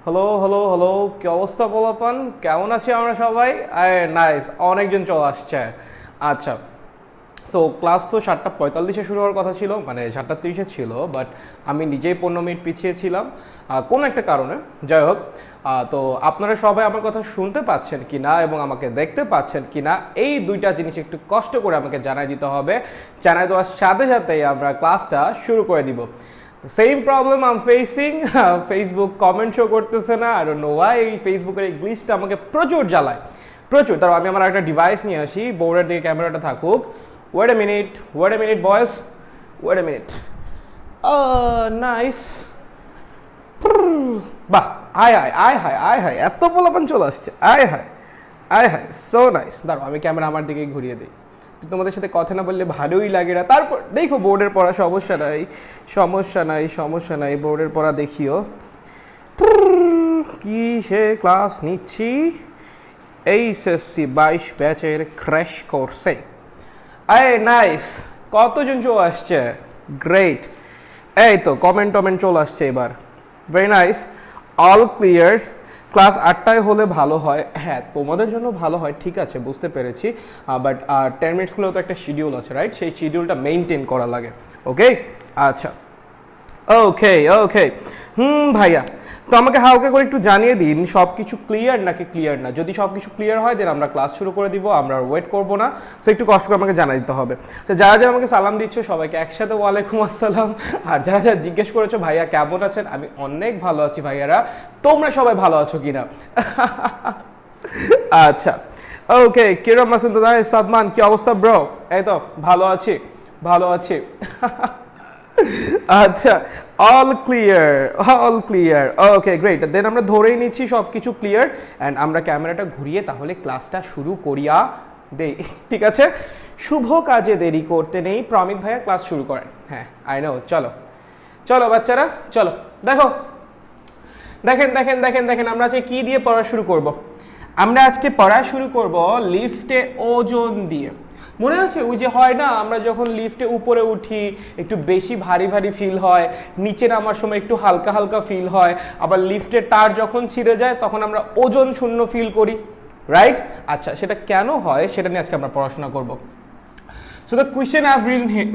Hello hello hello, কি অবস্থা পোলাপান? কেমন আছি আমরা সবাই? নাইস, অনেকজন চলে আসছে। আচ্ছা, সো ক্লাস তো 7:45-এ শুরু হওয়ার কথা ছিল, মানে 7:30-এ ছিল, বাট আমি নিজেই 15 মিনিট পিছিয়ে ছিলাম কোনো একটা কারণে। যাই হোক, তো আপনারা সবাই আমার কথা শুনতে পাচ্ছেন কি না এবং আমাকে দেখতে পাচ্ছেন কি না, এই দুইটা জিনিস একটু কষ্ট করে আমাকে জানাই দিতে হবে। জানাই দেওয়ার সাথে সাথেই আমরা ক্লাসটা শুরু করে দিব। Same problem I am facing, Facebook comment show করতেছে না। I don't know Y. এই ফেসবুকের এই গ্লিচটা আমাকে প্রচুর জ্বালায়, প্রচুর। তারপর আমি আমার একটা ডিভাইস নিয়ে আসি, বোর্ডের দিকে ক্যামেরাটা থাকুক। ওয়েট এ মিনিট বয়েস, ওয়েট এ মিনিট। নাইস। বাহ, আয় হায়, এত পোলাপান চলে আসছে। আয় হায়, সো নাইস। দাঁড়াও, আমি ক্যামেরা আমার দিকে ঘুরিয়ে দিই। তোমাদের সাথে কথা না বললে ভালোই লাগে না। তারপর দেখো বোর্ডের পড়া, সমস্যা নাই, বোর্ডের পড়া দেখিও। কি সে ক্লাস নিচ্ছি এইচএসসি 22 ব্যাচের ক্র্যাশ কোর্সে। আয় নাইস, কতজন চলে আসছে? গ্রেট। এই তো কমেন্ট চলে আসছে এবার। Very nice, all clear. Class 8টায় হলে ভালো হয়। হ্যাঁ, তোমাদের জন্য ভালো হয়, ঠিক আছে, বুঝতে পেরেছি। বাট 10 মিনিটসগুলো তো একটা শিডিউল আছে, রাইট? সেই শিডিউলটা মেনটেন করা লাগে। ওকে, আচ্ছা, ওকে। ভাইয়া, তো আমাকে হালকা করে একটু জানিয়ে দিন সব কিছু ক্লিয়ার নাকি ক্লিয়ার না। যদি সব কিছু ক্লিয়ার হয় দেন আমরা ক্লাস শুরু করে দিব, আমরা ওয়েট করব না। সো একটু কষ্ট করে আমাকে জানাই দিতে হবে। তো যারা যারা আমাকে সালাম দিচ্ছ সবাইকে একসাথে ওয়ালাইকুম আসসালাম। আর যারা যারা জিজ্ঞেস করেছো ভাইয়া কেমন আছেন, আমি অনেক ভালো আছি ভাইয়ারা। তোমরা সবাই ভালো আছো কিনা? আচ্ছা, ওকে। কিরম আছেন তো? সাদমান, কি অবস্থা ব্রো? এই তো ভালো আছি। আচ্ছা, অল ক্লিয়ার। Okay, great. দেন আমরা ধরেই নিচ্ছি সবকিছু ক্লিয়ার অ্যান্ড আমরা ক্যামেরাটা ঘুরিয়ে তাহলে ক্লাসটা শুরু করিয়া দেই। ঠিক আছে, শুভ কাজে দেরি করতে নেই। প্রমিত ভাইয়া ক্লাস শুরু করেন। হ্যাঁ, আই নো। চলো বাচ্চারা, চলো। দেখেন আমরা আজকে কি দিয়ে পড়া শুরু করব? আমরা আজকে পড়া শুরু করব লিফটে ওজন দিয়ে। মনে আছে ওই যে হয় না, আমরা যখন লিফটে উপরে উঠি একটু বেশি ভারী ফিল হয়, নিচে নামার সময় একটু হালকা ফিল হয়, আবার লিফটের তার যখন ছিঁড়ে যায় তখন আমরা ওজন শূন্য ফিল করি, রাইট? আচ্ছা, সেটা কেন হয় সেটা নিয়ে আজকে আমরা পড়াশোনা করব। So the question I have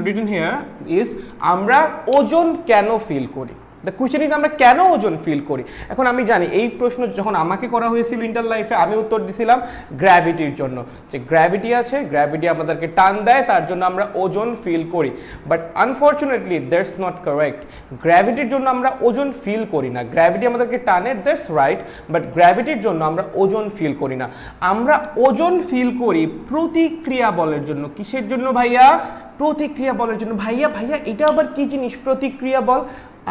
written here is, আমরা ওজন কেন ফিল করি? দ্য কোয়েশ্চেন ইজ, আমরা কেন ওজন ফিল করি? এখন আমি জানি এই প্রশ্ন যখন আমাকে করা হয়েছিল ইন্টার লাইফে, আমি উত্তর দিছিলাম গ্র্যাভিটির জন্য। যে গ্র্যাভিটি আছে, গ্র্যাভিটি আমাদেরকে টান দেয়, তার জন্য আমরা ওজন ফিল করি। But unfortunately that's not correct. গ্র্যাভিটির জন্য আমরা ওজন ফিল করি না। গ্র্যাভিটি আমাদেরকে টানে, দ্যাটস রাইট, বাট গ্র্যাভিটির জন্য আমরা ওজন ফিল করি না। আমরা ওজন ফিল করি প্রতিক্রিয়া বলের জন্য। কিসের জন্য ভাইয়া? প্রতিক্রিয়া বলের জন্য। ভাইয়া এটা আবার কি জিনিস প্রতিক্রিয়া বল?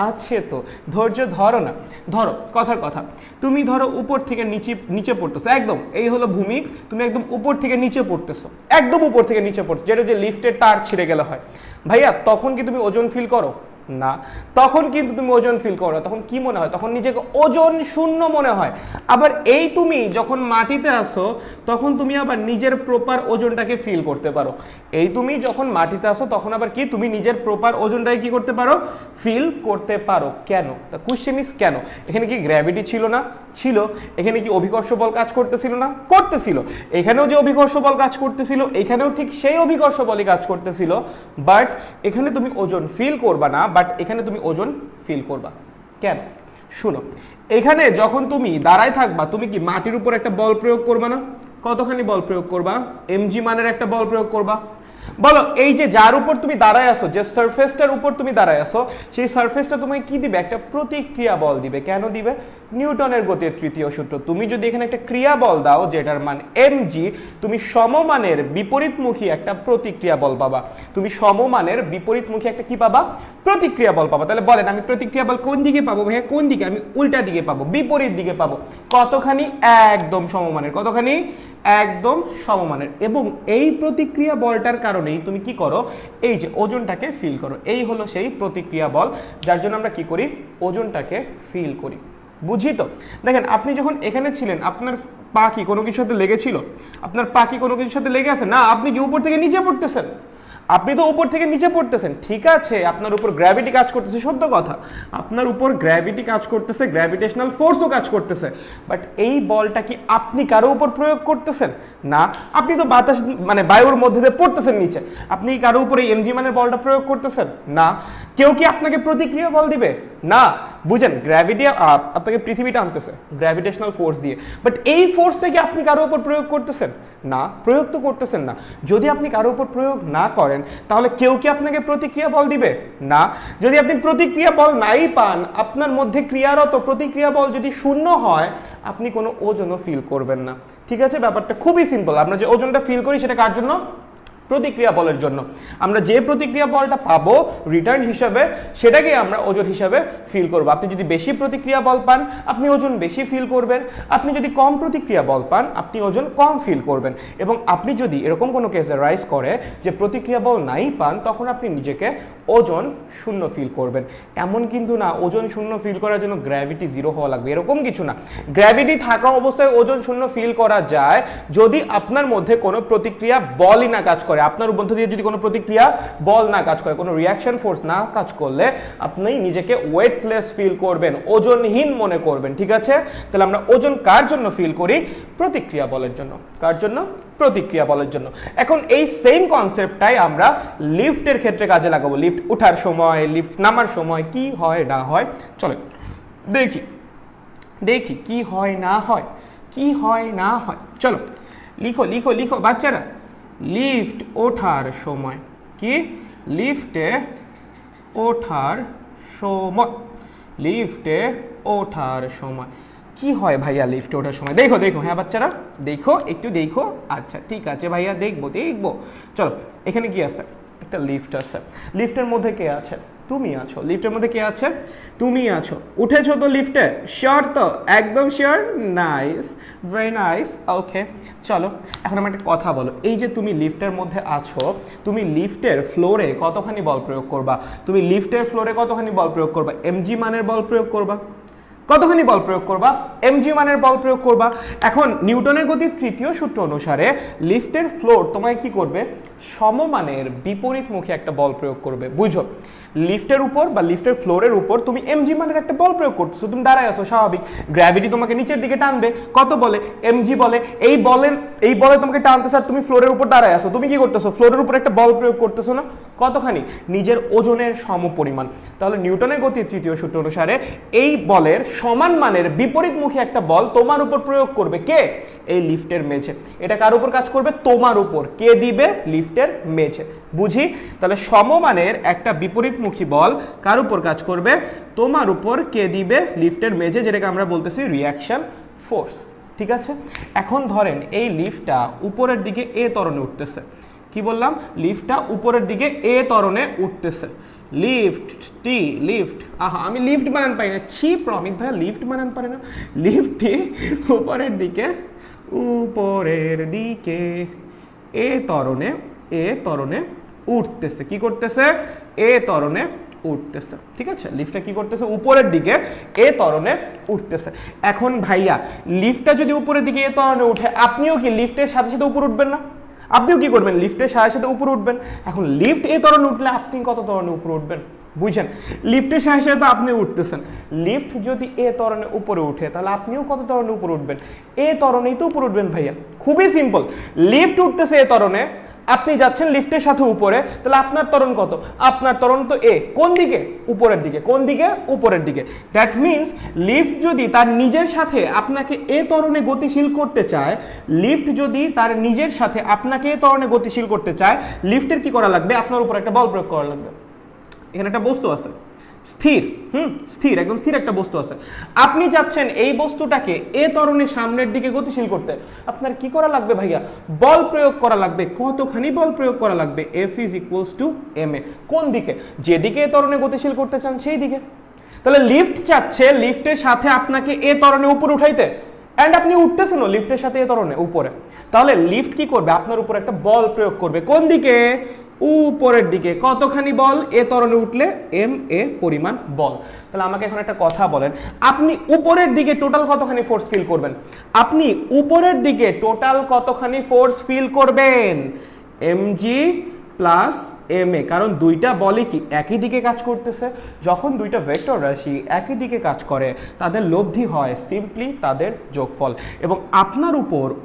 আছে তো, ধৈর্য ধরো না। ধরো কথার কথা, তুমি ধরো উপর থেকে নিচে পড়তেছো, একদম এই হলো ভূমি, তুমি একদম উপর থেকে নিচে পড়তেছো, একদম উপর থেকে নিচে পড়ছো, যেটা যে লিফটের তার ছিঁড়ে গেলে হয়। ভাইয়া, তখন কি তুমি ওজন ফিল করো? না, তখন কিন্তু তুমি ওজন ফিল করো। তখন কি মনে হয়? তখন নিজেকে ওজন শূন্য মনে হয়। আবার এই তুমি যখন মাটিতে আসো তখন তুমি আবার নিজের প্রপার ওজনটাকে ফিল করতে পারো। এই তুমি যখন মাটিতে আসো তখন আবার কি তুমি নিজের প্রপার ওজনটাকে কি করতে পারো? ফিল করতে পারো। কেন? দ্য কোয়েশ্চেন ইজ কেন? এখানে কি গ্র্যাভিটি ছিল না? ছিল। এখানে কি অভিকর্ষ বল কাজ করতেছিল না? করতেছিল। এখানেও যে অভিকর্ষ বল কাজ করতেছিল, এখানেও ঠিক সেই অভিকর্ষ বলই কাজ করতেছিল। বাট এখানে তুমি ওজন ফিল করবা না, বাট এখানে তুমি ওজন ফিল করবা। কেন? শুনো, এখানে যখন তুমি দাঁড়ায় থাকবা, তুমি কি মাটির উপর একটা বল প্রয়োগ করবা না? কতখানি বল প্রয়োগ করবা? mg মানের একটা বল প্রয়োগ করবা। বলো, এই যে যার উপর তুমি দাঁড়ায় আসো, যে সারফেসটার উপর তুমি দাঁড়ায় আসো, সেই সারফেসটা তোমায় কি দিবে? একটা প্রতিক্রিয়া বল দিবে। কেন দিবে? নিউটনের গতির তৃতীয় সূত্র। তুমি যদি এখানে একটা ক্রিয়া বল দাও যেটার মান mg, তুমি সমমানের বিপরীতমুখী একটা প্রতিক্রিয়া বল পাবা। তুমি সমমানের বিপরীতমুখী একটা কি পাবা? প্রতিক্রিয়া বল পাবা। তাহলে বলেন, আমি প্রতিক্রিয়া বল কোন দিকে পাবো ভাইয়া? কোন দিকে? আমি উল্টা দিকে পাবো, বিপরীত দিকে পাবো। কতখানি? একদম সমমানের। কতখানি? একদম সমমানের। এবং এই প্রতিক্রিয়া বলটার কারণেই তুমি কি করো? এই যে ওজনটাকে ফিল করো। এই হলো সেই প্রতিক্রিয়া বল যার জন্য আমরা কি করি? ওজনটাকে ফিল করি। বুঝি তো? দেখেন, আপনি যখন এখানে ছিলেন আপনার পা কি কোনো কিছুর সাথে লেগেছিল? আপনার পা কি কোনো কিছুর সাথে লেগে আছে? না। আপনি কি উপর থেকে নিচে পড়তেছেন? আপনি তো উপর থেকে নিচে পড়তেছেন, ঠিক আছে, আপনার উপর গ্র্যাভিটি কাজ করতেছে, সত্য কথা, আপনার উপর গ্র্যাভিটি কাজ করতেছে, গ্র্যাভিটেশনাল ফোর্সও কাজ করতেছে, বাট এই বলটা কি আপনি কারো উপর প্রয়োগ করতেছেন? না, আপনি তো বাতাস মানে বায়ুর মধ্যে দিয়ে পড়তেছেন নিচে, আপনি কারো উপরে এমজি মানের বলটা প্রয়োগ করতেছেন? না। কেউ কি আপনাকে প্রতিক্রিয়া বল দিবে? না। বুঝেন, গ্র্যাভিটি আপনাকে পৃথিবীটা আনতেছে গ্র্যাভিটেশনাল ফোর্স দিয়ে, বাট এই ফোর্সটা কি আপনি কারো উপর প্রয়োগ করতেছেন? না, প্রয়োগ তো করতেছেন না। যদি আপনি কারো উপর প্রয়োগ না করেন তাহলে কেউ কি আপনাকে প্রতিক্রিয়া বল দিবে? না। যদি আপনি প্রতিক্রিয়া বল নাই পান, আপনার মধ্যে ক্রিয়ারত প্রতিক্রিয়া বল যদি শূন্য হয়, আপনি কোনো ওজনও ফিল করবেন না। ঠিক আছে, ব্যাপারটা খুবই সিম্পল। আমরা যে ওজনটা ফিল করি সেটা কার জন্য? প্রতিক্রিয়া বলের জন্য। আমরা যে প্রতিক্রিয়া বলটা পাবো রিটার্ন হিসাবে, সেটাকে আমরা ওজন হিসাবে ফিল করব। আপনি যদি বেশি প্রতিক্রিয়া বল পান, আপনি ওজন বেশি ফিল করবেন। আপনি যদি কম প্রতিক্রিয়া বল পান, আপনি ওজন কম ফিল করবেন। এবং আপনি যদি এরকম কোনো কেসে রাইজ করে যে প্রতিক্রিয়া বল নাই পান, তখন আপনি নিজেকে ওজন শূন্য ফিল করবেন। এমন কিন্তু না ওজন শূন্য ফিল করার জন্য গ্র্যাভিটি জিরো হওয়া লাগবে, এরকম কিছু না। গ্র্যাভিটি থাকা অবস্থায় ওজন শূন্য ফিল করা যায় যদি আপনার মধ্যে কোনো প্রতিক্রিয়া বলই না কাজ করে। আপনার মধ্যে দিয়ে যদি কোনো প্রতিক্রিয়া বল না কাজ করে, কোনো রিঅ্যাকশন ফোর্স না কাজ করলে আপনি নিজেকে ওয়েটলেস ফিল করবেন, ওজনহীন মনে করবেন। ঠিক আছে, তাহলে আমরা ওজন কার জন্য ফিল করি? প্রতিক্রিয়া বলের জন্য। কার জন্য? প্রতিক্রিয়া বলের জন্য। এখন এই সেম কনসেপ্টটাই আমরা লিফটের ক্ষেত্রে কাজে লাগাবো। লিফট ওঠার সময়, লিফট নামার সময় কি হয় না হয়, চলে দেখি দেখি কি হয় না হয়, কি হয় না হয়। চলো লিখো লিখো লিখো বাচ্চারা। লিফট ওঠার সময়, কি? লিফটে ওঠার সময়, লিফটে ওঠার সময় কি হয় ভাইয়া? লিফটে ওঠার সময় দেখো দেখো, হ্যাঁ বাচ্চারা দেখো, একটু দেখো। আচ্ছা ঠিক আছে ভাইয়া, দেখবো দেখবো। চলো, এখানে কি আছে? একটা লিফট আছে। লিফটের মধ্যে কে আছে? তুমি আছো। লিফটের মধ্যে কে আছে? তুমি আছো। উঠেছো তো লিফটে? শিওর তো? একদম sure? Nice, very nice. Okay, চলো এখন আমার একটা কথা বলো। এই যে তুমি লিফটের মধ্যে আছো, তুমি লিফটের ফ্লোরে কতখানি বল প্রয়োগ করবা? তুমি লিফটের ফ্লোরে কতখানি বল প্রয়োগ করবা? এমজি মানের বল প্রয়োগ করবা। কতখানি বল প্রয়োগ করবা? এমজি মানের বল প্রয়োগ করবা। এখন নিউটনের গতির তৃতীয় সূত্র অনুসারে লিফটের ফ্লোর তোমায় কি করবে? সমমানের বিপরীতমুখী একটা বল প্রয়োগ করবে। বুঝো, লিফটের উপর বা লিফটের ফ্লোরের উপর তুমি এমজি মানের একটা বল প্রয়োগ করতেছো, তুমি দাঁড়ায় আছো, স্বাভাবিক। গ্র্যাভিটি তোমাকে নিচের দিকে টানবে, কত বলে? এমজি বলে। এই বলে তোমাকে টানতেছে আর তুমি ফ্লোরের উপর দাঁড়ায় আছো, তুমি কি করতেছো? ফ্লোরের উপর একটা বল প্রয়োগ করতেছো না? কতখানি? নিজের ওজনের সমপরিমাণ। তাহলে নিউটনের গতির তৃতীয় সূত্র অনুসারে এই বলের সমান মানের বিপরীতমুখী একটা বল তোমার উপর প্রয়োগ করবে কে? এই লিফটের মেঝে। এটা কার উপর কাজ করবে? তোমার উপর। কে দিবে? লিফটের মেঝে। বুঝি? তাহলে সমমানের একটা বিপরীতমুখী বল কার উপর কাজ করবে? তোমার উপর। কে দিবে? লিফটের মেঝে, যেটাকে আমরা বলতেছি রিঅ্যাকশন ফোর্স। ঠিক আছে, এখন ধরেন এই লিফটটা উপরের দিকে এ ত্বরণে উঠতেছে। কি বললাম? লিফটটা উপরের দিকে এ ত্বরণে উঠতেছে। লিফটটি, লিফট, আহা আমি লিফট বানান পাই না, ছি প্রমিত ভাইয়া লিফট বানান পারে না। লিফটটি উপরের দিকে, উপরের দিকে এ ত্বরণে উঠতেছে। কি করতেছে? এ ত্বরণে উঠতেছে। ঠিক আছে, লিফটটা কি করতেছে? উপরের দিকে এ ত্বরণে উঠতেছে। এখন ভাইয়া লিফটটা যদি উপরের দিকে এ ত্বরণে উঠে, আপনিও কি লিফটের সাথে সাথে উপরে উঠবেন না? আপনিও কি করবেন? লিফটের সাথে সাথে উপরে উঠবেন। এখন লিফট এ ত্বরণে উঠলে আপনি কত ত্বরণে উপরে উঠবেন? বুঝছেন? লিফটের সাথে সাথে আপনি উঠতেছেন। লিফট যদি এ ত্বরণে উপরে উঠে, তাহলে আপনিও কত ত্বরণে উপরে উঠবেন? এ ত্বরণেই তো উপরে উঠবেন ভাইয়া। খুবই সিম্পল। লিফট উঠতেছে এ ত্বরণে, আপনি যাচ্ছেন লিফটের সাথে উপরে, তাহলে আপনার ত্বরণ কত? আপনার ত্বরণ তো এ। কোন দিকে? উপরের দিকে। কোন দিকে? উপরের দিকে। দ্যাট মিনস লিফট যদি তার নিজের সাথে আপনাকে এ ত্বরণে গতিশীল করতে চায়, লিফট যদি তার নিজের সাথে আপনাকে এ ত্বরণে গতিশীল করতে চায়, লিফটের কি করা লাগবে? আপনার উপর একটা বল প্রয়োগ করা লাগবে। এখানে একটা বস্তু আছে স্থির, স্থির, একদম স্থির একটা বস্তু আছে। আপনি যাচ্ছেন এই বস্তুটাকে এ ত্বরণে সামনের দিকে গতিশীল করতে, আপনার কি করা লাগবে ভাইয়া? বল প্রয়োগ করা লাগবে। কতখানি বল প্রয়োগ করা লাগবে? F is equals to ma। কোন দিকে? যেদিকে এ ত্বরণে গতিশীল করতে চান সেই দিকে। তাহলে লিফট চাচ্ছে লিফটের সাথে আপনাকে এ ত্বরণে উপরে উঠাইতে, এন্ড আপনি উঠতেছেন লিফটের সাথে এ ত্বরণে উপরে। তাহলে লিফট কি করবে? আপনার উপর একটা বল প্রয়োগ করবে। কোন দিকে? উপরের দিকে। কতখানি বল? এ ত্বরণে উঠলে এম এ পরিমাণ বল। তাহলে আমাকে এখন একটা কথা বলেন, আপনি উপরের দিকে টোটাল কতখানি ফোর্স ফিল করবেন? আপনি উপরের দিকে টোটাল কতখানি ফোর্স ফিল করবেন? mg প্লাস এম এ, কারণ দুইটা বলে কি একই দিকে কাজ করতেছে। যখন দুইটা ভেক্টর রাশি একই দিকে কাজ করে তাদের লব্ধি হয় সিম্পলি তাদের যোগফল। এবং আপনার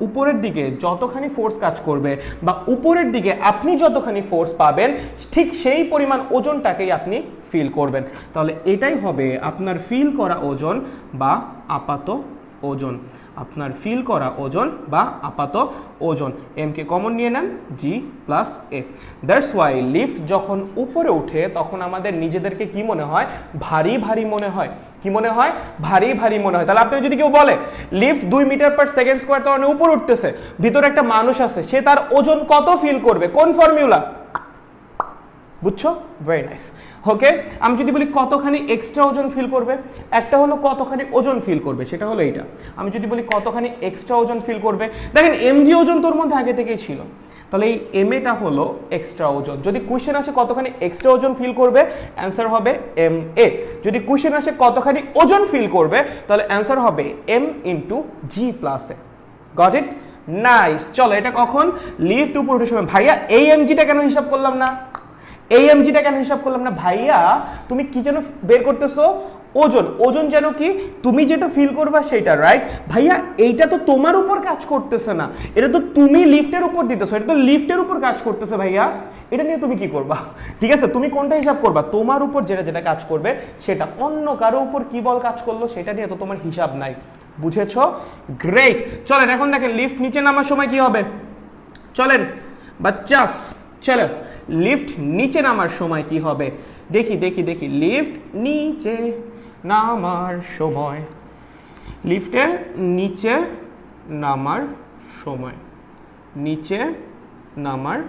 উপরের দিকে যতখানি ফোর্স কাজ করবে বা উপরের দিকে আপনি যতখানি ফোর্স পাবেন ঠিক সেই পরিমাণ ওজনটাকেই আপনি ফিল করবেন। তাহলে এটাই হবে আপনার ফিল করা ওজন বা আপাত ওজন, আপনার ফিল করা ওজন বা আপাত ওজন। এম কে কমন নিয়ে নেন, জি plus A. That's why lift যখন উপরে উঠে তখন আমাদের নিজেদেরকে কি মনে হয়, ভারী ভারী মনে হয়। কি মনে হয়, ভারী ভারী মনে হয়। তাহলে আপনি যদি কেউ বলে lift 2 metre per second square তখন উপরে উঠতেছে, ভিতরে একটা মানুষ আছে, সে তার ওজন কত ফিল করবে, কোন ফর্মুলা বুঝছো? Very nice. ওকে, আমি যদি বলি কতখানি এক্সট্রা ওজন ফিল করবে, একটা হলো কতখানি ওজন ফিল করবে, সেটা হলো এইটা। আমি যদি বলি কতখানি এক্সট্রা ওজন ফিল করবে, দেখেন এমজি ওজন তোর মধ্যে আগে থেকেই ছিল, তাহলে এই এম এটা হলো এক্সট্রা ওজন। যদি কোশ্চেন আসে কতখানি এক্সট্রা ওজন ফিল করবে, অ্যান্সার হবে এম এ। যদি কোশ্চেন আসে কতখানি ওজন ফিল করবে, তাহলে অ্যান্সার হবে M into G plus A. Got it? Nice. চলো এটা কখন, লিফট উপর ওঠার সময়। ভাইয়া এই এমজিটা কেন হিসাব করলাম না, এই এমজিটা কেন হিসাব করলাম না? ভাইয়া তুমি কি যেন বের করতেছো, ওজন। ওজন যেন কি, তুমি যেটা ফিল করবা সেটা, রাইট? ভাইয়া এইটা তো তোমার উপর কাজ করতেছে না, এটা তো তুমি লিফটের উপর দিতেছো, এটা তো লিফটের উপর কাজ করতেছে ভাইয়া। এটা নিয়ে তুমি কি করবা? ঠিক আছে, তুমি কোনটা হিসাব করবা? তোমার উপর যেটা যেটা কাজ করবে সেটা। অন্য কারো উপর কি বল কাজ করলো সেটা নিয়ে তো তোমার হিসাব নাই। বুঝেছো? গ্রেট। চলেন এখন দেখেন লিফট নিচে নামার সময় কি হবে। চলেন বাচ্চাস, চলো লিফট নিচে নামার সময় কি হবে দেখি দেখি দেখি। লিফট নিচে নামার সময়, লিফটে নিচে নামার সময়, নিচে নামার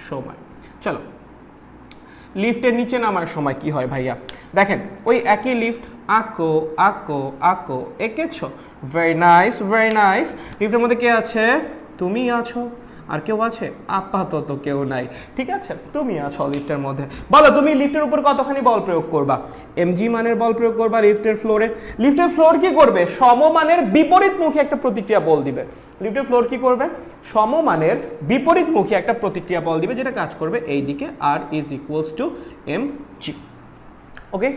সময়। চলো লিফটের নিচে নামার সময় কি হয় ভাইয়া, দেখেন ওই একই লিফট, আঁকো আঁকো আঁকো, এঁকেছো। Very nice very nice. লিফটের মধ্যে কে আছে? তুমি আছো। আর কেউ আছে? আপাতত কেউ নাই। ঠিক আছে, তুমি আছো লিফটের মধ্যে। বলো তুমি লিফটের উপর কতখানি বল প্রয়োগ করবা? এমজি মানের বল প্রয়োগ করবা লিফটের ফ্লোরে। লিফটের ফ্লোর কি করবে? সমমানের বিপরীতমুখী একটা প্রতিক্রিয়া বল দিবে। লিফটের ফ্লোর কি করবে? সমমানের বিপরীতমুখী একটা প্রতিক্রিয়া বল দিবে, যেটা কাজ করবে এই দিকে, R is equals to M G. Okay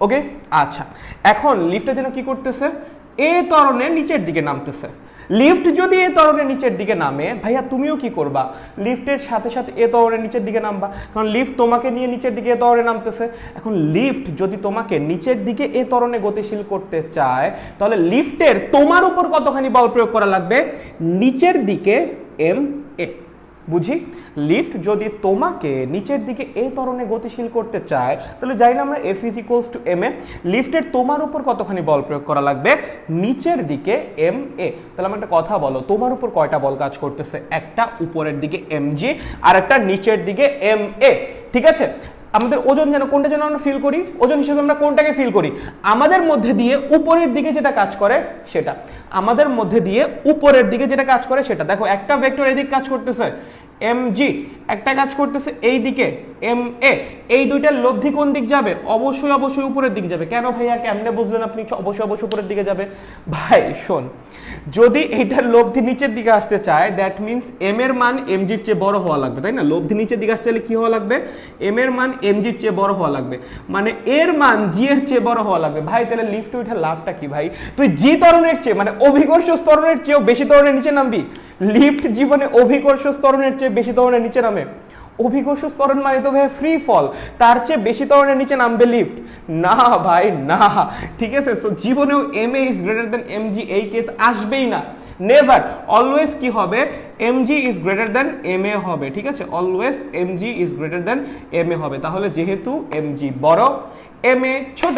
okay, আচ্ছা এখন লিফটে যেন কি করতেছে, এ ত্বরণে নিচের দিকে নামতেছে। লিফট যদি এ ত্বরণের নিচের দিকে নামে, ভাইয়া তুমিও কি করবা? লিফটের সাথে সাথে এ ত্বরণের নিচের দিকে নামবা, কারণ লিফট তোমাকে নিয়ে নিচের দিকে এ ত্বরণে নামতেছে। এখন লিফট যদি তোমাকে নিচের দিকে এ ত্বরণে গতিশীল করতে চায়, তাহলে লিফটের তোমার উপর কতখানি বল প্রয়োগ করা লাগবে? নিচের দিকে এম এ। বুঝি? লিফট যদি তোমাকে নিচের দিকে এই ত্বরণে গতিশীল করতে চায়, তাহলে জানি না আমরা F is equals to M A. লিফটের তোমার উপর কতখানি বল প্রয়োগ করা লাগবে? নিচের দিকে এম এ। তাহলে আমার একটা কথা বলো, তোমার উপর কয়টা বল কাজ করতেছে? একটা উপরের দিকে এম জি, আর একটা নিচের দিকে এম এ। ঠিক আছে, আমাদের ওজন যেন কোনটা যেন আমরা ফিল করি, ওজন হিসেবে আমরা কোনটাকে ফিল করি? আমাদের মধ্যে দিয়ে উপরের দিকে যেটা কাজ করে সেটা, আমাদের মধ্যে দিয়ে উপরের দিকে যেটা কাজ করে সেটা। দেখো একটা ভেক্টর এদিক কাজ করতেছে এম জি, একটা কাজ করতেছে এই দিকে এম এ। এই দুইটার লব্ধি কোন দিক যাবে? অবশ্যই অবশ্যই উপরের দিক যাবে। কেন ভাইয়া, কেমনে বুঝলেন আপনি অবশ্যই অবশ্যই উপরের দিকে যাবে? ভাই শোন, যদি এইটার লব্ধি নিচের দিকে আসতে চায়, দ্যাট মিনস এম এর মান এম জির চেয়ে বড় হওয়া লাগবে, তাই না? লব্ধি নিচের দিকে আসতে হলে কি হওয়া লাগবে? এম এর মান এম জির চেয়ে বড় হওয়া লাগবে, মানে এর মান জি এর চেয়ে বড় হওয়া লাগবে। ভাই তাহলে লিফটে ওইটা লাভটা কি ভাই? তুই জি ত্বরণের চেয়ে, মানে অভিকর্ষ ত্বরণের চেয়েও বেশি ত্বরণের নিচে নামবি? লিফট জীবনে অভিকর্ষ ত্বরণের চেয়ে বেশি ত্বরণের নিচে নামে? অভিকর্ষ ত্বরণ মানে তো ভাই ফ্রি ফল, তার চেয়ে বেশি ত্বরণের নিচে নামবে লিফট? না ভাই না। ঠিক আছে, সো জীবনেও M A is greater than M G, এই কেস আসবেই না, নেভার। অলওয়েজ কি হবে? M G is greater than M A হবে। ঠিক আছে, always M G is greater than M A হবে। তাহলে যেহেতু এম জি বড়, এম এ ছোট,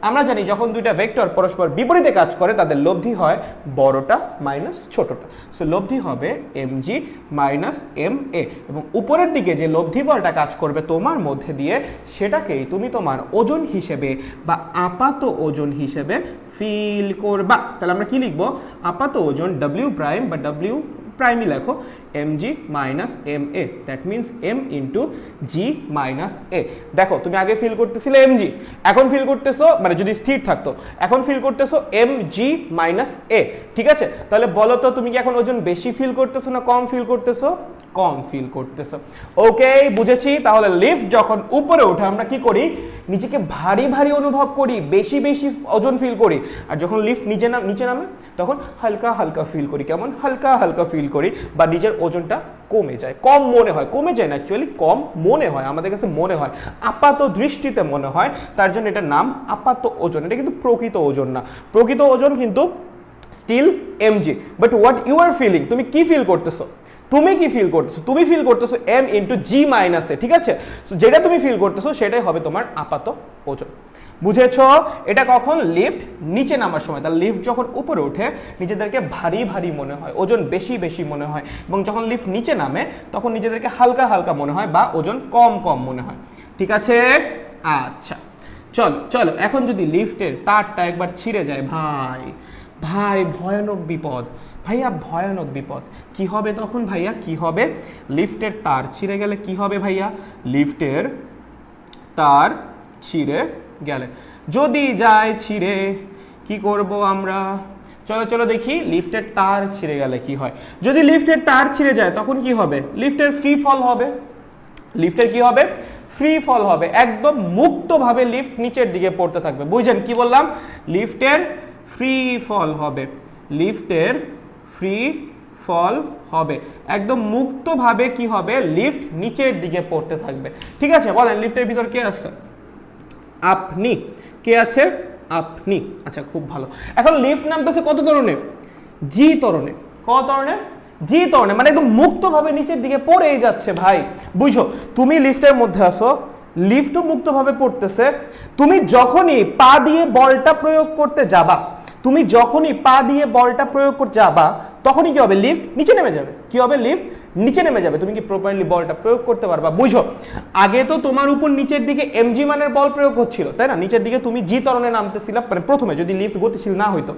আমরা জানি যখন দুইটা ভেক্টর পরস্পর বিপরীতে কাজ করে তাদের লব্ধি হয় বড়টা মাইনাস ছোটটা। সো লব্ধি হবে এম জি মাইনাস এম এ, এবং উপরের দিকে যে লব্ধি বলটা কাজ করবে তোমার মধ্যে দিয়ে, সেটাকেই তুমি তোমার ওজন হিসেবে বা আপাত ওজন হিসেবে ফিল করবা। তাহলে আমরা কি লিখবো? আপাত ওজন ডব্লিউ প্রাইম বা ডব্লিউ প্রাইমই লেখো M G minus M A, that means M into G minus A. দেখো তুমি আগে ফিল করতেছিলে এম জি, এখন ফিল করতেছো, মানে যদি স্থির থাকতো, এখন ফিল করতেছো এম জি মাইনাস এ। ঠিক আছে, তাহলে বলো তো তুমি কি এখন ওজন বেশি ফিল করতেছো না কম ফিল করতেছো? কম ফিল করতেছো। ওকে, বুঝেছি। তাহলে লিফট যখন উপরে ওঠে আমরা কি করি, নিজেকে ভারী ভারী অনুভব করি, বেশি বেশি ওজন ফিল করি। আর যখন লিফট নিচে নামে তখন হালকা হালকা ফিল করি। কেমন? হালকা হালকা ফিল করি, বা নিজের ওজনটা কমে যায়, কম মনে হয়। কমে যায় না, অ্যাকচুয়ালি কম মনে হয়, আমাদের কাছে মনে হয়, আপাত দৃষ্টিতে মনে হয়, তার জন্য এটার নাম আপাত ওজন। এটা কিন্তু প্রকৃত ওজন না। প্রকৃত ওজন কিন্তু still MG. But what you are feeling, তুমি কি ফিল করতেছো, তুমি কি ফিল করতেছো? তুমি ফিল করতেছো এম ইন্টু জি মাইনাসে, ঠিক আছে? যেটা তুমি ফিল করতেছো সেটাই হবে তোমার আপাত ওজন। বুঝেছো? এটা কখন? লিফট নিচে নামার সময়। তাহলে লিফট যখন উপরে ওঠে নিজেদেরকে ভারী ভারী মনে হয়, ওজন বেশি বেশি মনে হয়, এবং যখন লিফট নিচে নামে তখন নিজেদেরকে হালকা হালকা মনে হয় বা ওজন কম কম মনে হয়। ঠিক আছে? আচ্ছা, চলো চলো, এখন যদি লিফটের তারটা একবার ছিঁড়ে যায়, ভাই ভাই ভয়ানক বিপদ ভাইয়া, ভয়ানক বিপদ। কি হবে তখন ভাইয়া, কি হবে? লিফটের তার ছিঁড়ে গেলে কি হবে ভাইয়া? লিফটের তার ছিঁড়ে গেলে, যদি যায় ছিঁড়ে, কি করব আমরা? চলো চলো দেখি, লিফটের তার ছিঁড়ে গেলে কি হয়। যদি লিফটের তার ছিঁড়ে যায় তখন কি হবে? লিফটের ফ্রি ফল হবে। লিফটের কি হবে? ফ্রি ফল হবে। একদম মুক্তভাবে লিফট নিচের দিকে পড়তে থাকবে। বুঝছেন কি বললাম? লিফটের ফ্রি ফল হবে। লিফটের ফ্রি ফল হবে, একদম মুক্তভাবে কি হবে? লিফট নিচের দিকে পড়তে থাকবে। ঠিক আছে, বলেন লিফটের ভিতর কে আছে? আপনি। কে আছে? আপনি। আচ্ছা, খুব ভালো। এখন লিফট নামতেছে কত ধরনের? জি ত্বরণে। কত ধরনের? জি ত্বরণে, মানে একদম মুক্তভাবে নিচের দিকে পড়েই যাচ্ছে ভাই। বুঝো, তুমি লিফটের মধ্যে আসো, লিফটও মুক্তভাবে পড়তেছে। তুমি যখনই পা দিয়ে বলটা প্রয়োগ করতে যাবা, তুমি যখনই পা দিয়ে বলটা প্রয়োগ করতে যাবা তখনই কি হবে? লিফট নিচে নেমে যাবে। কি হবে? লিফট নিচে নেমে যাবে। তুমি কি প্রপারলি বলটা প্রয়োগ করতে পারবা? বুঝো, আগে তো তোমার উপর নিচের দিকে এমজি মানের বল প্রয়োগ হচ্ছিল, তাই না? নিচের দিকে তুমি জি ত্বরণে নামতেছিলা, মানে প্রথমে যদি লিফট গতিশীল না হইতো,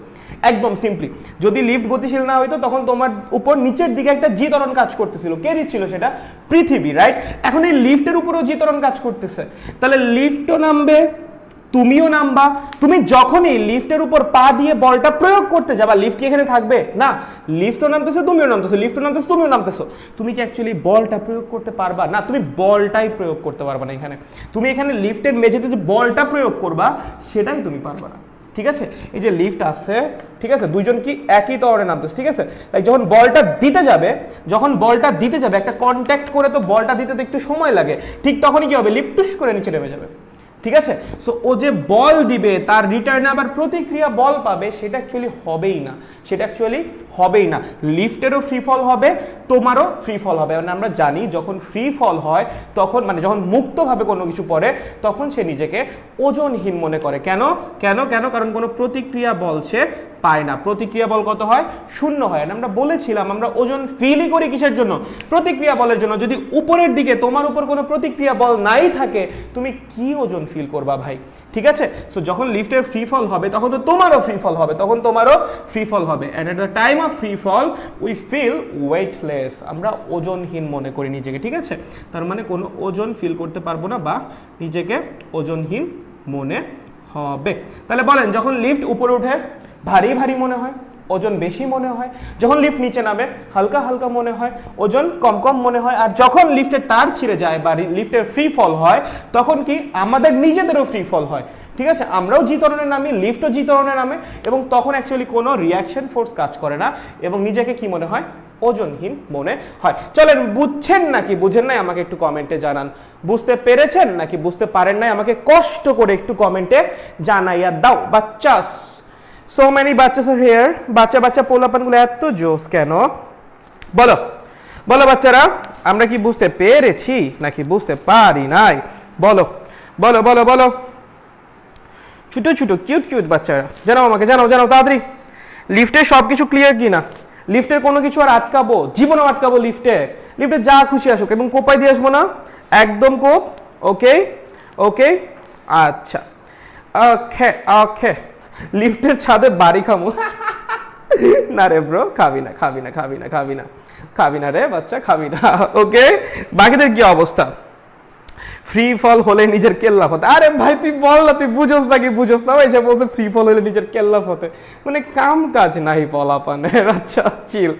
একদম সিম্পলি যদি লিফট গতিশীল না হইতো তখন তোমার উপর নিচের দিকে একটা জি ত্বরণ কাজ করতেছিল। কে দিচ্ছিল সেটা? পৃথিবী, রাইট? এখন এই লিফটের উপরেও জি ত্বরণ কাজ করতেছে, তাহলে লিফটও নামবে, তুমিও নামবা। তুমি যখনই লিফটের উপর পা দিয়ে বলটা প্রয়োগ করতে যাবা, লিফট কি এখানে থাকবে? না, লিফটও নামতেছে, তুমিও নামতেছো, লিফটও নামতেছো, তুমিও নামতেছো। তুমি কি অ্যাকচুয়ালি বলটা প্রয়োগ করতে পারবা? না, তুমি বলটাই প্রয়োগ করতে পারবা না এখানে। তুমি এখানে লিফটের মেঝেতে যে বলটা প্রয়োগ করবা সেটাই তুমি পারবা না। ঠিক আছে, এই যে লিফট আছে, ঠিক আছে, দুইজন কি একই তরে নামতেছে, ঠিক আছে? লাইক যখন বলটা দিতে যাবে, একটা কন্ট্যাক্ট করে তো বলটা দিতে তো একটু সময় লাগে, ঠিক তখনই কি হবে? লিফট টুস করে নিচে নেমে যাবে। ঠিক আছে, সো ও যে বল দিবে তার রিটার্নে আবার প্রতিক্রিয়া বল পাবে, সেটা অ্যাকচুয়ালি হবেই না। লিফটেরও ফ্রি ফল হবে, তোমারও ফ্রি ফল হবে। মানে আমরা জানি যখন ফ্রি ফল হয় তখন, মানে যখন মুক্তভাবে কোনো কিছু পড়ে তখন সে নিজেকে ওজনহীন মনে করে। কেন? কারণ কোনো প্রতিক্রিয়া বল সে পায় না। প্রতিক্রিয়া বল কত হয়? 0 হয়। আমরা বলেছিলাম আমরা ওজন ফিলই করি কিসের জন্য? প্রতিক্রিয়া বলের জন্য। যদি উপরের দিকে তোমার উপর কোনো প্রতিক্রিয়া বল নাই থাকে, তুমি কি ওজন ফিল করবা ভাই? ঠিক আছে, সো যখন লিফটের ফ্রি ফল হবে তখন তো তোমারও ফ্রি ফল হবে, and at the time of free fall we feel weightless. আমরা ওজনহীন মনে করি নিজেকে। ঠিক আছে, তার মানে কোনো ওজন ফিল করতে পারবো না বা নিজেকে ওজনহীন মনে হবে। তাহলে বলেন, যখন লিফট উপরে ওঠে ভারী ভারী মনে হয়, ওজন বেশি মনে হয়। যখন লিফট নিচে নামে হালকা হালকা মনে হয়, ওজন কম কম মনে হয়। আর যখন লিফটের তার ছিঁড়ে যায় বা লিফটের ফ্রি ফল হয় তখন কি? আমাদের নিজেদেরও ফ্রি ফল হয়। ঠিক আছে, আমরাও জি ত্বরণে নামি, লিফটও জি ত্বরণে নামে, এবং তখন অ্যাকচুয়ালি কোনো রিয়াকশন ফোর্স কাজ করে না এবং নিজেকে কি মনে হয়? ওজনহীন মনে হয়। চলেন, বুঝছেন নাকি বুঝেন নাই আমাকে একটু কমেন্টে জানান। বুঝতে পেরেছেন নাকি বুঝতে পারেন নাই আমাকে কষ্ট করে একটু কমেন্টে জানাইয়া দাও বাচ্চাস। So many বাচ্চাস are here. বাচ্চা পোলাপানগুলো এত জোস কেন? বলো বাচ্চারা, আমরা কি বুঝতে পেরেছি নাকি বুঝতে পারি নাই? বলো ছোট কিউট বাচ্চারা, জানাও আমাকে, জানাও তাড়াতাড়ি। লিফটে সবকিছু ক্লিয়ার কি না? লিফটের কোনো কিছু আর আটকাবো? জীবনও আটকাবো লিফটে যা খুশি আসুক, এবং কোপাই দিয়ে আসবো না, একদম কোপ। ওকে, আচ্ছা, ওকে। লিফটের ছাদে বাড়ি খামু? না রে ব্রো, খাবি না রে বাচ্চা, খাবি না। ওকে, বাকিদের কি অবস্থা? ফ্রি ফল হলে নিজের কেল্লা হতে। আরে ভাই তুই বল না, তুই বুঝোস নাকি বুঝোস না, এসে বলছে ফ্রি ফল হলে নিজের কেল্লা হতে, মানে কাম কাজ নাই পোলাপানের। আচ্ছা chill,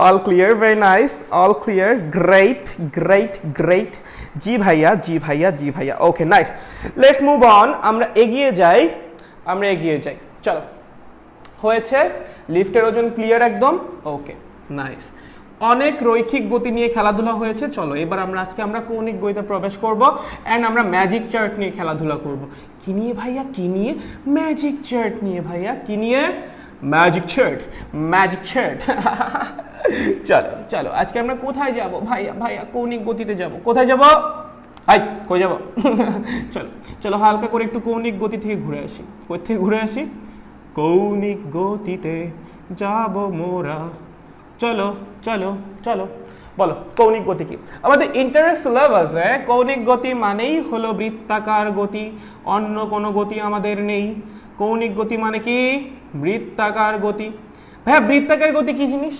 all clear, very nice, all clear, great great great. জি ভাইয়া জি ভাইয়া জি ভাইয়া, okay nice, let's move on, আমরা এগিয়ে যাই, আমরা এগিয়ে যাই, চলো। হয়েছে লিফটের ওজন ক্লিয়ার একদম, ওকে নাইস। অনেক রৈখিক গতি নিয়ে খেলাধুলা হয়েছে, চলো এবার আমরা কৌণিক গতিতে প্রবেশ করব এন্ড আমরা ম্যাজিক চার্ট নিয়ে খেলাধুলা করব। কি নিয়ে ভাইয়া, কি নিয়ে? ম্যাজিক চার্ট নিয়ে ভাইয়া, কি নিয়ে? Magic chart, magic chart. চলো চলো আজকে আমরা কোথায় যাব ভাইয়া? ভাইয়া কৌণিক গতিতে যাব। কোথায় যাব? আই কই যাব? চলো চলো হালকা করে একটু কৌণিক গতি থেকে ঘুরে আসি। কই থেকে ঘুরে আসি? কৌণিক গতিতে যাব মোরা। চলো চলো চলো, বলো কৌণিক গতি কি? আমাদের ইন্টারেস্ট সিলেবাসে কৌণিক গতি মানেই হলো বৃত্তাকার গতি, অন্য কোনো গতি আমাদের নেই। কৌণিক গতি মানে কি? বৃত্তাকার গতি। ভাইয়া বৃত্তাকার গতি কি জিনিস?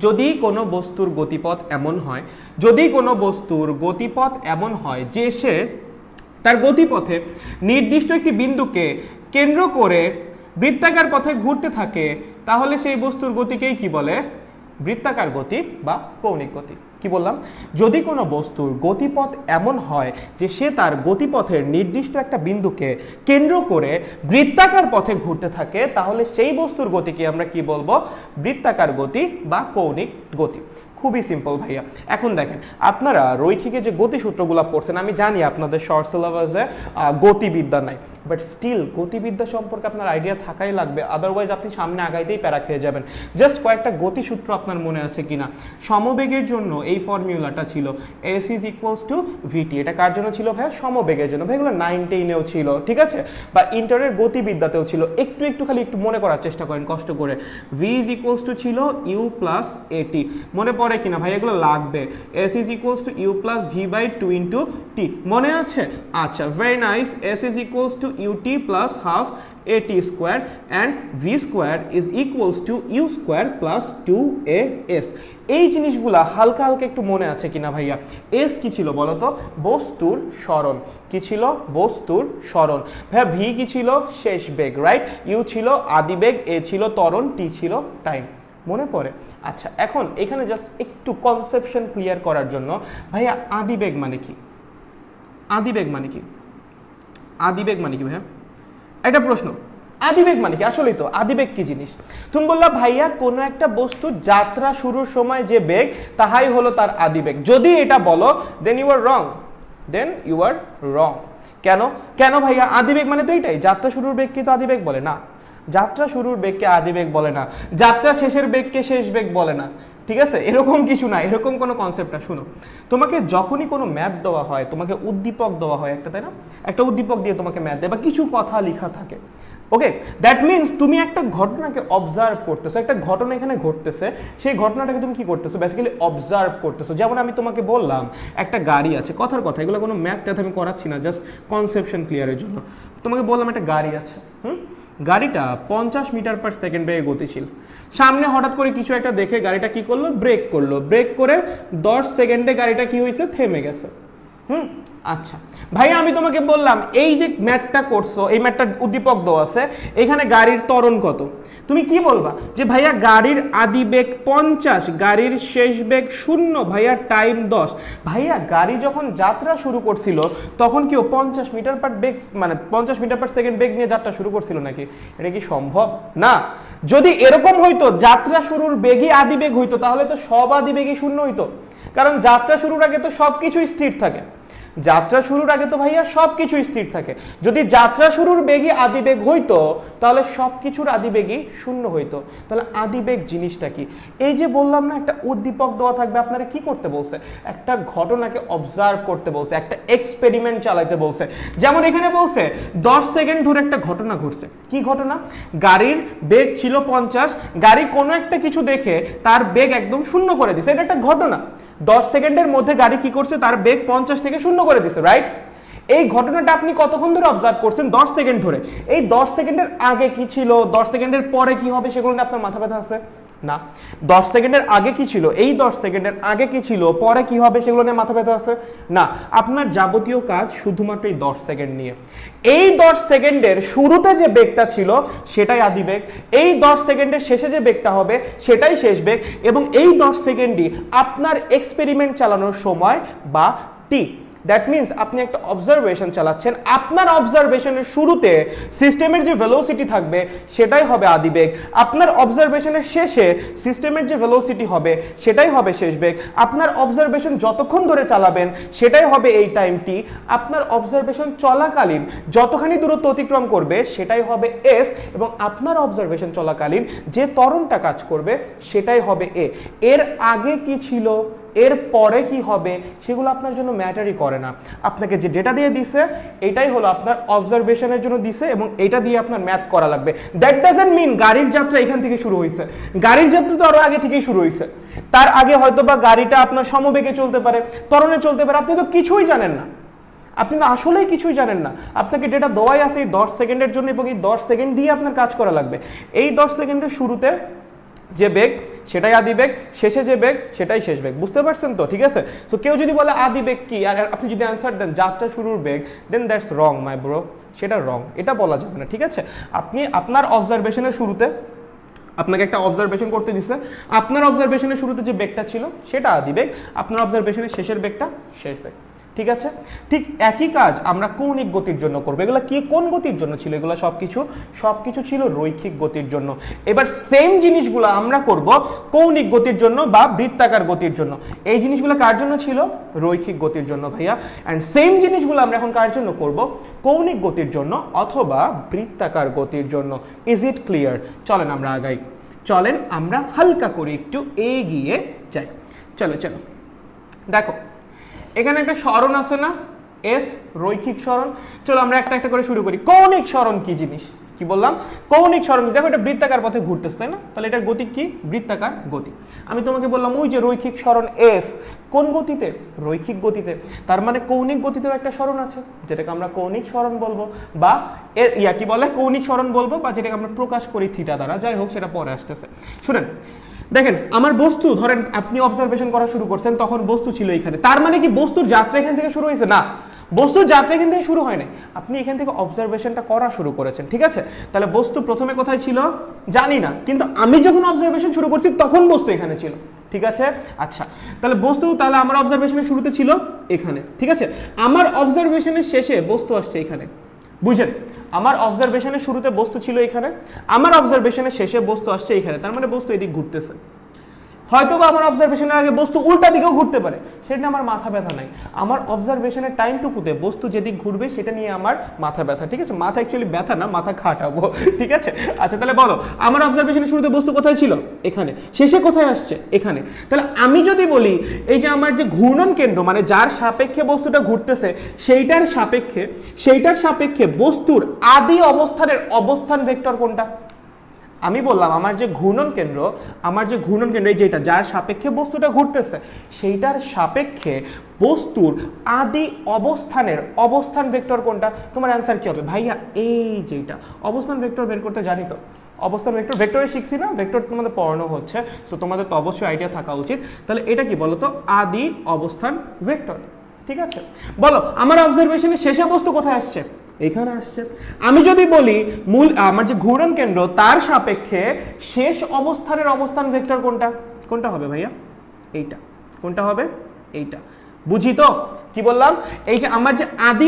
যদি কোনো বস্তুর গতিপথ এমন হয়, যদি কোনো বস্তুর গতিপথ এমন হয় যে সে তার গতিপথে নির্দিষ্ট একটি বিন্দুকে কেন্দ্র করে বৃত্তাকার পথে ঘুরতে থাকে, তাহলে সেই বস্তুর গতিকেই কি বলে? বৃত্তাকার গতি বা কৌণিক গতি। কি বললাম? যদি কোনো বস্তুর গতিপথ এমন হয় যে সে তার গতিপথের নির্দিষ্ট একটা বিন্দুকে কেন্দ্র করে বৃত্তাকার পথে ঘুরতে থাকে, তাহলে সেই বস্তুর গতিকে আমরা কি বলবো? বৃত্তাকার গতি বা কৌণিক গতি। খুবই সিম্পল ভাইয়া। এখন দেখেন, আপনারা রৈখিকে যে গতিসূত্রগুলো পড়ছেন, আমি জানি আপনাদের শর্ট সিলেবাসে গতিবিদ্যা নাই, বাট স্টিল গতিবিদ্যা সম্পর্কে আপনার আইডিয়া থাকাই লাগবে, আদারওয়াইজ আপনি সামনে আগাইতেই প্যারা খেয়ে যাবেন। জাস্ট কয়েকটা গতিসূত্র আপনার মনে আছে কিনা? সমবেগের জন্য এই ফর্মুলাটা ছিল এস ইজ ইকুয়ালস টু ভিটি। এটা কার জন্য ছিল ভাইয়া? সমবেগের জন্য। ভাইগুলো 9-10-এও ছিল, ঠিক আছে, বা ইন্টারের গতিবিদ্যাতেও ছিল। একটু খালি একটু মনে করার চেষ্টা করেন কষ্ট করে। ভি ইজ ইকুয়ালস টু ছিল ইউ প্লাস এটি, মনে পড়ে কিনা ভাই? এগুলো লাগবে। S is equals to U plus V by 2 into T, মনে আছে? আচ্ছা very nice. S is equals to U T plus half a t square and v square is equals to u square plus 2as। এই জিনিসগুলা হালকা হালকা একটু মনে আছে কিনা ভাইয়া? এস কি ছিল বলো তো? বস্তুর সরণ। কি ছিল? বস্তুর সরণ। ভাইয়া ভি কি ছিল? শেষ বেগ, রাইট? ইউ ছিল আদিবেগ, এ ছিল ত্বরণ, টি ছিল টাইম। মনে পড়ে? আচ্ছা এখন এখানে জাস্ট একটু কনসেপশন ক্লিয়ার করার জন্য, ভাইয়া আদিবেগ মানে কি? আদিবেগ মানে কি? আদিবেগ মানে কি ভাইয়া? একটা প্রশ্ন, আদিবেগ মানে কি? আসলেই তো আদিবেগ কি জিনিস? তুমি বললা ভাইয়া কোনো একটা বস্তু যাত্রা শুরুর সময় যে বেগ, তাহাই হলো তার আদিবেগ। যদি এটা বলো দেন you R wrong, then you আর রং। কেন? কেন ভাইয়া? আদিবেগ মানে তো এইটাই, যাত্রা শুরুর বেগকে তো আদিবেগ বলে না। যাত্রা শুরুর বেগকে আদিবেগ বলে না, যাত্রা শেষের বেগকে শেষ বেগ বলে না, ঠিক আছে? এরকম কিছু না, এরকম কোনো কনসেপ্ট না। শুনো, তোমাকে যখনই কোনো ম্যাথ দেওয়া হয়, তোমাকে উদ্দীপক দেওয়া হয় একটা, তাই না? একটা উদ্দীপক দিয়ে তোমাকে ম্যাথ দেয় বা কিছু কথা লেখা থাকে, ওকে? দ্যাট মিনস তুমি একটা ঘটনাকে অবজার্ভ করতেছো, একটা ঘটনা এখানে ঘটতেছে, সেই ঘটনাটাকে তুমি কি করতেছো? বেসিক্যালি অবজার্ভ করতেছো। যেমন আমি তোমাকে বললাম একটা গাড়ি আছে, কথার কথা, এগুলো কোনো ম্যাথ ট্যাথ আমি করাচ্ছি না, জাস্ট কনসেপশন ক্লিয়ারের জন্য। তোমাকে বললাম একটা গাড়ি আছে, গাড়িটা 50 মিটার পার সেকেন্ড বেগে গতিশীল। সামনে হঠাৎ করে কিছু একটা দেখে গাড়িটা কি করলো? ব্রেক করলো। ব্রেক করে 10 সেকেন্ডে গাড়িটা কি হয়েছে? থেমে গেছে। আচ্ছা ভাই, আমি তোমাকে বললাম এই যে ম্যাথটা করছো, এই ম্যাথটার উদ্দীপক দেওয়া আছে, এখানে গাড়ির ত্বরণ কত? তুমি কি বলবা? যে ভাইয়া গাড়ির আদি বেগ 50, গাড়ির শেষ বেগ 0, ভাইয়া টাইম 10। ভাইয়া গাড়ি যখন যাত্রা শুরু করছিল তখন কি ও 50 মিটার পার বেগ, মানে 50 মিটার পার সেকেন্ড বেগ নিয়ে যাত্রা শুরু করছিল নাকি? এটা কি সম্ভব? না। যদি এরকম হইতো, যাত্রা শুরুর বেগই আদি বেগ হইতো, তাহলে তো সব আদি বেগই 0 হইতো, কারণ যাত্রা শুরুর আগে তো সবকিছু স্থির থাকে। যাত্রা শুরুর আগে তো ভাইয়া সবকিছু স্থির থাকে। যদি যাত্রা শুরুর বেগই আদিবেগ হইতো, তাহলে সবকিছুর আদিবেগই 0 হইতো। তাহলে আদিবেগ জিনিসটা কি? এই যে বললাম না, একটা উদ্দীপক দেওয়া থাকবে, আপনারা কি করতে বলছে? একটা ঘটনাকে অবজার্ভ করতে বলছে, একটা এক্সপেরিমেন্ট চালাইতে বলছে। যেমন এখানে বলছে 10 সেকেন্ড ধরে একটা ঘটনা ঘটছে। কি ঘটনা? গাড়ির বেগ ছিল 50, গাড়ি কোনো একটা কিছু দেখে তার বেগ একদম 0 করে দিছে। এটা একটা ঘটনা। 10 সেকেন্ডের মধ্যে গাড়ি কি করছে? তার বেগ 50 থেকে 0 করে দিছে, রাইট? এই ঘটনাটা আপনি কতক্ষণ ধরে অবজার্ভ করছেন? 10 সেকেন্ড ধরে। এই 10 সেকেন্ডের আগে কি ছিল, 10 সেকেন্ডের পরে কি হবে, সেগুলো নিয়ে আপনার মাথা ব্যথা আছে? না। 10 সেকেন্ডের আগে কি ছিল, এই 10 সেকেন্ডের আগে কি ছিল, পরে কি হবে সেগুলো নিয়ে মাথা ব্যথা আছে না। আপনার যাবতীয় কাজ শুধুমাত্র এই 10 সেকেন্ড নিয়ে। এই 10 সেকেন্ডের শুরুতে যে বেগটা ছিল সেটাই আদি বেগ, এই 10 সেকেন্ডের শেষে যে বেগটা হবে সেটাই শেষ বেগ, এবং এই 10 সেকেন্ডই আপনার এক্সপেরিমেন্ট চালানোর সময় বা টি। দ্যাট মিনস আপনি একটা অবজারভেশন চালাচ্ছেন, আপনার অবজারভেশনের শুরুতে সিস্টেমের যে ভেলোসিটি থাকবে সেটাই হবে আদি বেগ, আপনার অবজারভেশনের শেষে সিস্টেমের যে ভেলোসিটি হবে সেটাই হবে শেষ বেগ, আপনার অবজারভেশন যতক্ষণ ধরে চালাবেন সেটাই হবে এই টাইমটি, আপনার অবজারভেশন চলাকালীন যতখানি দূরত্ব অতিক্রম করবে সেটাই হবে এস, এবং আপনার অবজারভেশন চলাকালীন যে ত্বরণটা কাজ করবে সেটাই হবে এ। এর আগে কি ছিল, এর পরে কি হবে সেগুলো আপনার জন্য ম্যাটারই করে না। আপনাকে যে ডেটা দিয়ে দিছে এটাই হলো আপনার অবজারভেশনের জন্য দিছে, এবং এটা দিয়ে আপনার ম্যাথ করা লাগবে। দ্যাট ডাজন্ট মিন গাড়ির যাত্রা এখান থেকে শুরু হয়েছে, গাড়ির যাত্রা তো আরো আগে থেকেই শুরু হয়েছে। তার আগে হয়তো বা গাড়িটা আপনার সমবেগে চলতে পারে, ত্বরণে চলতে পারে, আপনি তো কিছুই জানেন না, আপনি তো আসলেই কিছুই জানেন না। আপনাকে ডেটা দেওয়াই আছে এই 10 সেকেন্ডের জন্য, এবং এই 10 সেকেন্ড দিয়ে আপনার কাজ করা লাগবে। এই 10 সেকেন্ডের শুরুতে যে বেগ সেটাই আদি বেগ, শেষে যে বেগ সেটাই শেষ বেগ। বুঝতে পারছেন তো? ঠিক আছে। সো কেউ যদি বলে আদি বেগ কি, আর আপনি যদি অ্যান্সার দেন যাত্রা শুরুর বেগ, দেন দ্যাটস রং মাই ব্রো, সেটা রং, এটা বলা যাবে না। ঠিক আছে, আপনি আপনার অবজারভেশনের শুরুতে আপনাকে একটা অবজারভেশন করতে দিচ্ছে, আপনার অবজারভেশনের শুরুতে যে বেগটা ছিল সেটা আদি বেগ, আপনার অবজারভেশনের শেষের বেগটা শেষ বেগ। ঠিক আছে, ঠিক একই কাজ আমরা কৌণিক গতির জন্য করবো। এগুলো কি কোন গতির জন্য ছিল? এগুলো সবকিছু ছিল রৈখিক গতির জন্য। এবার সেম জিনিসগুলো আমরা করব কৌণিক গতির জন্য বা বৃত্তাকার গতির জন্য। এই জিনিসগুলো কার জন্য ছিল? রৈখিক গতির জন্য ভাইয়া। অ্যান্ড সেম জিনিসগুলো আমরা এখন কার জন্য করব? কৌণিক গতির জন্য অথবা বৃত্তাকার গতির জন্য। Is it clear? চলেন আমরা আগাই, চলেন আমরা হালকা করে একটু এগিয়ে যাই। চলো চলো, দেখো এখানে একটা সরণ আছে না, এস, রৈখিক সরণ। চলো আমরা একটা একটা করে শুরু করি। কৌণিক সরণ কি জিনিস? কি বললাম? কৌণিক সরণ। দেখো এটা বৃত্তাকার পথে ঘুরতেছে, তাই না? তাহলে এটার গতি কি? বৃত্তাকার গতি। আমি তোমাকে বললাম ওই যে রৈখিক সরণ এস, কোন গতিতে? রৈখিক গতিতে। তার মানে কৌণিক গতিতেও একটা সরণ আছে যেটাকে আমরা কৌণিক সরণ বলবো, বা কি বলে কৌণিক সরণ বলবো, বা যেটাকে আমরা প্রকাশ করি থিটা দ্বারা। যাই হোক, সেটা পরে আসতেছে। শুনেন, দেখেন আমার বস্তু, ধরেন আপনি অবজারভেশন করা শুরু করছেন, তখন বস্তু ছিল এখানে। তার মানে কি বস্তুর যাত্রা এখান থেকে শুরু হয়েছে? না, বস্তুর যাত্রা এখান থেকে শুরু হয় না, আপনি এখান থেকে অবজারভেশনটা করা শুরু করেছেন। ঠিক আছে, তাহলে বস্তু প্রথমে কোথায় ছিল জানি না, কিন্তু আমি যখন অবজারভেশন শুরু করছি তখন বস্তু এখানে ছিল। ঠিক আছে, আচ্ছা তাহলে বস্তু, তাহলে আমার অবজারভেশনের শুরুতে ছিল এখানে। ঠিক আছে, আমার অবজারভেশনের শেষে বস্তু আসছে এখানে। বুঝেন, আমার অবজারভেশনের শুরুতে বস্তু ছিল এখানে, আমার অবজারভেশনের শেষে বস্তু আসছে এখানে। তার মানে বস্তু এদিক ঘুরতেছে। হয়তো বা আমার অবজারভেশনের আগে বস্তু উল্টা দিকেও ঘুরতে পারে, সেটা নিয়ে আমার মাথা ব্যথা নাই। আমার অবজারভেশনের টাইমটুকুতে বস্তু যেদিক ঘুরবে সেটা নিয়ে আমার মাথা ব্যথা। ঠিক আছে, মাথা অ্যাকচুয়ালি ব্যথা না, মাথা খাটাবো। ঠিক আছে, আচ্ছা তাহলে বলো আমার অবজারভেশনের শুরুতে বস্তু কোথায় ছিল? এখানে। শেষে কোথায় আসছে? এখানে। তাহলে আমি যদি বলি এই যে আমার যে ঘূর্ণন কেন্দ্র, মানে যার সাপেক্ষে বস্তুটা ঘুরতেছে সেইটার সাপেক্ষে বস্তুর আদি অবস্থানের অবস্থান ভেক্টর কোনটা? আমি বললাম আমার যে ঘূর্ণন কেন্দ্র এই যেটা যার সাপেক্ষে বস্তুটা ঘুরতেছে সেইটার সাপেক্ষে বস্তুর আদি অবস্থানের অবস্থান ভেক্টর কোনটা? তোমার অ্যান্সার কি হবে? ভাইয়া এই যেটা অবস্থান ভেক্টর বের করতে জানি তো, অবস্থান ভেক্টরে শিখছি না, ভেক্টর তোমাদের পড়ানো হচ্ছে, সো তোমাদের তো অবশ্যই আইডিয়া থাকা উচিত। তাহলে এটা কি বলো তো? আদি অবস্থান ভেক্টর। ঠিক আছে, বলো আমার অবজারভেশনের শেষে বস্তু কোথায় আসছে? এখানে আসছে। আমি যদি বলি আমার যে ঘূর্ণন কেন্দ্র তার সাপেক্ষে শেষ অবস্থানের অবস্থান ভেক্টর কোনটা হবে ভাইয়া? এইটা। কোনটা হবে? এইটা। বুঝি তো কি বললাম? এই যে আমার যে আদি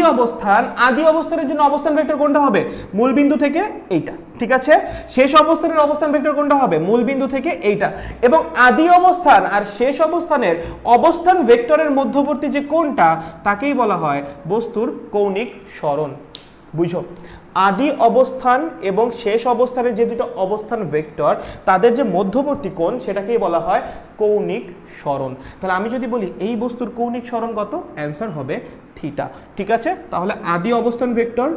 অবস্থানের জন্য অবস্থান ভেক্টর কোনটা হবে? মূল বিন্দু থেকে এইটা। ঠিক আছে, শেষ অবস্থানের অবস্থান ভেক্টর কোনটা হবে? মূল বিন্দু থেকে এইটা। এবং আদি অবস্থান আর শেষ অবস্থানের অবস্থান ভেক্টরের মধ্যবর্তী যে কোণটা তাকেই বলা হয় বস্তুর কৌণিক সরণ। বুঝো, আদি অবস্থান এবং শেষ অবস্থানের যে দুটো অবস্থান ভেক্টর তাদের যে মধ্যবর্তী কোণ সেটাকেই বলা হয় কৌণিক সরণ। তাহলে আমি যদি বলি এই বস্তুর কৌণিক সরণ কত? অ্যান্সার হবে থিটা। ঠিক আছে, তাহলে আদি অবস্থান ভেক্টর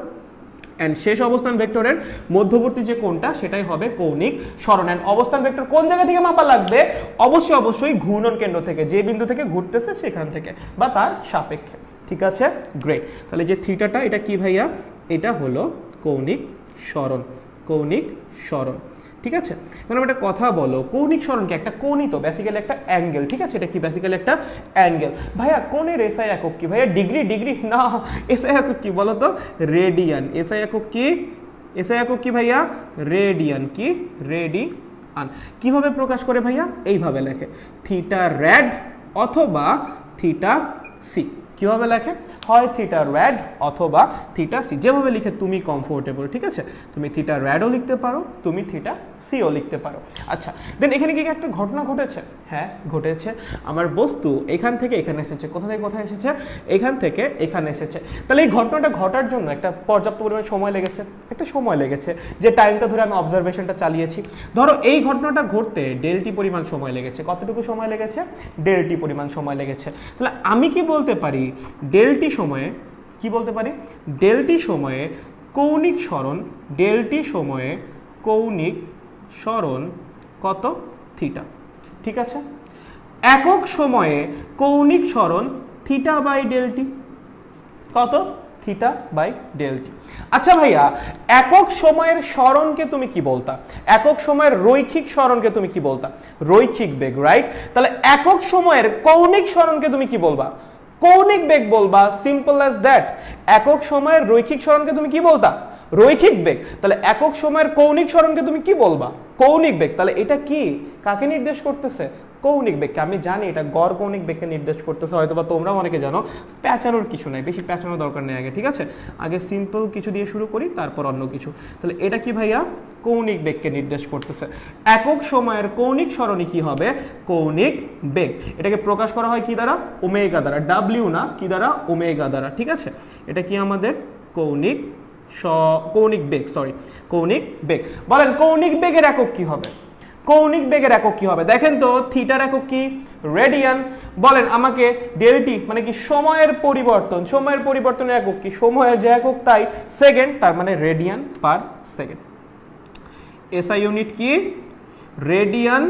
এন্ড শেষ অবস্থান ভেক্টরের মধ্যবর্তী যে কোণটা সেটাই হবে কৌণিক সরণ। এন্ড অবস্থান ভেক্টর কোন জায়গা থেকে মাপা লাগবে? অবশ্যই ঘূর্ণন কেন্দ্র থেকে, যে বিন্দু থেকে ঘুরতেছে সেখান থেকে বা তার সাপেক্ষে। ঠিক আছে, গ্রেট। তাহলে যে থিটাটা এটা কি ভাইয়া? এটা হলো কৌণিক সরণ। কৌণিক সরণ। ঠিক আছে? এখন একটা কথা বলো, কৌণিক সরণকে একটা কোণই তো বেসিক্যালি একটা অ্যাঙ্গেল, ঠিক আছে? এটা কি বেসিক্যালি একটা অ্যাঙ্গেল। ভাইয়া কোণের এসআই একক কি? ভাইয়া ডিগ্রি না, এসআই একক কি বলো তো? রেডিয়ান। এসআই একক কি? এসআই একক কি ভাইয়া? রেডিয়ান। কি? রেডিয়ান। কিভাবে প্রকাশ করে ভাইয়া? এইভাবে লেখে, থিটা র্যাড অথবা থিটা সি। কিভাবে লেখে? হয় থিটা র্যাড অথবা থিটা সি, যেভাবে লিখে তুমি কমফোর্টেবল, ঠিক আছে? তুমি থিটা র্যাডও লিখতে পারো, তুমি থিটা সিও লিখতে পারো। আচ্ছা, দেন এখানে কি একটা ঘটনা ঘটেছে? হ্যাঁ ঘটেছে। আমার বস্তু এখান থেকে এখানে এসেছে। কোথা থেকে কোথায় এসেছে? এখান থেকে এখানে এসেছে। তাহলে এই ঘটনাটা ঘটার জন্য একটা পর্যাপ্ত পরিমাণে সময় লেগেছে, একটা সময় লেগেছে, যে টাইমটা ধরে আমি অবজারভেশনটা চালিয়েছি। ধরো এই ঘটনাটা ঘটতে ডেলটি পরিমাণ সময় লেগেছে। কতটুকু সময় লেগেছে? ডেলটি পরিমাণ সময় লেগেছে। তাহলে আমি কি বলতে পারি? ডেলটি সময়ে কি বলতে পারি? ডেলটি সময়ে কৌণিক সরণ, ডেলটি সময়ে কৌণিক সরণ কত? থিটা, ঠিক আছে? একক সময়ে কৌণিক সরণ থিটা বাই ডেলটি কত? Theta by delta t. আচ্ছা ভাইয়া, একক সময়ের সরণকে তুমি কি বলতা? একক সময়ের রৈখিক সরণকে তুমি কি বলতা? রৈখিক বেগ, রাইট? তাহলে একক সময়ের কৌণিক সরণকে তুমি কি বলবা? কৌণিক বেগ বলবা, সিম্পল অ্যাজ দ্যাট। একক সময়ের রৈখিক সরণকে তুমি কি বলতা? রৈখিক বেগ। তাহলে একক সময়ের কৌণিক সরণকে তুমি কি বলবা? কৌণিক বেগ। তাহলে এটা কি কাকে নির্দেশ করতেছে? কৌণিক বেগকে। আমি জানি এটা গড় কৌণিক বেগকে নির্দেশ করতেছে, হয়তোবা তোমরাও অনেকে জানো। প্যাঁচানোর কিছু নাই, বেশি প্যাঁচানোর দরকার নেই আগে, ঠিক আছে? আগে সিম্পল কিছু দিয়ে শুরু করি, তারপর অন্য কিছু। তাহলে এটা কি ভাইয়া? কৌণিক বেগকে নির্দেশ করতেছে। একক সময়ের কৌণিক সরণই কি হবে? কৌণিক বেগ। এটাকে প্রকাশ করা হয় কি দ্বারা? ওমেগা দ্বারা। ডাব্লিউ না, কি দ্বারা? ওমেগা দ্বারা, ঠিক আছে? এটা কি আমাদের কৌণিক বেগ, সরি, কৌণিক বেগ। বলেন কৌণিক বেগের একক কি হবে? কৌণিক বেগের একক কি হবে? দেখেন তো, থিটার একক কি? রেডিয়ান। বলেন আমাকে ডেলটি মানে কি? সময়ের পরিবর্তন। সময়ের পরিবর্তনের একক কি? সময়ের যে একক তাই সেকেন্ড, তার মানে radian per second. SI unit কি? Radian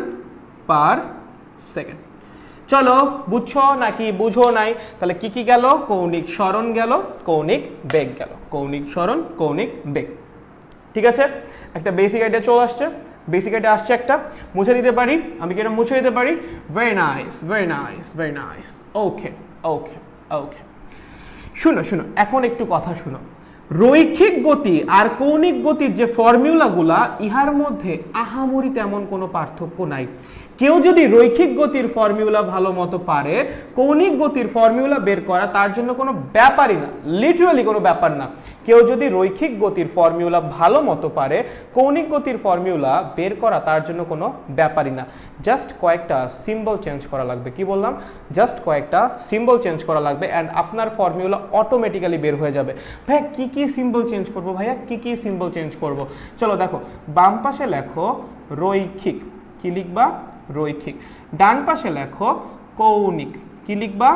per second. চলো, বুঝছো নাকি বুঝো নাই? তাহলে কি কি গেল? কৌণিক সরণ গেল, কৌণিক বেগ গেল। কৌণিক সরণ, কৌণিক বেগ, ঠিক আছে? একটা বেসিক আইডিয়া চলে আসছে। বেসিক আইডিয়া আসছে একটা, মুছে দিতে পারি। আমি কি এটা মুছে দিতে পারি? Very nice, very nice, very nice. Okay okay okay, শুনো শুনো, এখন একটু কথা শুনো। রৈখিক গতি আর কৌণিক গতির যে ফর্মুলাগুলা, ইহার মধ্যে আহামরি তেমন কোনো পার্থক্য নাই। কেউ যদি রৈখিক গতির ফর্মুলা ভালো মতো পারে, কৌণিক গতির ফর্মুলা বের করা তার জন্য কোনো ব্যাপারই না, লিটারালি কোনো ব্যাপার না। কেউ যদি রৈখিক গতির ফর্মুলা ভালো মতো পারে, কৌণিক গতির ফর্মুলা বের করা তার জন্য কোনো ব্যাপারই না। জাস্ট কয়েকটা সিম্বল চেঞ্জ করা লাগবে। কি বললাম? জাস্ট কয়েকটা সিম্বল চেঞ্জ করা লাগবে অ্যান্ড আপনার ফর্মুলা অটোমেটিক্যালি বের হয়ে যাবে। ভাইয়া কি কি সিম্বল চেঞ্জ করব? ভাইয়া কি কি সিম্বল চেঞ্জ করব? চলো দেখো, বাম পাশে লেখো রৈখিক, কি লিখবা? রৈখিক। ডান পাশে লেখো কৌণিক, কি লিখবা?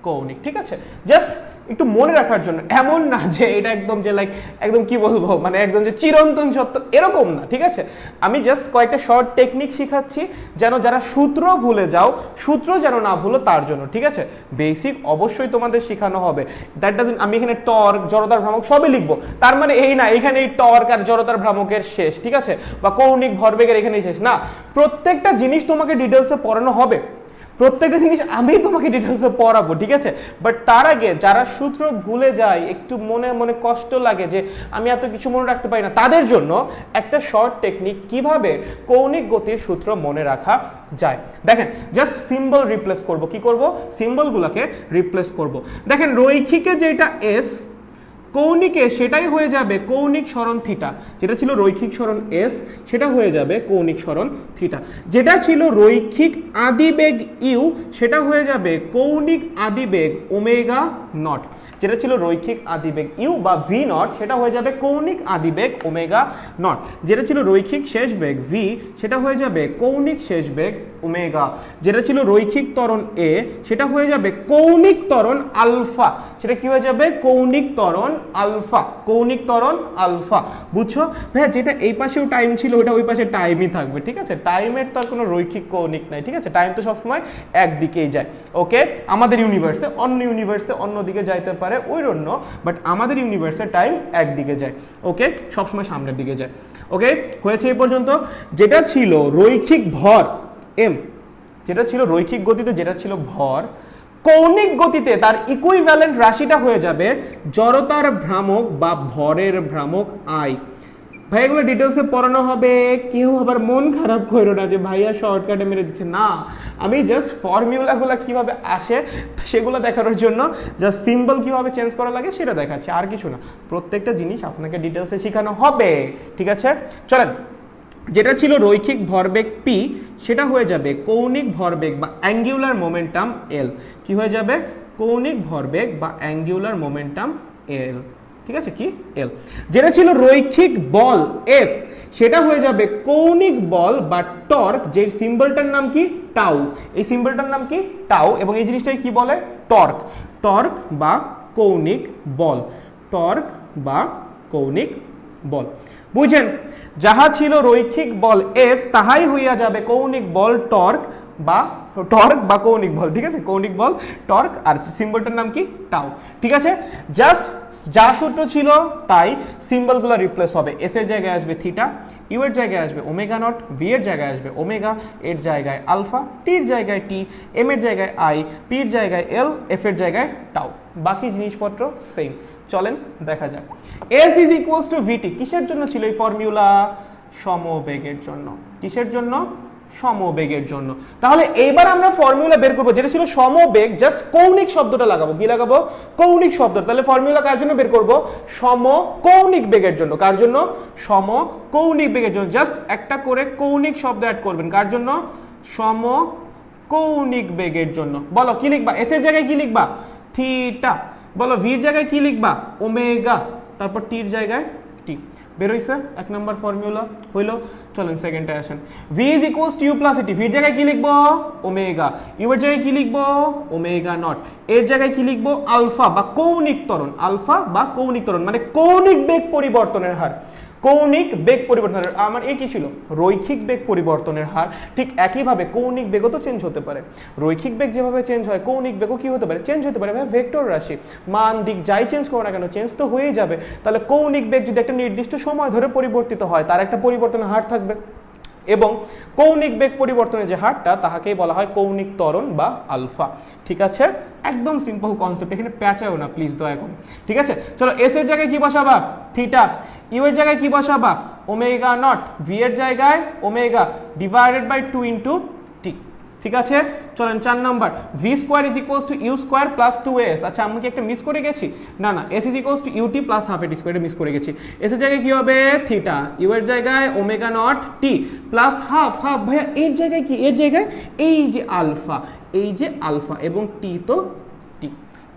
কৌণিক, ঠিক আছে? জাস্ট একটু মনে রাখার জন্য, এমন না যে এটা একদম যে লাইক একদম কি বলবো মানে একদম যে চিরন্তন সত্য, এরকম না, ঠিক আছে? আমি জাস্ট কয়েকটা শর্ট টেকনিক শিখাচ্ছি, যেন যারা সূত্র ভুলে যাও, সূত্র যেন না ভুলো তার জন্য, ঠিক আছে? বেসিক অবশ্যই তোমাদের শেখানো হবে। দ্যাট ডাজন্ট আমি এখানে টর্ক, জড়তার ভ্রামক সবই লিখবো, তার মানে এই না এখানে এই টর্ক আর জড়তার ভ্রামকের শেষ, ঠিক আছে? বা কৌণিক ভরবেগের এখানেই শেষ না। প্রত্যেকটা জিনিস তোমাকে ডিটেলসে পড়ানো হবে, প্রত্যেকটা জিনিস আমি তোমাকে ডিটেলসে পড়াবো, ঠিক আছে? বাট তার আগে যারা সূত্র ভুলে যায়, একটু মনে মনে কষ্ট লাগে যে আমি এত কিছু মনে রাখতে পারি না, তাদের জন্য একটা শর্ট টেকনিক কিভাবে কৌণিক গতির সূত্র মনে রাখা যায়। দেখেন, জাস্ট সিম্বল রিপ্লেস করব। কি করব? সিম্বলগুলোকে রিপ্লেস করব। দেখেন, রৈখিকে যেটা এস, কৌণিকে সেটাই হয়ে যাবে কৌণিক সরণ থিটা। যেটা ছিল রৈখিক সরণ এস, সেটা হয়ে যাবে কৌণিক সরণ থিটা। যেটা ছিল রৈখিক আদিবেগ ইউ, সেটা হয়ে যাবে কৌণিক আদিবেগ ওমেগা নট। যেটা ছিল রৈখিক আদিবেগ ইউ বা ভি নট, সেটা হয়ে যাবে কৌণিক আদিবেগ ওমেগা নট। যেটা ছিল রৈখিক শেষ বেগ ভি, সেটা হয়ে যাবে কৌণিক শেষ বেগ ওমেগা। যেটা ছিল রৈখিক ত্বরণ এ, সেটা হয়ে যাবে কৌণিক ত্বরণ আলফা। সেটা কি হয়ে যাবে? কৌণিক ত্বরণ আলফা, কৌণিক ত্বরণ আলফা। বুঝছো ভাইয়া, যেটা এই পাশেও টাইম ছিল ওটা ওই পাশে টাইমই থাকবে, ঠিক আছে? টাইমের তো আর কোনো রৈখিক কৌণিক নাই, ঠিক আছে? টাইম তো সবসময় একদিকেই যায়। ওকে, আমাদের ইউনিভার্সে, অন্য ইউনিভার্সে অন্যদিকে যাইতে পারে, ওই জন্য, বাট আমাদের ইউনিভার্সে টাইম একদিকে যায়। ওকে, সবসময় সামনের দিকে যায়। ওকে, হয়েছে এই পর্যন্ত। যেটা ছিল রৈখিক ভর এম, যেটা ছিল রৈখিক গতিতে যেটা ছিল ভর, কৌণিক গতিতে তার ইকুইভ্যালেন্ট রাশিটা হয়ে যাবে জড়তার ভ্রামক বা ভরের ভ্রামক আই। ভাই এগুলো ডিটেলসে পড়ানো হবে, কেউ আবার মন খারাপ করো না যে ভাইয়া শর্টকাটে মেরে দিচ্ছে, না, আমি জাস্ট ফর্মুলাগুলো কিভাবে আসে সেগুলো দেখানোর জন্য, জাস্ট সিম্বল কিভাবে চেঞ্জ করা লাগে সেটা দেখাচ্ছি, আর কিছু না। প্রত্যেকটা জিনিস আপনাকে ডিটেলসে শেখানো হবে, ঠিক আছে? চলেন, যেটা ছিল রৈখিক ভরবেগ পি সেটা হয়ে যাবে কৌণিক ভরবেগ বা অ্যাঙ্গুলার মোমেন্টাম এল। কি হয়ে যাবে? কৌণিক ভরবেগ বা অ্যাঙ্গুলার মোমেন্টাম এল, ঠিক আছে? কি এল। যেটা ছিল রৈখিক বল এফ সেটা হয়ে যাবে কৌণিক বল বা টর্ক, যে সিম্বলটার নাম কি টাউ। এই সিম্বলটার নাম কি টাউ, এবং এই জিনিসটাকে কি বলে? টর্ক। টর্ক বা কৌণিক বল, টর্ক বা কৌণিক বল। বুঝেন, যাহা ছিল রৈখিক বল এফ তাহাই হইয়া যাবে কৌণিক বল টর্ক বা কৌণিক বল, ঠিক আছে? কৌণিক বল টর্ক, আর সিম্বলটার নাম কি টাউ, ঠিক আছে? জাস্ট যা সূত্র ছিল তাই সিম্বলগুলো রিপ্লেস হবে। এস এর জায়গায় আসবে থিটা, ইউ এর জায়গায় আসবে ওমেগা নট, ভি এর জায়গায় আসবে ওমেগা, এর জায়গায় আলফা, টির জায়গায় টি, এম এর জায়গায় আই, পির জায়গায় এল, এফ এর জায়গায় টাউ। বাকি জিনিসপত্র সেম। চলেন দেখা যাক। এস ইজ ইকুয়ালস টু ভিটি কিসের জন্য ছিল এই ফর্মুলা? সমবেগের জন্য। কিসের জন্য? সমবেগের জন্য। তাহলে এবার আমরা ফর্মুলা বের করব, যেটা ছিল সমবেগ, জাস্ট কৌণিক শব্দটা লাগাবো। কি লাগাবো? কৌণিক শব্দ। তাহলে ফর্মুলা কার জন্য বের করব? সমকৌণিক বেগের জন্য। কার জন্য? সমকৌণিক বেগের জন্য। জাস্ট একটা করে কৌণিক শব্দ অ্যাড করবেন। কার জন্য? সমকৌণিক বেগের জন্য। বলো কি লিখবা? এস এর জায়গায় কি লিখবা? থিটা। বলো ভির জায়গায় কি লিখবা? ওমেগা। তারপর টির জায়গায় টি। বের হইছে এক নাম্বার ফর্মুলা, হইলো। চলেন সেকেন্ডে আসেন। v is equals two u plus এটি। ভির জায়গায় কি লিখবো? ওমেগা। ইউ এর জায়গায় কি লিখবো? Omega not. এর জায়গায় কি লিখবো? আলফা বা কৌণিক ত্বরণ। আলফা বা কৌণিক ত্বরণ মানে কৌণিক বেগ পরিবর্তনের হার। কৌণিক বেগ পরিবর্তনের, আমার এ কি ছিল? রৈখিক বেগ পরিবর্তনের হার। ঠিক একইভাবে কৌণিক বেগও তো চেঞ্জ হতে পারে। রৈখিক বেগ যেভাবে চেঞ্জ হয়, কৌণিক বেগও কি হতে পারে? চেঞ্জ হতে পারে। ভাই ভেক্টর রাশি, মান দিক যাই চেঞ্জ করো না কেন, চেঞ্জ তো হয়েই যাবে। তাহলে কৌণিক বেগ যদি একটা নির্দিষ্ট সময় ধরে পরিবর্তিত হয়, তার একটা পরিবর্তনের হার থাকবে, এবং কৌণিক বেগ পরিবর্তনের যে হারটা তাহাকেই বলা হয় কৌণিক ত্বরণ বা আলফা। ঠিক আছে, একদম সিম্পল কনসেপ্ট, এখানে প্যাচাও না প্লিজ দয়া করে। ঠিক আছে, চলো এস এর জায়গায় কি বসাবা? থিটা। ইউ এর জায়গায় কি বসাবা? Omega not. ভি এর জায়গায় omega divided by 2 into T. ঠিক আছে, চলেন 4 number. V square is equals to U square plus 2s। আচ্ছা আমি কি একটা মিস করে গেছি? না না, S is equals to UT plus half AT square, miss করে গেছি। এস এর জায়গায় কি হবে? থিটা। ইউ এর জায়গায় omega not T plus half. Half ভাইয়া এর জায়গায় কি? এর জায়গায় এই যে আলফা, এই যে আলফা, এবং টি তো টি,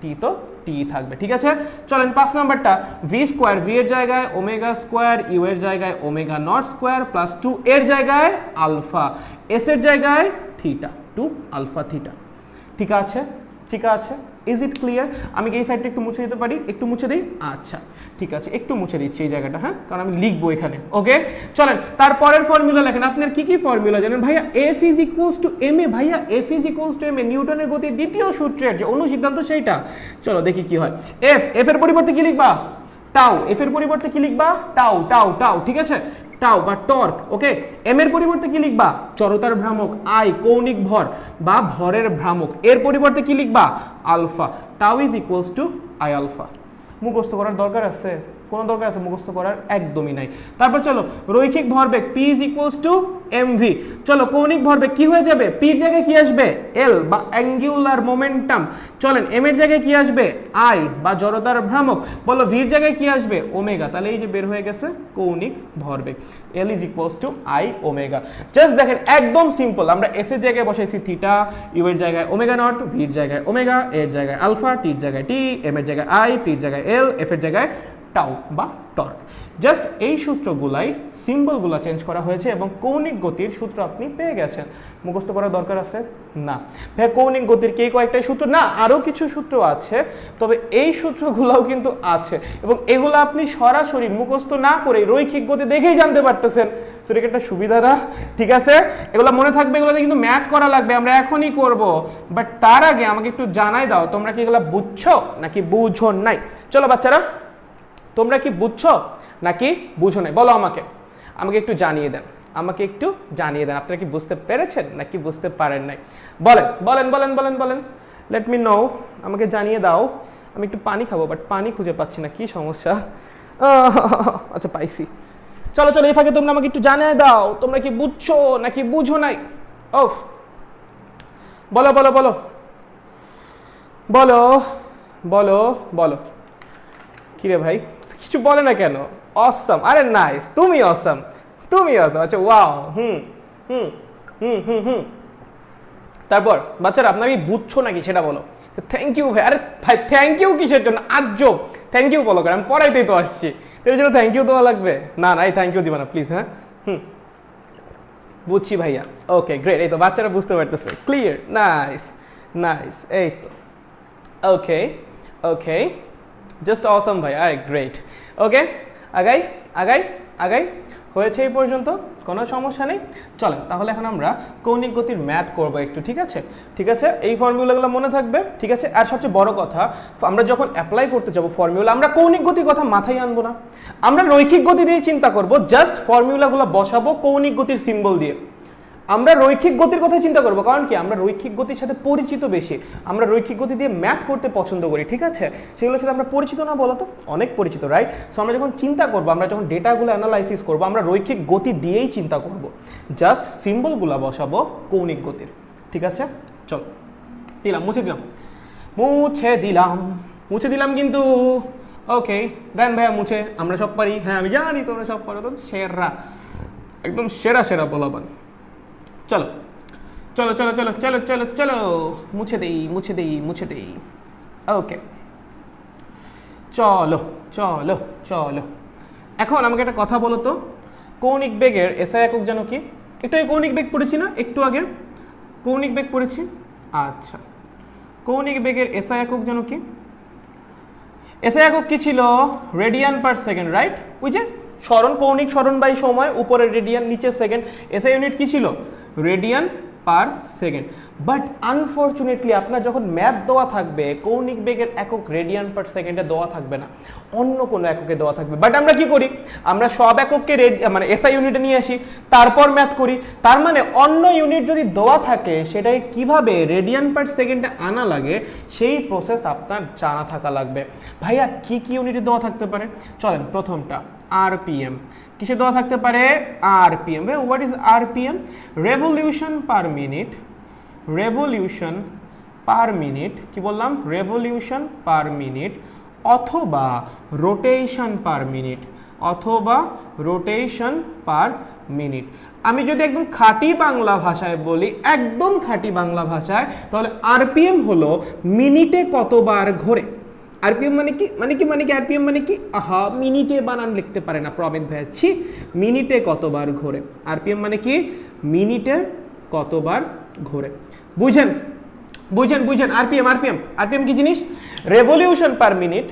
টি তো টি থাকবে। ঠিক আছে, চলেন 5 নাম্বারটা। ভি স্কোয়ার, ভি এর জায়গায় ওমেগা স্কোয়ার, ইউ এর জায়গায় ওমেগা নট স্কোয়ার প্লাস 2 এর জায়গায় আলফা, এস এর জায়গায় থিটা, 2 আলফা থিটা। ঠিক আছে, ঠিক আছে, ইজ ইট ক্লিয়ার? আমি কি এই সাইডটা একটু মুছে দিতে পারি? একটু মুছে দিই। আচ্ছা ঠিক আছে, একটু মুছে দিচ্ছি এই জায়গাটা, হ্যাঁ, কারণ আমি লিখবো এখানে। ওকে, চলেন তারপরের ফর্মুলা লেখেন। আপনার কি কি ফর্মুলা জানেন ভাইয়া? F is equals to M A. ভাইয়া F is equals to M A, নিউটনের গতির দ্বিতীয় সূত্রের যে অনুসিদ্ধান্ত সেইটা। চলো দেখি কি হয়। এফ, এফ এর পরিবর্তে কি লিখবা? টাউ। এফ এর পরিবর্তে কি লিখবা? Tau, tau, tau. ঠিক আছে, টাউ বা টর্ক। ওকে, এম এর পরিবর্তে কি লিখবা? জড়তার ভ্রামক। আই কৌণিক ভর বা ভরের ভ্রামক। এর পরিবর্তে কি লিখবা? Alpha. Tau is equals to I alpha. মুখস্থ করার দরকার আছে? কোনো দরকার আছে মুখস্থ করার? একদমই নাই। তারপর চলো রৈখিক ভরবেগ P is equals two MV. চলো কৌণিক ভরবেগ কি হয়ে যাবে? পির জায়গায় কি আসবে? এল বা অ্যাঙ্গুলার মোমেন্টাম। চলেন এম এর জায়গায় কি আসবে? আই বা জড়তার ভ্রামক। বলো ভির জায়গায় কি আসবে? ওমেগা। তাহলে এই যে বের হয়ে গেছে কৌণিক ভরবেগ, এল is equals to I omega. Just দেখেন একদম সিম্পল। আমরা এস এর জায়গায় বসাইছি থিটা, ইউ এর জায়গায় ওমেগা নট, ভির জায়গায় ওমেগা, এর জায়গায় আলফা, টির জায়গায় টি, এম এর জায়গায় আই, পির জায়গায় এল, এফ এর জায়গায় টাউ বা টর্ক। জাস্ট এই সূত্রগুলাই সিম্বলগুলো চেঞ্জ করা হয়েছে এবং কৌণিক গতির সূত্র আপনি পেয়ে গেছেন। মুখস্থ করার দরকার আছে না ভাই, কৌণিক গতির কে কয়েকটাই সূত্র না, আরও কিছু সূত্র আছে, তবে এই সূত্রগুলোও কিন্তু আছে এবং এগুলো আপনি সরাসরি মুখস্থ না করে রৈখিক গতি দেখেই জানতে পারতেছেন। সো এটা একটা সুবিধা না? ঠিক আছে, এগুলো মনে থাকবে, এগুলোতে কিন্তু ম্যাথ করা লাগবে, আমরা এখনই করব। বাট তার আগে আমাকে একটু জানাই দাও তোমরা কি এগুলো বুঝছো নাকি বুঝো নাই। চলো বাচ্চারা, তোমরা কি বুঝছো নাকি বুঝো নাই বলো আমাকে, আমাকে একটু জানিয়ে দেন, আমাকে একটু জানিয়ে দেন আপনারা কি বুঝতে পেরেছেন নাকি বুঝতে পারেন নাই। বলেন বলেন বলেন বলেন বলেন, লেট মি নো, আমাকে জানিয়ে দাও। আমি একটু পানি খাবো, বাট পানি খুঁজে পাচ্ছি না, কি সমস্যা? আচ্ছা পাইছি। চলো চলো, এই ফাঁকে তোমরা আমাকে একটু জানিয়ে দাও তোমরা কি বুঝছো নাকি বুঝো নাই। ওফ, বলো বলো বলো বলো বলো বলো। কিরে ভাই কিছু বলে না কেন? অসাম, আরে নাইস, তুমি অসাম, তুমি অসাম। আচ্ছা ওয়াও, হুম হুম হুম হুম হুম। তারপর বাচ্চারা আপনারা কি বুঝছো নাকি সেটা বলো। থ্যাংক ইউ ভাই। আরে ভাই থ্যাংক ইউ কিসের জন্য? আজব থ্যাংক ইউ বলো করে, আমি পড়াইতেই তো আসছি, এর জন্য থ্যাংক ইউ দেওয়া লাগবে? না না, এই থ্যাংক ইউ দিবা না প্লিজ। হ্যাঁ হুম, বুঝছি ভাইয়া। ওকে গ্রেট, এই তো বাচ্চারা বুঝতে পারতেছে, ক্লিয়ার, নাইস নাইস, এই তো। ওকে ওকে, জাস্ট অসম ভাই, আরে গ্রেট। ওকে, আগাই আগাই আগাই, হয়েছে এই পর্যন্ত, কোনো সমস্যা নেই। চলেন তাহলে এখন আমরা কৌণিক গতির ম্যাথ করবো একটু, ঠিক আছে? ঠিক আছে, এই ফর্মুলাগুলো মনে থাকবে, ঠিক আছে? আর সবচেয়ে বড় কথা, আমরা যখন অ্যাপ্লাই করতে যাব ফর্মুলা, আমরা কৌণিক গতির কথা মাথায় আনবো না, আমরা রৈখিক গতি দিয়ে চিন্তা করব, জাস্ট ফর্মুলাগুলো বসাবো কৌণিক গতির সিম্বল দিয়ে। আমরা রৈখিক গতির কথা চিন্তা করবো, কারণ কি আমরা রৈখিক গতির সাথে পরিচিত বেশি, আমরা রৈখিক গতি দিয়ে ম্যাথ করতে পছন্দ করি, ঠিক আছে? সেগুলোর সাথে আমরা পরিচিত না বলো তো? অনেক পরিচিত, রাইট? সো আমরা যখন চিন্তা করবো, আমরা যখন ডেটাগুলো অ্যানালাইসিস করবো, আমরা রৈখিক গতি দিয়েই চিন্তা করব, জাস্ট সিম্বলগুলো বসাবো কৌণিক গতির, ঠিক আছে? চল দিলাম, মুছে দিলাম, মুছে দিলাম, মুছে দিলাম কিন্তু। ওকে দেন ভাইয়া মুছে, আমরা সব পারি, হ্যাঁ আমি জানি তোমরা সব পারো, তো সেরা, একদম সেরা সেরা বলাবান। চলো চলো চলো চলো চলো চলো চলো, মুছে দেই মুছে দেই মুছে দেই। ওকে চলো চলো চলো, এখন আমাকে একটা কথা বলো তো, কৌণিক বেগের এসআই একক যেন কি? একটু কৌণিক বেগ পড়েছি না একটু আগে? কৌণিক বেগ পড়েছি, আচ্ছা কৌণিক বেগের এসআই একক যেন কি? এসআই একক কি ছিল? Radian per second, right? ওই যে স্মরণ, কৌণিক স্মরণ বাই সময়, উপরে রেডিয়ান নিচে সেকেন্ড, এসআই ইউনিট কি ছিল? Radian per second. But unfortunately আপনার যখন ম্যাথ দেওয়া থাকবে, কৌণিক বেগের একক রেডিয়ান পার সেকেন্ডে দেওয়া থাকবে না, অন্য কোনো এককে দেওয়া থাকবে। বাট আমরা কি করি? আমরা সব এককে মানে এসআই ইউনিটে নিয়ে আসি, তারপর ম্যাথ করি। তার মানে অন্য ইউনিট যদি দেওয়া থাকে, সেটাই কিভাবে রেডিয়ান পার সেকেন্ডে আনা লাগে, সেই প্রসেস আপনার জানা থাকা লাগবে। ভাইয়া কি কি ইউনিটে দেওয়া থাকতে পারে? চলেন প্রথমটা আরপিএম, কিসে দেওয়া থাকতে পারে? RPM. What is RPM? Revolution per minute, revolution per minute, কি বললাম? রেভলিউশন পার মিনিট, অথবা রোটেশন পার মিনিট, অথবা রোটেশন পার মিনিট। আমি যদি একদম খাঁটি বাংলা ভাষায় বলি, একদম খাঁটি বাংলা ভাষায়, তাহলে আরপিএম হলো মিনিটে কতবার ঘোরে। আরপিএম মানে কি? মানে কি মানে কি আরপিএম মানে কি? আহা, মিনিটে বানান লিখতে পারে না প্রমিত ভাই, ছি, মিনিটে কতবার ঘোরে। আরপিএম মানে কি? মিনিটে কতবার ঘোরে। বুঝেন বুঝেন বুঝেন, আরপিএম আরপিএম আরপিএম কি জিনিস? রেভলিউশন পার মিনিট,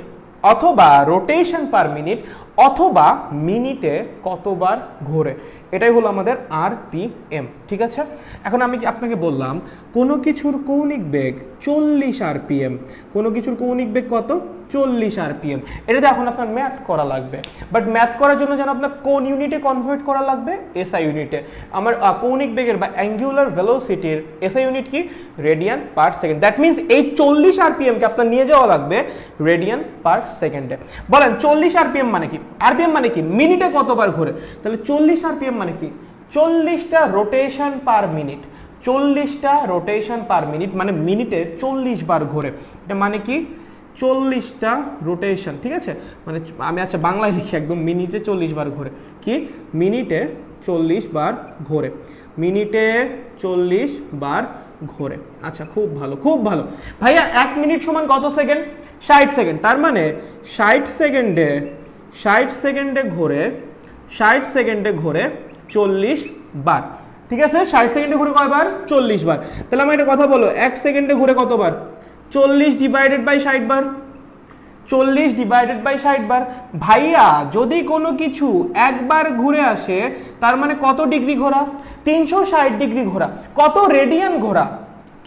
অথবা রোটেশন পার মিনিট, অথবা মিনিটে কতবার ঘোরে, এটাই হলো আমাদের আরপিএম, ঠিক আছে? এখন আমি আপনাকে বললাম কোনো কিছুর কৌণিক বেগ 40 আরপিএম, কোনো কিছুর কৌণিক বেগ কত? 40 আরপিএম। এটাতে এখন আপনার ম্যাথ করা লাগবে, বাট ম্যাথ করার জন্য যেন আপনার কোন ইউনিটে কনভার্ট করা লাগবে? এসআই ইউনিটে। আমার কৌণিক বেগের বা অ্যাঙ্গুলার ভেলোসিটির এসআই ইউনিট কি? Radian per second. That means এই 40 আরপিএমকে আপনার নিয়ে যাওয়া লাগবে রেডিয়ান পার সেকেন্ডে। বলেন 40 আরপিএম মানে কি? আরপিএম মানে কি? মিনিটে কতবার ঘোরে। তাহলে 40 আরপিএম মানে কি? 40টা রোটেশন পার মিনিট, 40টা রোটেশন পার মিনিট, মানে মিনিটে 40 বার ঘোরে। এটা মানে কি? 40টা রোটেশন, ঠিক আছে? মানে আমি আচ্ছা বাংলায় লিখি একদম, মিনিটে 40 বার ঘোরে। কি? মিনিটে 40 বার ঘোরে, মিনিটে 40 বার ঘোরে। আচ্ছা খুব ভালো খুব ভালো ভাইয়া। 1 মিনিট সমান কত সেকেন্ড? 60 সেকেন্ড। তার মানে 60 সেকেন্ডে 60 সেকেন্ডে ঘোরে 60 সেকেন্ডে ঘোরে 40 বার, ঠিক আছে? 60 সেকেন্ডে ঘুরে কয়বার? 40 বার। তাহলে আমার একটা কথা বলো, 1 সেকেন্ডে ঘুরে কতবার? 40 ডিভাইডেড বাই 60 বার। 40 ডিভাইডেড বাই 60 বার। ভাইয়া যদি কোনো কিছু একবার ঘুরে আসে তার মানে কত ডিগ্রি ঘোরা? 360 ডিগ্রি ঘোরা। কত রেডিয়ান ঘোরা?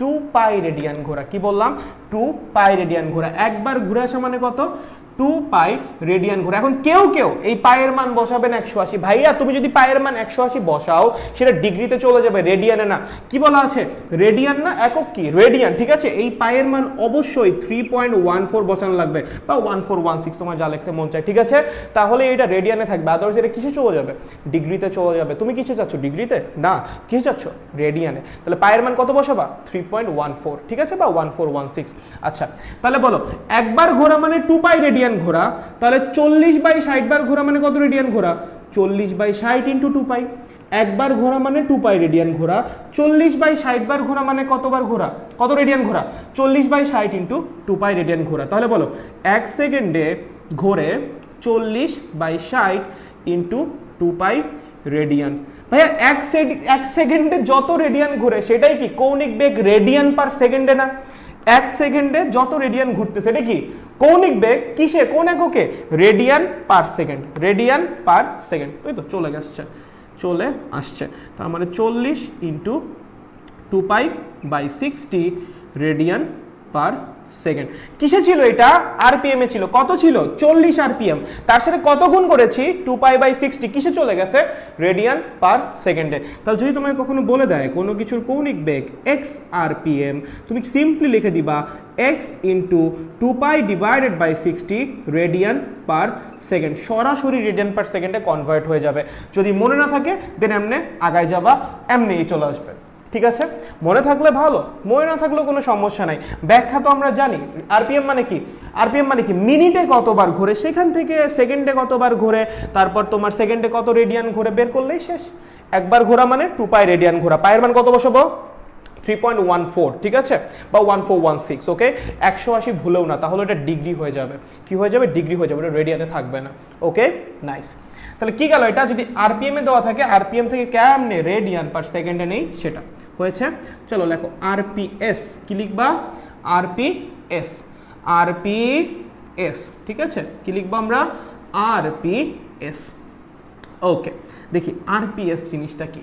2 পাই রেডিয়ান ঘোরা। কি বললাম? 2 পাই রেডিয়ান ঘোরা। একবার ঘুরে আসা মানে কত? 2 পাই রেডিয়ান ঘোরা। এখন কেউ কেউ এই পায়ের মান বসাবেন 180। ভাইয়া তুমি যদি পায়ের মান 180 বসাও সেটা ডিগ্রিতে চলে যাবে, রেডিয়ানে না। কি বলা আছে? রেডিয়ান না, একক কি? রেডিয়ান, ঠিক আছে? এই পায়ের মান অবশ্যই 3.14 বসানো লাগবে বা 1416 তোমার যা লিখতে মন চায়, ঠিক আছে? তাহলে এটা রেডিয়ানে থাকবে, আদারওয়াইজ এটা কিসে চলে যাবে? ডিগ্রিতে চলে যাবে। তুমি কিসে চাচ্ছ? ডিগ্রিতে না, কিসে চাচ্ছ? রেডিয়ানে। তাহলে পায়ের মান কত বসাবা? 3.14, ঠিক আছে? বা 1416। আচ্ছা, তাহলে বলো একবার ঘোরা মানে 2 পাই রেডিয়ান ঘোরা, তাহলে 40 বাই 60 বার ঘোরা মানে কত রেডিয়ান ঘোরা? 40 বাই 60 ইন্টু 2 পাই। একবার ঘোরা মানে 2 পাই রেডিয়ান ঘোরা, 40 বাই 60 বার ঘোরা মানে কতবার ঘোরা? কত রেডিয়ান ঘোরা? 40 বাই 60 ইন্টু 2 পাই রেডিয়ান ঘোরা। তাহলে বলো 1 সেকেন্ডে ঘোরে 40 বাই 60 ইন্টু 2 পাই রেডিয়ান। ভাইয়া 1 সেকেন্ডে যত রেডিয়ান ঘুরে সেটাই কি কৌণিক বেগ রেডিয়ান পার সেকেন্ডে না? 1 সেকেন্ডে যত রেডিয়ান ঘুরতেছে এটা কি কৌণিক বেগ? কিসে? কোন এককে? Radian per second. Radian per second. ওই তো চলে আসছে। তার মানে 40 into 2 pi by 60 radian per second. কিসে ছিল এটা? আরপিএম এ ছিল। কত ছিল? 40 আরপিএম। তার সাথে কত গুণ করেছি? 2 পাই বাই 60 কিসে চলে গেছে? রেডিয়ান পার সেকেন্ডে। তাহলে যদি তোমাকে কখনো বলে দেয় কোনো কিছুর কৌণিক বেগ x আরপিএম, তুমি সিম্পলি লিখে দিবা x into 2 pi divided by 60 radian per second. সরাসরি রেডিয়ান পার সেকেন্ডে কনভার্ট হয়ে যাবে। যদি মনে না থাকে দেন এমনি আগায় যাবা, এমনিই চলে আসবে, ঠিক আছে? মনে থাকলে ভালো, মনে না থাকলেও কোনো সমস্যা নাই। ব্যাখ্যা তো আমরা জানি। আরপিএম মানে কি? আরপিএম মানে কি? মিনিটে কতবার ঘোরে, সেখান থেকে সেকেন্ডে কতবার ঘোরে, তারপর তোমার সেকেন্ডে কত রেডিয়ান ঘোরে বের করলেই শেষ। একবার ঘোরা মানে 2 পাই রেডিয়ান ঘোরা। পায়ের মান কত বসাবো? 3.14, ঠিক আছে? বা 1416, ওকে? 180 ভুলেও না, তাহলে এটা ডিগ্রি হয়ে যাবে। কি হয়ে যাবে? ডিগ্রি হয়ে যাবে, এটা রেডিয়ানে থাকবে না। ওকে, নাইস। তাহলে কি গেল? এটা যদি আরপিএম এ দেওয়া থাকে, আরপিএম থেকে কেমনে রেডিয়ান পার সেকেন্ডে নেই সেটা হয়েছে। চলো লেখো আরপিএস। কি লিখবা? আরপিএস। আরপিএস, ঠিক আছে? কি লিখবো আমরা? আরপিএস। ওকে, দেখি আরপিএস জিনিসটা কি।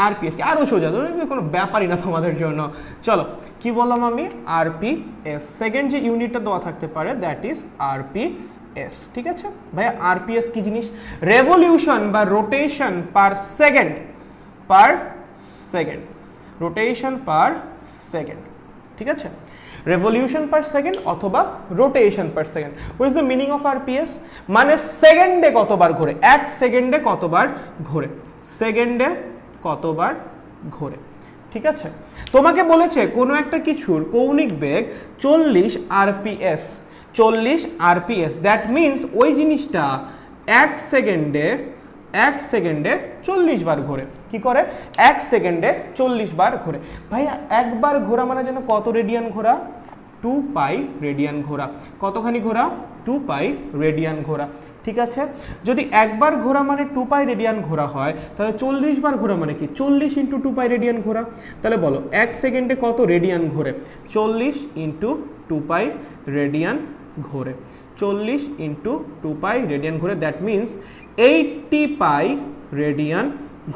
আরপিএস কি? আরো সোজা, কোনো ব্যাপারই না তোমাদের জন্য। চলো কি বললাম আমি? আরপিএস। সেকেন্ড যে ইউনিটটা দেওয়া থাকতে পারে দ্যাট ইজ আরপিএস, ঠিক আছে? ভাইয়া আরপিএস কি জিনিস? রেভলিউশন বা rotation per second. Per second, rotation per second, ঠিক আছে? রেভলিউশন পার সেকেন্ড অথবা rotation per second. What is the meaning of RPS? মানে সেকেন্ডে কতবার ঘোরে, 1 সেকেন্ডে কতবার ঘোরে, সেকেন্ডে কতবার ঘোরে, ঠিক আছে? তোমাকে বলেছে কোনো একটা কিছুর কৌণিক বেগ 40 আরপিএস। 40 আরপিএস, দ্যাট মিনস ওই জিনিসটা 1 সেকেন্ডে 40 বার ঘোরে। কি করে? 1 সেকেন্ডে 40 বার ঘোরে। ভাইয়া একবার ঘোরা মানে যেন কত রেডিয়ান ঘোরা? 2 পাই রেডিয়ান ঘোরা। কতখানি ঘোরা? 2 পাই রেডিয়ান ঘোরা, ঠিক আছে? যদি একবার ঘোরা মানে 2 পাই রেডিয়ান ঘোরা হয়, তাহলে 40 বার ঘোরা মানে কি? 40 ইন্টু 2 পাই রেডিয়ান ঘোরা। তাহলে বলো 1 সেকেন্ডে কত রেডিয়ান ঘোরে? 40 ইন্টু 2 পাই রেডিয়ান ঘোরে। 40 ইন্টু 2 পাই রেডিয়ান ঘোরে, দ্যাট মিনস 80 পাই রেডিয়ান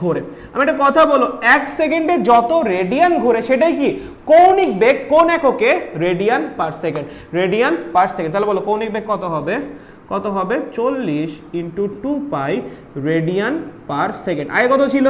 ঘোরে। আমি একটা কথা বলো, 1 সেকেন্ডে যত রেডিয়ান ঘোরে সেটাই কি কৌণিক বেগ? কোন এককে? Radian per second. Radian per second. তাহলে বলো কৌণিক বেগ কত হবে? কত হবে? 40 ইন্টু 2 পাই রেডিয়ান পার সেকেন্ড। আগে কত ছিল?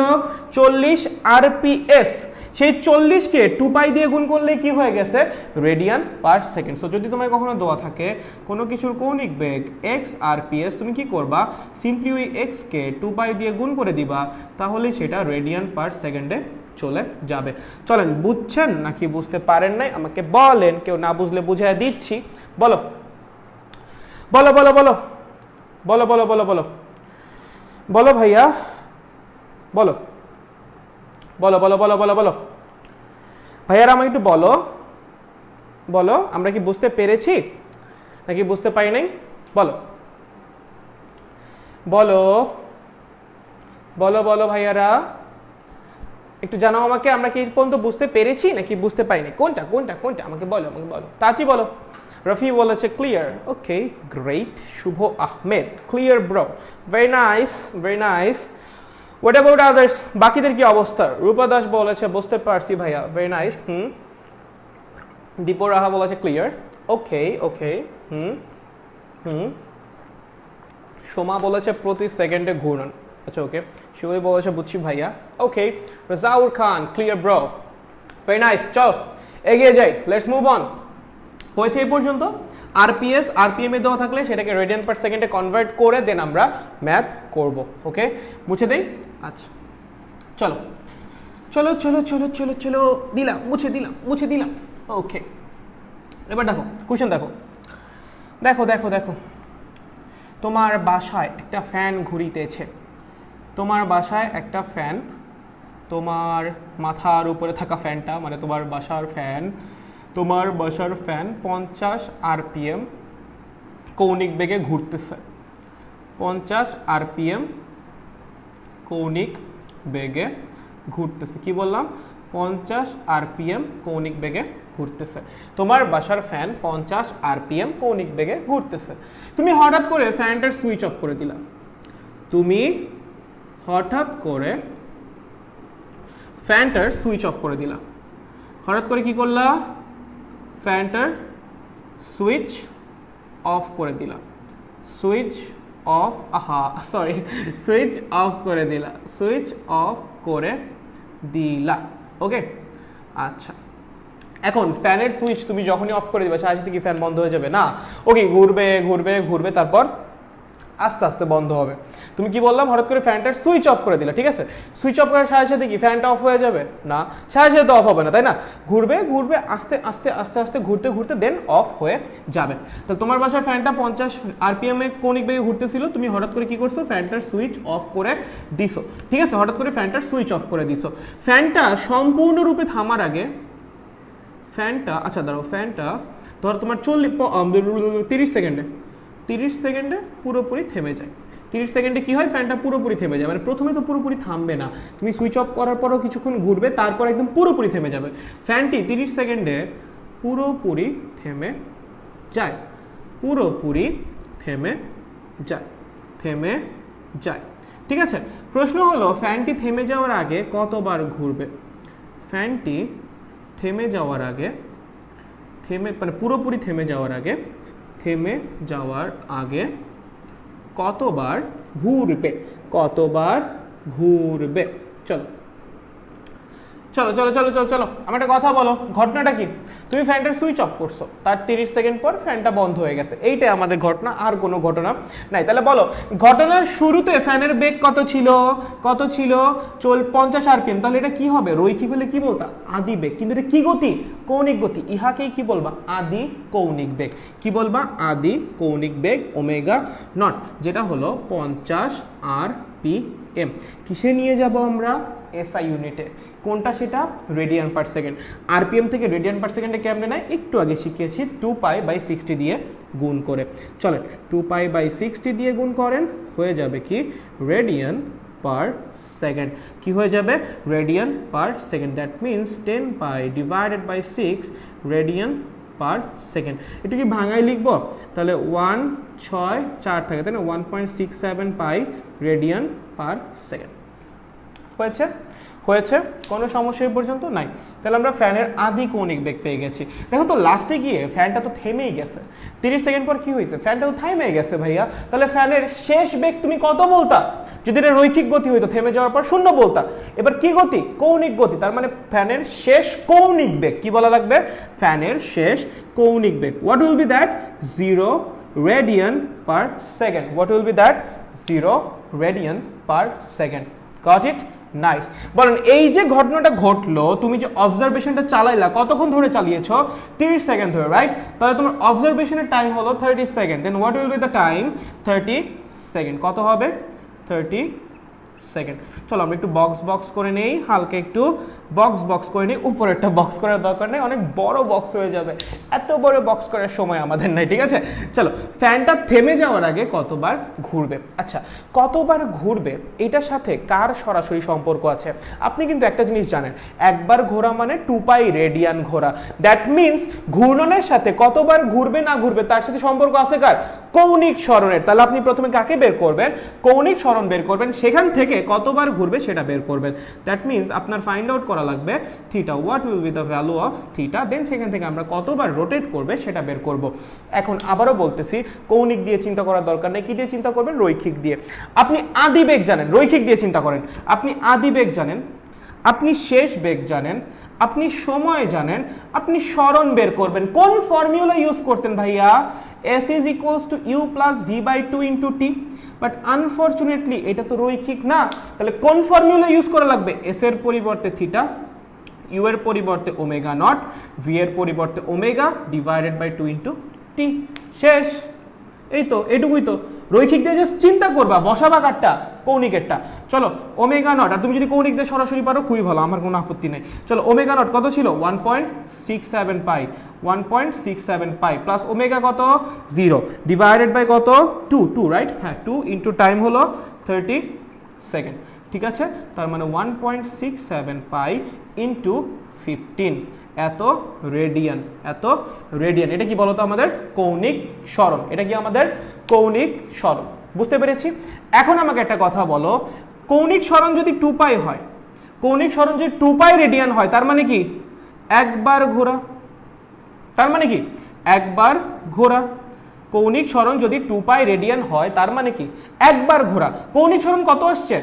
40 আরপিএস। সেই 40কে 2 পাই দিয়ে গুণ করলে কি হয়ে গেছে? Radian per second. সো যদি তোমার কখনো দেওয়া থাকে কোনো কিছুর কৌণিক বেগ x আরপিএস, তুমি কি করবা? সিম্পলি ওই x কে 2 পাই দিয়ে গুণ করে দিবা, তাহলে সেটা রেডিয়ান পার সেকেন্ডে চলে যাবে। চলেন, বুঝছেন নাকি বুঝতে পারেন নাই আমাকে বলেন, কেউ না বুঝলে বুঝিয়ে দিচ্ছি। বলো বলো বলো বলো বলো বলো বলো বলো বলো ভাইয়া বলো বলো বলো বলো বলো বলো ভাইয়ারা আমাকে একটু বলো বলো, আমরা কি বুঝতে পেরেছি নাকি বুঝতে পারি নাই? বলো বলো বলো বলো ভাইয়ারা, একটু জানাও আমাকে, আমরা কি এই পর্যন্ত বুঝতে পেরেছি নাকি বুঝতে পাইনি? কোনটা কোনটা কোনটা আমাকে বলো, আমাকে বলো, তাড়াতাড়ি বলো। রফি বলেছে clear, okay great. Shuvo Ahmed clear bro, very nice very nice. What about others, বাকিদের কি অবস্থা? রূপা দাস বলেছে বুঝতে পারছি ভাইয়া, ভেরি নাইস। দীপর রাহা বলেছে ক্লিয়ার, ওকে ওকে। সোমা বলেছে প্রতি সেকেন্ডে ঘূর্ণন, আচ্ছা ওকে। শুভই বলেছে বুঝছি ভাইয়া, ওকে। রাজাউর খান ক্লিয়ার ব্রো, ভেরি নাইস। চল এগিয়ে যাই, লেটস মুভ অন। হয়েছে এই পর্যন্ত। আরপিএস আরপিএম এ দেওয়া থাকলে সেটাকে রেডিয়ান পার সেকেন্ডে কনভার্ট করে দেন আমরা ম্যাথ করব, ওকে। মুছে দেই, আচ্ছা চলো চলো চলো চলো চলো চলো, দিলাম মুছে দিলাম মুছে দিলাম, ওকে। এবার দেখো কোশ্চেন, দেখো দেখো দেখো দেখো, তোমার বাসায় একটা ফ্যান ঘুরিতেছে, তোমার বাসায় একটা ফ্যান, তোমার মাথার উপরে থাকা ফ্যানটা মানে তোমার বাসার ফ্যান, তোমার বাসার ফ্যান 50 আরপিএম কৌণিক বেগে ঘুরতেছে, 50 আরপিএম কৌণিক বেগে ঘুরতেছে। কি বললাম? 50 আরপিএম কৌণিক বেগে ঘুরতেছে। তোমার বাসার ফ্যান 50 আরপিএম কৌণিক বেগে ঘুরতেছে। তুমি হঠাৎ করে ফ্যানটার সুইচ অফ করে দিলা, তুমি হঠাৎ করে ফ্যানটার সুইচ অফ করে দিলা। হঠাৎ করে কি করলা? ফ্যানটার সুইচ অফ করে দিলা, সুইচ অফ, সুইচ অফ করে দিলা, সুইচ অফ করে দিলা, ওকে। আচ্ছা এখন ফ্যানের সুইচ তুমি যখনই অফ করে দিবে সাথে সাথে কি ফ্যান বন্ধ হয়ে যাবে? না, ওকে ঘুরবে ঘুরবে ঘুরবে, তারপর আস্তে আস্তে বন্ধ হবে। তুমি কি বললাম? হঠাৎ করে ফ্যানটার সুইচ অফ করে দিলা, ঠিক আছে। সুইচ অফ করার সাথে সাথে কি ফ্যানটা অফ হয়ে যাবে? না, সাথে সাথে অফ হবে না, তাই না? ঘুরবে ঘুরবে আস্তে আস্তে আস্তে আস্তে ঘুরতে ঘুরতে দেন অফ হয়ে যাবে। তো তোমার বাসার ফ্যানটা 50 আরপিএম এ কৌণিক বেগে ঘুরতেছিল, তুমি হঠাৎ করে কি করছো? ফ্যানটার সুইচ অফ করে দিছো, ঠিক আছে। হঠাৎ করে ফ্যানটার সুইচ অফ করে দিছো। ফ্যানটা সম্পূর্ণরূপে থামার আগে ফ্যানটা, আচ্ছা দাঁড়াও, ফ্যানটা ধর তোমার 30 সেকেন্ডে পুরোপুরি থেমে যায়। 30 সেকেন্ডে কি হয়? ফ্যানটা পুরোপুরি থেমে যায়। মানে প্রথমে তো পুরোপুরি থামবে না, তুমি সুইচ অফ করার পরও কিছুক্ষণ ঘুরবে, তারপর একদম পুরোপুরি থেমে যাবে। ফ্যানটি 30 সেকেন্ডে পুরোপুরি থেমে যায়, পুরোপুরি থেমে যায়, থেমে যায়, ঠিক আছে। প্রশ্ন হলো ফ্যানটি থেমে যাওয়ার আগে কতবার ঘুরবে? ফ্যানটি থেমে যাওয়ার আগে, মানে পুরোপুরি থেমে যাওয়ার আগে, থেমে যাওয়ার আগে কতবার ঘুরবে? কতবার ঘুরবে? চলো চলো চলো চলো চলো চলো, আমার একটা কথা বলো, ঘটনাটা কি? তুমি ফ্যানটার সুইচ অফ করছো, তার 30 সেকেন্ড পর ফ্যানটা বন্ধ হয়ে গেছে, এইটাই আমাদের ঘটনা, আর কোনো ঘটনা নাই। তাহলে বলো ঘটনার শুরুতে ফ্যানের বেগ কত ছিল? কত ছিল? 50 আরপিএম। তাহলে এটা কি হবে? রৈখিক হলে কি বলতা? আদি বেগ। কিন্তু এটা কি গতি? কৌণিক গতি। ইহাকেই কি বলবা? আদি কৌণিক বেগ। কি বলবা? আদি কৌণিক বেগ ওমেগা নট, যেটা হলো 50 আরপিএম। কিসে নিয়ে যাব আমরা? এসআই ইউনিটে। কোনটা সেটা? Radian per second. আরপিএম থেকে রেডিয়ান পার সেকেন্ডে কেমনে নেয় একটু আগে শিখিয়েছি, 2π/60 দিয়ে গুণ করে। চলেন 2π/60 দিয়ে গুণ করেন, হয়ে যাবে কি? Radian per second. কি হয়ে যাবে? Radian per second. That means 10π/6 radian per second. এটা কি ভাঙায় লিখবো? তাহলে 1 6 4 থাকে, তাই না? 1.67 পাই রেডিয়ান পার সেকেন্ড। হয়েছে? হয়েছে? কোনো সমস্যা এই পর্যন্ত নাই? তাহলে আমরা ফ্যানের আদি কৌণিক বেগ পেয়ে গেছি। দেখো তো লাস্টে গিয়ে ফ্যানটা তো থেমেই গেছে, 30 সেকেন্ড পর কি হয়েছে? ফ্যানটা তো থেমেই গেছে ভাইয়া। তাহলে ফ্যানের শেষ বেগ তুমি কত বলতা? যদি এটা রৈখিক গতি হইতো, থেমে যাওয়ার পর 0 বলতা। এবার কি গতি? কৌণিক গতি। তার মানে ফ্যানের শেষ কৌণিক বেগ কি বলা লাগবে? ফ্যানের শেষ কৌণিক বেগ। What will be that? 0 radian per second. What will be that? 0 radian per second. Got it? Nice. বলেন এই যে ঘটনাটা ঘটলো, তুমি যে অবজারভেশনটা চালাইলা, কতক্ষণ ধরে চালিয়েছো? 30 সেকেন্ড ধরে, রাইট? তাহলে তোমার অবজারভেশনের টাইম হলো 30 second. Then what will be the time? 30 second. কত হবে? 30 সেকেন্ড। চলো আমরা একটু বক্স বক্স করে নেই, হালকা একটু বক্স বক্স করে নিই। উপরে একটা বক্স করার দরকার নেই, অনেক বড় বক্স হয়ে যাবে, এত বড় বক্স করার সময় আমাদের নাই, ঠিক আছে? চলো, ফ্যানটা থেমে যাওয়ার আগে কতবার ঘুরবে? আচ্ছা, কতবার ঘুরবে এটার সাথে কার সরাসরি সম্পর্ক আছে? আপনি কিন্তু একটা জিনিস জানেন, একবার ঘোরা মানে 2 পাই রেডিয়ান ঘোরা। দ্যাট মিনস ঘূর্ণনের সাথে কতবার ঘুরবে না ঘুরবে তার সাথে সম্পর্ক আছে কার? কৌণিক সরণের। তাহলে আপনি প্রথমে কাকে বের করবেন? কৌণিক সরণ বের করবেন, সেখান থেকে কতবার ঘুরবে সেটা বের করবেন। দ্যাট মিনস আপনার ফাইন্ড আউট করা লাগবে theta, what will be the value of theta, then সেখান থেকে আমরা কতবার রোটেট করবে সেটা বের করব। এখন আবারও বলতেছি, কৌণিক দিয়ে চিন্তা করার দরকার নেই, কি দিয়ে চিন্তা করবেন? রৈখিক দিয়ে। আপনি আদি বেগ জানেন, রৈখিক দিয়ে চিন্তা করেন। আপনি আদি বেগ জানেন, আপনি শেষ বেগ জানেন, আপনি সময় জানেন, আপনি সরণ বের করবেন। কোন ফর্মুলা ইউজ করতেন ভাইয়া? s is equals to u plus v by 2 into t, but unfortunately এটা তো রৈখিক না। তাহলে কোন ফর্মুলা ইউজ করা লাগবে? s এর পরিবর্তে থিটা, u এর পরিবর্তে ওমেগা নট, v এর পরিবর্তে omega divided by 2 into t। শেষ। এই তো, এটুকুই তো। রৈখিক দিয়ে জাস্ট চিন্তা করবা, বসাবা কারটা? কৌণিকেরটা। চলো, ওমেগা নট, আর তুমি যদি কৌণিক দিয়ে সরাসরি পারো খুবই ভালো, আমার কোনো আপত্তি নেই। চলো, ওমেগা নট কত ছিল? 1.67 পাই, 1.67 পাই প্লাস ওমেগা কত? 0 ডিভাইডেড বাই কত? 2 রাইট? হ্যাঁ, 2 ইন্টু টাইম হলো 30 সেকেন্ড, ঠিক আছে? তার মানে 1.67 পাই ইন্টু 15 এত রেডিয়ান, এত রেডিয়ান। এটা কি বলতো? আমাদের কৌণিক সরণ। এটা কি আমাদের কৌণিক সরণ? বুঝতে পেরেছি। এখন আমাকে একটা কথা বলো, কৌণিক সরণ যদি 2 পাই হয়, কৌণিক সরণ যদি 2 পাই রেডিয়ান হয়, তার মানে কি? একবার ঘোরা। তার মানে কি? একবার ঘোরা। কৌণিক সরণ যদি 2 পাই রেডিয়ান হয় তার মানে কি? একবার ঘোরা। কৌণিক সরণ কত আসছে?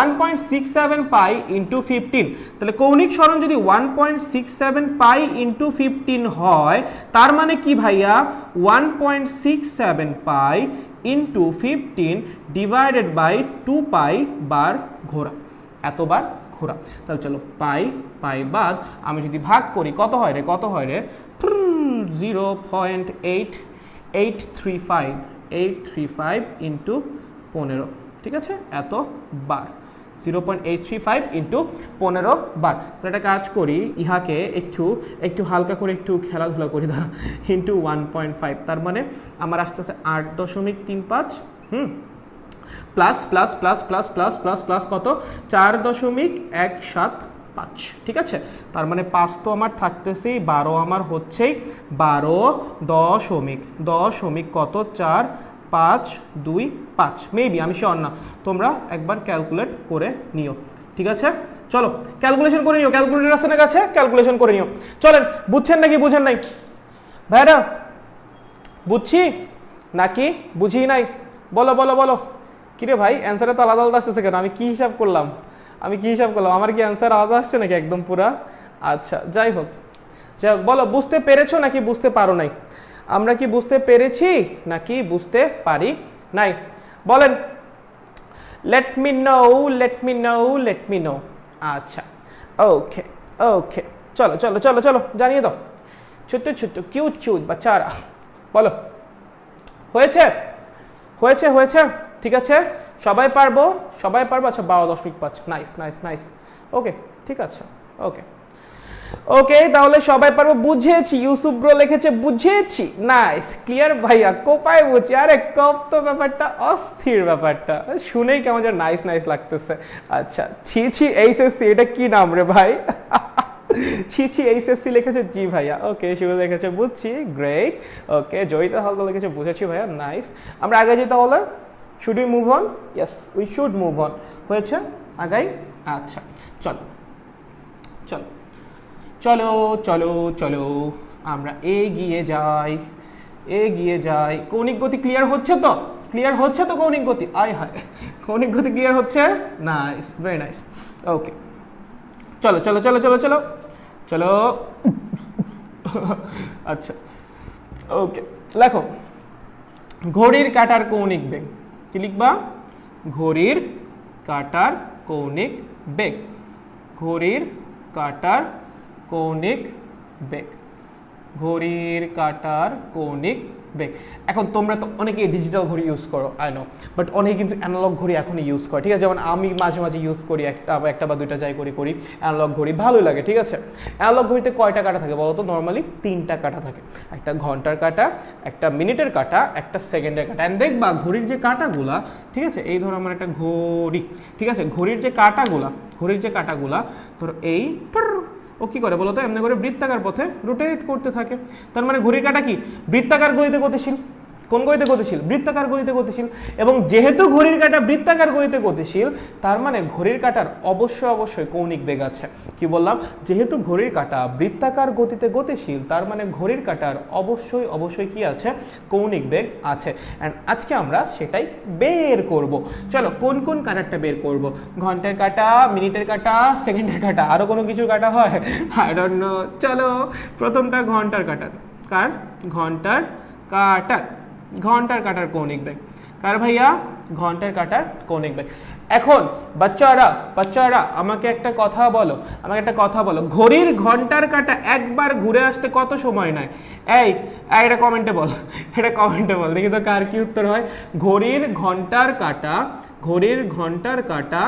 1.67 পাই ইন্টু 15। তাহলে কৌণিক সরণ যদি 1.67 পাই ইন্টু 15 হয়, তার মানে কি ভাইয়া? 1.67 পাই ইন্টু 15 ডিভাইডেড বাই 2 পাই বার ঘোরা, এতবার ঘোরা। তাহলে চলো, পাই পাই বাদ আমি যদি ভাগ করি, কত হয় রে? কত হয় রে? 0.835 ইন্টু 15, ঠিক আছে? এত বার, 0.835 ইন্টু 15 বার। তো একটা কাজ করি, ইহাকে একটু হালকা করে একটু খেলাধুলা করি, ধরা ইন্টু 1.5, তার মানে আমার আসতেছে 8.35 plus plus plus plus plus plus plus কত? 4.175, ঠিক আছে? তার মানে 5 তো আমার থাকতেছেই, 12 আমার হচ্ছেই, 12 দশমিক কত? 4 5 2 5, মেবি, আমি শিওর না, তোমরা একবার ক্যালকুলেট করে নিও, ঠিক আছে? চলো ক্যালকুলেশন করে নিও, ক্যালকুলেটর আছে না কাছে? ক্যালকুলেশন করে নিও। চলেন, বুঝছেন নাকি বুঝেন নাই ভাইরা? বুঝছি নাকি বুঝি নাই? বলো বলো বলো। কিরে ভাই, অ্যান্সারে তো আলাদা আলাদা আসতেছে কেন? আমি কি হিসাব করলাম? আমার কি অ্যান্সার আলাদা আসছে নাকি একদম পুরা? আচ্ছা, যাই হোক, বলো, বুঝতে পেরেছো নাকি বুঝতে পারো নাই? আমরা কি বুঝতে পেরেছি নাকি বুঝতে পারি নাই? বলেন, লেট মি নো। আচ্ছা, ওকে ওকে, চলো চলো চলো চলো, জানিয়ে দাও। ছোট্ট ছোট্ট কিউট বাচ্চারা, বলো, হয়েছে হয়েছে হয়েছে, ঠিক আছে? সবাই পারবো? আচ্ছা, 12.5, নাইস নাইস নাইস, ওকে, ঠিক আছে, ওকে ওকে, তাহলে সবাই পারবো। বুঝেছি, ইউসুফ ব্রো লিখেছে বুঝেছি, নাইস, ক্লিয়ার ভাইয়া, কোপায় বুঝছি। আরে কপ তো ব্যাপারটা অস্থির, ব্যাপারটা শুনেই কেমন যেন নাইস নাইস লাগতেছে। আচ্ছা, ছি এইচএসসি, এটা কি নাম রে ভাই? ছি এইচএসসি লিখেছে, জি ভাইয়া, ওকে। শিব লিখেছে বুঝছি, গ্রেট, ওকে। জয়িতা হালদা লিখেছে বুঝেছি ভাইয়া, নাইস। আমরা আগে যেতে হলে, should we move on? Yes, we should move on. হয়েছে, আগাই। আচ্ছা, চলো চলো চলো চলো চলো, আমরা এগিয়ে যাই। কৌণিক গতি ক্লিয়ার হচ্ছে তো? কৌণিক গতি? আয় হায়, কৌণিক গতি ক্লিয়ার হচ্ছে? Nice, very nice, okay. চলো চলো চলো চলো চলো চলো। আচ্ছা, ওকে, লেখো, ঘড়ির কাঁটার কৌণিক বেগ। কি লিখবা? ঘড়ির কাঁটার কৌণিক বেগ। ঘড়ির কাঁটার কৌণিক বেগ। ঘড়ির কাঁটার কৌণিক বেগ। এখন তোমরা তো অনেকে ডিজিটাল ঘড়ি ইউজ করো, আই নো, বাট অনেকে কিন্তু অ্যানালগ ঘড়ি এখনই ইউজ করে, ঠিক আছে? যেমন আমি মাঝে মাঝে ইউজ করি, একটা বা দুইটা যাই করি অ্যানালগ ঘড়ি, ভালোই লাগে, ঠিক আছে? অ্যানালগ ঘড়িতে কয়টা কাঁটা থাকে বলো তো? নর্মালি 3টা কাঁটা থাকে, একটা ঘন্টার কাঁটা, একটা মিনিটের কাঁটা, একটা সেকেন্ডের কাঁটা। অ্যান্ড দেখবা ঘড়ির যে কাঁটাগুলা, ঠিক আছে, এই ধরো আমার একটা ঘড়ি, ঠিক আছে, ঘড়ির যে কাঁটাগুলা ধরো এই ও কি করে বলতো, এমনি করে বৃত্তাকার পথে রোটেট করতে থাকে। তার মানে ঘড়ির কাঁটা কি বৃত্তাকার গতিতে গতিশীল। কোন গতিতে গতিশীল? বৃত্তাকার গতিতে গতিশীল। এবং যেহেতু ঘড়ির কাঁটা বৃত্তাকার গতিতে গতিশীল, তার মানে ঘড়ির কাঁটার অবশ্যই কৌণিক বেগ আছে। কি বললাম? যেহেতু ঘড়ির কাঁটা বৃত্তাকার গতিতে গতিশীল, তার মানে ঘড়ির কাঁটার অবশ্যই কি আছে? কৌণিক বেগ আছে। অ্যান্ড আজকে আমরা সেটাই বের করব। চলো কোন কাঁটারটা বের করব? ঘন্টার কাঁটা, মিনিটের কাঁটা, সেকেন্ডের কাঁটা, আরো কোনো কিছু কাঁটা হয়? I don't know. চলো প্রথমটা ঘন্টার কাঁটার। কার? ঘন্টার কাঁটার কৌণিক বেগ। কার ভাইয়া? ঘন্টার কাঁটার কৌণিক বেগ। এখন বাচ্চারা আমাকে একটা কথা বলো, ঘড়ির ঘন্টার কাঁটা একবার ঘুরে আসতে কত সময় নেয়? এটা কমেন্টে বল, দেখি তো কার কি উত্তর হয়। ঘড়ির ঘন্টার কাঁটা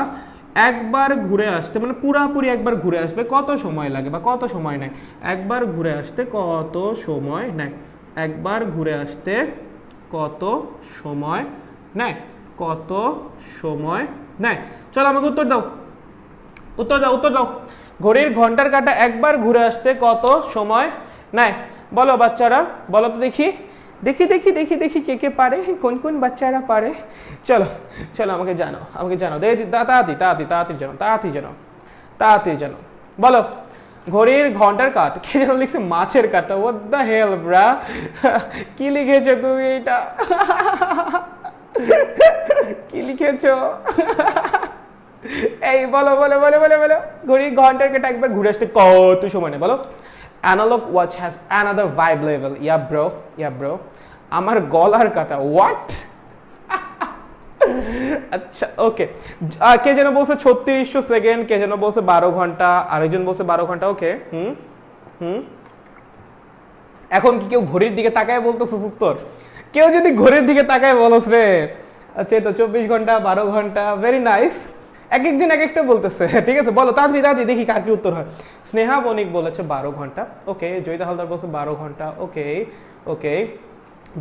একবার ঘুরে আসতে, মানে পুরাপুরি একবার ঘুরে আসবে কত সময় লাগে বা কত সময় নেয়? একবার ঘুরে আসতে কত সময় নেয়? একবার ঘুরে আসতে কত সময় নেয়? চলো আমাকে উত্তর দাও। ঘড়ির ঘন্টার কাঁটা একবার ঘুরে আসতে কত সময় নেয়? বলো বাচ্চারা, বলো তো দেখি কে পারে, কোন বাচ্চারা পারে? চলো আমাকে জানো, তাড়াতাড়ি জানো। বলো ঘড়ির ঘন্টার কাঁটা, কে যেন লিখছে মাছের কাঁটা। হোয়াট দ্য হেল ব্রা, কি লিখেছো তুমি এটা? কি লিখেছো? এই বলো ঘড়ির ঘন্টার কাঁটা একবার ঘুরে আসতে কত সময় নেয়? বলো। Analog watch has another vibe level. Yeah bro. আমার গলার কাঁটা। What? আচ্ছা ওকে, কে যেন বলছে 3600 সেকেন্ড, কে যেন বলছে 12 ঘন্টা, আরেকজন বলছে 12 ঘন্টা। ওকে, এখন কি কেউ ঘড়ির দিকে তাকায় বলতেছে উত্তর? কেউ যদি ঘড়ির দিকে তাকায় বলস রে। আচ্ছা তো 24 ঘন্টা, 12 ঘন্টা, ভেরি নাইস। একজন এক একটা বলতেছে, ঠিক আছে? বলো তাড়াতাড়ি দেখি কার কি উত্তর হয়। স্নেহা বণিক বলেছে 12 ঘন্টা। ওকে, জয়িতা হালদার বলছে 12 ঘন্টা। ওকে,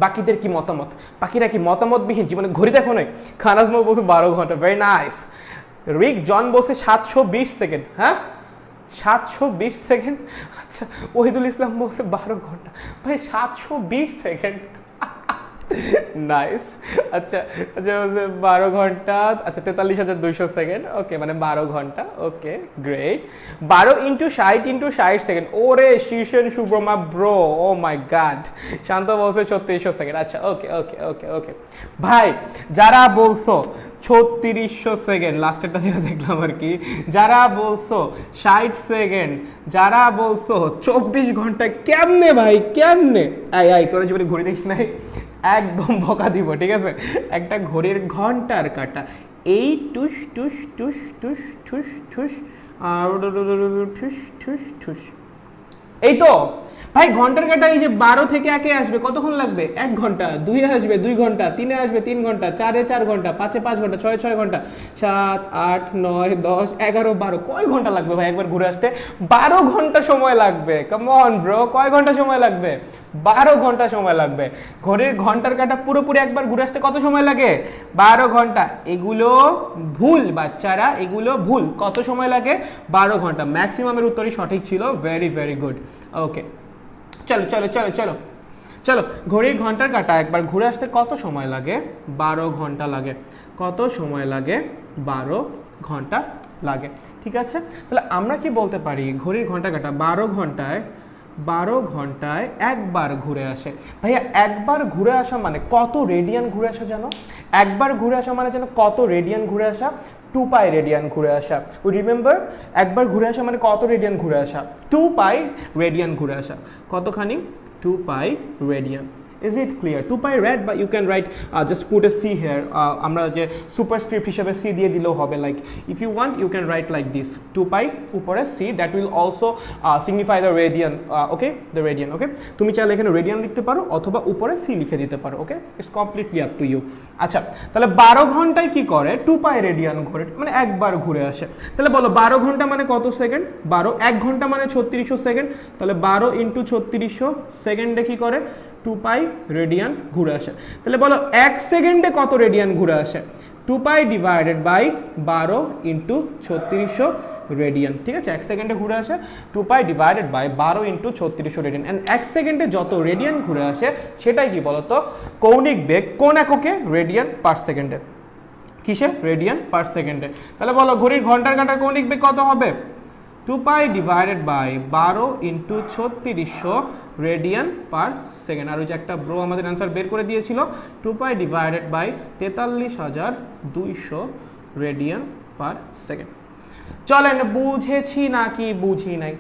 বাকিদের কি মতামত? বাকিরা কি মতামতবিহীন জীবনে ঘড়ি দেখো নয়? খানাজমল বলছে 12 ঘন্টা, ভেরি নাইস। রিক জন বলছে 720 সেকেন্ড। হ্যাঁ 720 সেকেন্ড। আচ্ছা ওহিদুল ইসলাম বলছে 12 ঘন্টা। ভাই 720 সেকেন্ড, নাইস। আচ্ছা 12 ঘন্টা, আচ্ছা 43,200 সেকেন্ড। ওকে, মানে 12 ঘন্টা। Okay great. 12 × 60 সেকেন্ড। ওরে শীর্ষেন সুব্রমা ব্রো, ও মাই গড। শান্ত বলছে 3600 সেকেন্ড। আচ্ছা ওকে ভাই, যারা বলছো 3600 সেকেন্ড, লাস্টেরটা যেটা দেখলাম আর কি, যারা বলছো 60 সেকেন্ড, যারা বলছো 24 ঘন্টা, কেমনে ভাই কেমনে? তোরা জীবনে ঘড়ি দেখিস নাই? একদম বকা দিব, ঠিক আছে? একটা ঘড়ির ঘন্টার কাঁটা এই টুস টুস টুস টুস ঠুস ঠুস ঠুস ঠুস ঠুস, এই তো ভাই ঘন্টার কাঁটা এই যে 12 থেকে 1-এ আসবে কতক্ষণ লাগবে? 1 ঘন্টা। 2-এ আসবে 2 ঘন্টা, 3-এ আসবে 3 ঘন্টা, 4-এ 4 ঘন্টা, 5-এ 5 ঘন্টা, 6-এ 6 ঘন্টা, 7, 8, 9, 10, 11, 12, কয় ঘন্টা লাগবে ভাই একবার ঘুরে আসতে? 12 ঘন্টা সময় লাগবে। কাম অন ব্রো, কয় ঘন্টা সময় লাগবে? 12 ঘন্টা সময় লাগবে। ঘড়ির ঘন্টার কাঁটা পুরোপুরি একবার ঘুরে আসতে কত সময় লাগে? 12 ঘন্টা। এগুলো ভুল বাচ্চারা, এগুলো ভুল। কত সময় লাগে? 12 ঘন্টা। ম্যাক্সিমামের উত্তরই সঠিক ছিল। Very good. ওকে চলো ঘড়ির ঘন্টার কাঁটা একবার ঘুরে আসতে কত সময় লাগে? 12 ঘন্টা লাগে। কত সময় লাগে? 12 ঘন্টা লাগে। ঠিক আছে, তাহলে আমরা কি বলতে পারি? ঘড়ির ঘন্টার কাঁটা 12 ঘন্টায় একবার ঘুরে আসে। ভাইয়া একবার ঘুরে আসা মানে কত রেডিয়ান ঘুরে আসা জানো? একবার ঘুরে আসা মানে যেন কত রেডিয়ান ঘুরে আসা? 2 পাই রেডিয়ান ঘুরে আসা। উই রিমেম্বার, একবার ঘুরে আসা মানে কত রেডিয়ান ঘুরে আসা? 2 পাই রেডিয়ান ঘুরে আসা। কতখানি? 2 পাই radian. Is it clear? 2 pi red, but you can write just put a c here. আমরা যে superscript হিসেবে c দিয়ে দিলেও হবে, like if you want you can write like this 2 pi উপরে c, that will also signify the radian, okay, the radian, okay. তুমি চাইলে এখানে radian লিখতে পারো অথবা উপরে c লিখে দিতে পারো, okay, it's completely up to you. আচ্ছা, তাহলে 12 ঘন্টায় কি করে 2 pi radian ঘোরে, মানে একবার ঘুরে আসে। তাহলে বলো 12 ঘন্টা মানে কত সেকেন্ড? 12, 1 ঘন্টা মানে 3600 সেকেন্ড, তাহলে 12 × 3600 সেকেন্ডে কি করে 2 পাই রেডিয়ান ঘুরে আসে। তাহলে বলো 1 সেকেন্ডে কত রেডিয়ান ঘুরে আসে? 2 পাই ডিভাইডেড বাই 12 × 3600 রেডিয়ান, ঠিক আছে, 1 সেকেন্ডে ঘুরে আসে 2 pi divided by 12 × 3600 radian. And 1 সেকেন্ডে যত রেডিয়ান ঘুরে আসে সেটাই কি বলতো কৌণিক বেগ, কোন এককে? রেডিয়ান পার সেকেন্ডে। কিসে? রেডিয়ান পার সেকেন্ডে। তাহলে বলো ঘড়ির ঘন্টার কাঁটার কৌণিক বেগ কত হবে? 2 pi divided by 12 × 3600 radian per second. আর ওই যে একটা ব্রো আমাদের অ্যান্সার বের করে দিয়েছিল 2 pi divided by 43200 radian per second. চলেন, বুঝেছি নাকি বুঝি নাই?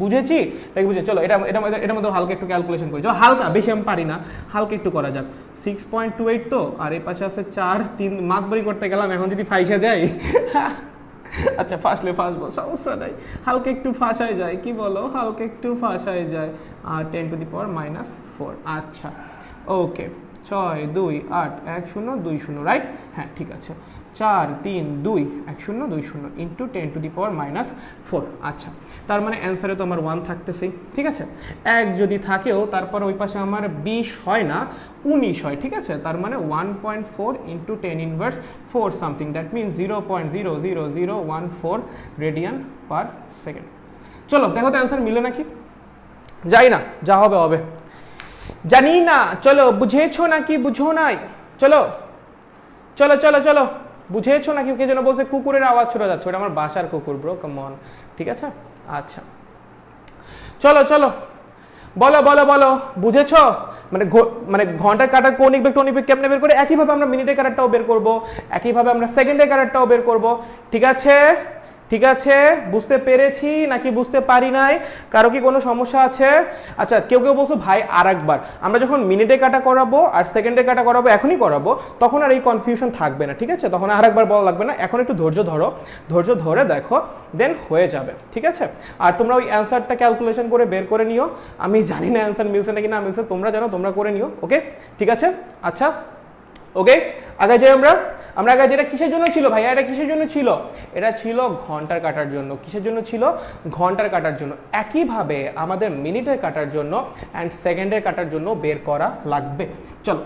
বুঝেছি নাকি বুঝে? চলো এটার মধ্যে হালকা একটু ক্যালকুলেশন করি। চলো হালকা, বেশি আমি পারি না, হালকা একটু করা যাক। 6.28 তো, আর এই পাশে আছে 4, 3 মাতবরি করতে গেলাম, এখন যদি ফাইসা যায় আচ্ছা ফাঁসলে ফাঁসবো, সমস্যা নাই, হালকা একটু ফাঁসায় যায়, কি বলো, হালকা একটু ফাঁসায় যায়। আর 10⁻⁻4। আচ্ছা ওকে, 6 2 8 1 0 2 0, রাইট? হ্যাঁ ঠিক আছে, 4 3 2 1 0 2 0 ইন্টু 10⁻⁻4। আচ্ছা, তার মানে অ্যান্সারে তো আমার 1 থাকতেছেই, ঠিক আছে। 1 যদি থাকেও তারপর ওই পাশে আমার 20 হয় না, 19 হয়, ঠিক আছে। তার মানে 1.4 × 10⁻4 something, that means 0.00014 radian per second. চলো দেখো তো অ্যান্সার মিলে নাকি? যাই না, যা হবে হবে, জানি না। চলো, বুঝেছো নাকি বুঝো নাই? চলো চলো চলো চলো, বুঝেছো নাকি? কে যেন বলছে কুকুরের আওয়াজ শোনা যাচ্ছে, ওটা আমার বাসার কুকুর ব্রো, কাম অন, ঠিক আছে। আচ্ছা চলো চলো, বলো বলো বলো, বুঝেছো? মানে ঘন্টার কাটার কৌণিক বেগ টনিক বেগ কেমনে বের করে? একইভাবে আমরা মিনিটের কাটারটাও বের করব, একইভাবে আমরা সেকেন্ডের কাটারটাও বের করব, ঠিক আছে? ঠিক আছে, বুঝতে পেরেছি নাকি বুঝতে পারি নাই? কারো কি কোনো সমস্যা আছে? আচ্ছা, কেউ কেউ বলছো ভাই আরেকবার, আমরা যখন মিনিটে কাটা করাবো আর সেকেন্ডে কাটা করাবো, এখনই করাবো, তখন আর এই কনফিউশন থাকবে না, ঠিক আছে? তখন আরেকবার বলা লাগবে না, এখন একটু ধৈর্য ধরো, ধৈর্য ধরে দেখো, দেন হয়ে যাবে, ঠিক আছে? আর তোমরা ওই অ্যান্সারটা ক্যালকুলেশন করে বের করে নিও। আমি জানি না অ্যান্সার মিলছে নাকি না মিলছে, তোমরা জানো, তোমরা করে নিও, ওকে? ঠিক আছে, আচ্ছা ওকে, আগে যাই আমরা আগে যেটা কিসের জন্য ছিল ভাইয়া? এটা কিসের জন্য ছিল? এটা ছিল ঘন্টার কাটার জন্য। কিসের জন্য ছিল? ঘন্টার কাটার জন্য। একইভাবে আমাদের মিনিটের কাটার জন্য অ্যান্ড সেকেন্ডের কাটার জন্য বের করা লাগবে। চলো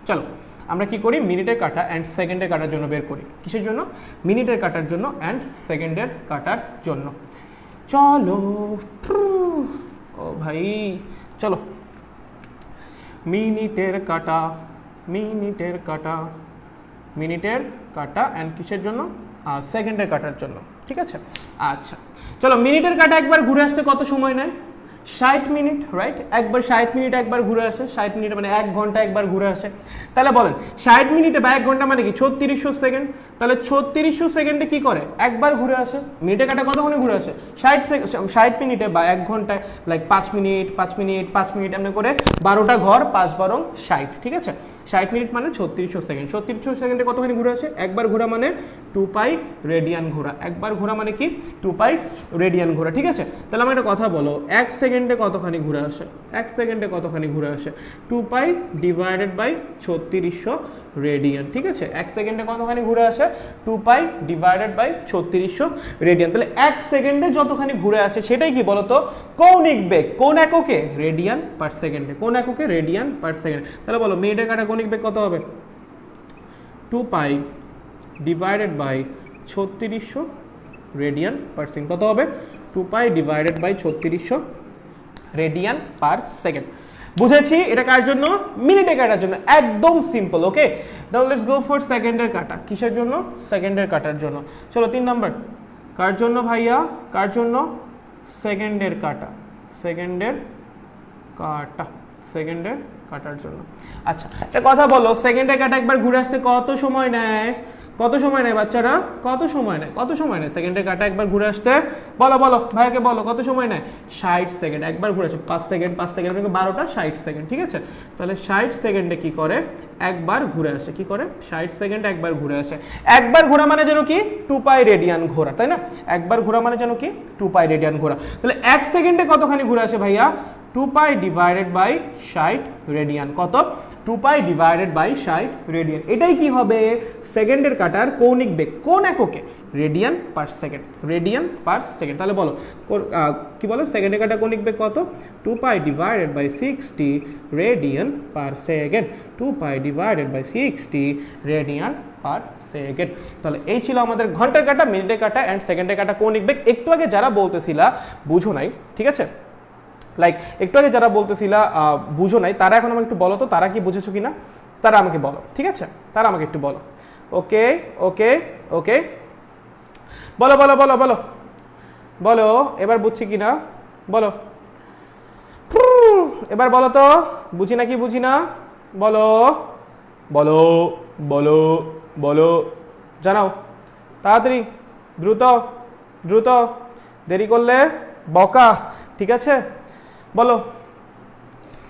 চলো আমরা কি করি? মিনিটের কাটা অ্যান্ড সেকেন্ডের কাটার জন্য বের করি। কিসের জন্য? মিনিটের কাটার জন্য অ্যান্ড সেকেন্ডের কাটার জন্য। চলো ও ভাই, চলো মিনিটের কাটা, মিনিটের কাটা, মিনিটের কাটা অ্যান্ড কিসের জন্য? সেকেন্ডের কাটার জন্য, ঠিক আছে। আচ্ছা চলো, মিনিটের কাটা একবার ঘুরে আসতে কত সময় নেয়? 60 মিনিট, রাইট? একবার 60 মিনিট একবার ঘুরে আসে, 60 মিনিট মানে 1 ঘন্টা একবার ঘুরে আসে। তাহলে বলেন 60 মিনিটে বা 1 ঘন্টা মানে কি? 3600 সেকেন্ড। তাহলে 3600 সেকেন্ডে কি করে? একবার ঘুরে আসে। মিনিটে কাটা কতক্ষণে ঘুরে আসে? 60 মিনিটে বা 1 ঘন্টায়, লাইক 5 মিনিট 5 মিনিট 5 মিনিট এমনি করে 12টা ঘর, 5 12 60, ঠিক আছে। 60 মিনিট মানে 3600 সেকেন্ড। 3600 সেকেন্ডে কতখানি ঘুরে আসে? একবার ঘোরা মানে 2 পাই রেডিয়ান ঘোরা। একবার ঘোরা মানে কি? 2 পাই রেডিয়ান ঘোরা, ঠিক আছে। তাহলে আমার একটা কথা বলো, 1 সেকেন্ডে কতখানি ঘুরে আসে? 1 সেকেন্ডে কতখানি ঘুরে আসে? 2 পাই ডিভাইডেড বাই 3600 রেডিয়ান, ঠিক আছে। 1 সেকেন্ডে কতখানি ঘুরে আসে? 2 পাই ডিভাইডেড বাই 3600 রেডিয়ান। তাহলে 1 সেকেন্ডে যতখানি ঘুরে আসে সেটাই কি বলতো? কৌণিক বেগ। কোন এককে? রেডিয়ান পার সেকেন্ডে। কোন এককে? Radian per second. তাহলে বলো মিনিটের কাটা কৌণিক বেগ কত হবে? 2 pi divided by 3600 radian per second. কত হবে? 2 pi divided by 3600 radian per second. বুঝেছি? এটা কার জন্য? মিনিটে কাটার জন্য। একদম simple, okay. Now let's go for সেকেন্ডের কাটা। কিসের জন্য? সেকেন্ডের কাটার জন্য। চলো 3 নাম্বার। কার জন্য ভাইয়া? কার জন্য? সেকেন্ডের কাটা। সেকেন্ডের কাটা, সেকেন্ডের কাটার জন্য। আচ্ছা একটা কথা বলো, সেকেন্ডের কাটা একবার ঘুরে আসতে কত সময় নেয়? কত সময় নেয় বাচ্চারা, কত সময় নেয়, কত সময় নেয় সেকেন্ডের কাঁটা একবার ঘুরে আসতে? বলো বলো ভাইয়াকে বলো কত সময় নেয়? 60 সেকেন্ড। একবার ঘুরে আসে 5 সেকেন্ড, 5 সেকেন্ড 12টা 60 সেকেন্ড, ঠিক আছে? তাহলে 60 সেকেন্ডে কি করে, একবার ঘুরে আসে। কি করে? 60 সেকেন্ড একবার ঘুরে আসে। একবার ঘোরা মানে যেন কি 2 পাই রেডিয়ান ঘোরা, তাই না? একবার ঘোরা মানে যেন কি 2 পাই রেডিয়ান ঘোরা। তাহলে 1 সেকেন্ডে কতখানি ঘুরে আসে ভাইয়া? 2 পাই ডিভাইডেড বাই 60 রেডিয়ান। কত? 2 পাই ডিভাইডেড বাই 60 রেডিয়ান। এটাই কি হবে? সেকেন্ডের কাটার কৌণিক বেগ। কোন এককে? Radian per second, radian per second. তাহলে বলো কি বলো সেকেন্ডের কাটার কৌণিক বেগ কত? 2 pi divided by 60 radian per second. 2 pi divided by 60 radian per second. তাহলে এই ছিল আমাদের ঘন্টার কাটা, মিনিটের কাটা এন্ড সেকেন্ডের কাটা কৌণিক বেগ। একটু আগে যারা বলতেছিলা বুঝো নাই, ঠিক আছে? লাইক একটু আগে যারা বলতেছিলা বুঝো নাই, তারা এখন আমাকে একটু বলো তো তারা কি বুঝেছো কিনা, তারা আমাকে বলো, ঠিক আছে? তারা আমাকে একটু বলো। ওকে ওকে ওকে, বলো বলো বলো বলো বলো, এবার বুঝছি কিনা বলো, এবার বলো তো বুঝি নাকি বুঝি না, বলো বলো বলো বলো, জানাও তাড়াতাড়ি, দ্রুত দ্রুত, দেরি করলে বকা, ঠিক আছে? বলো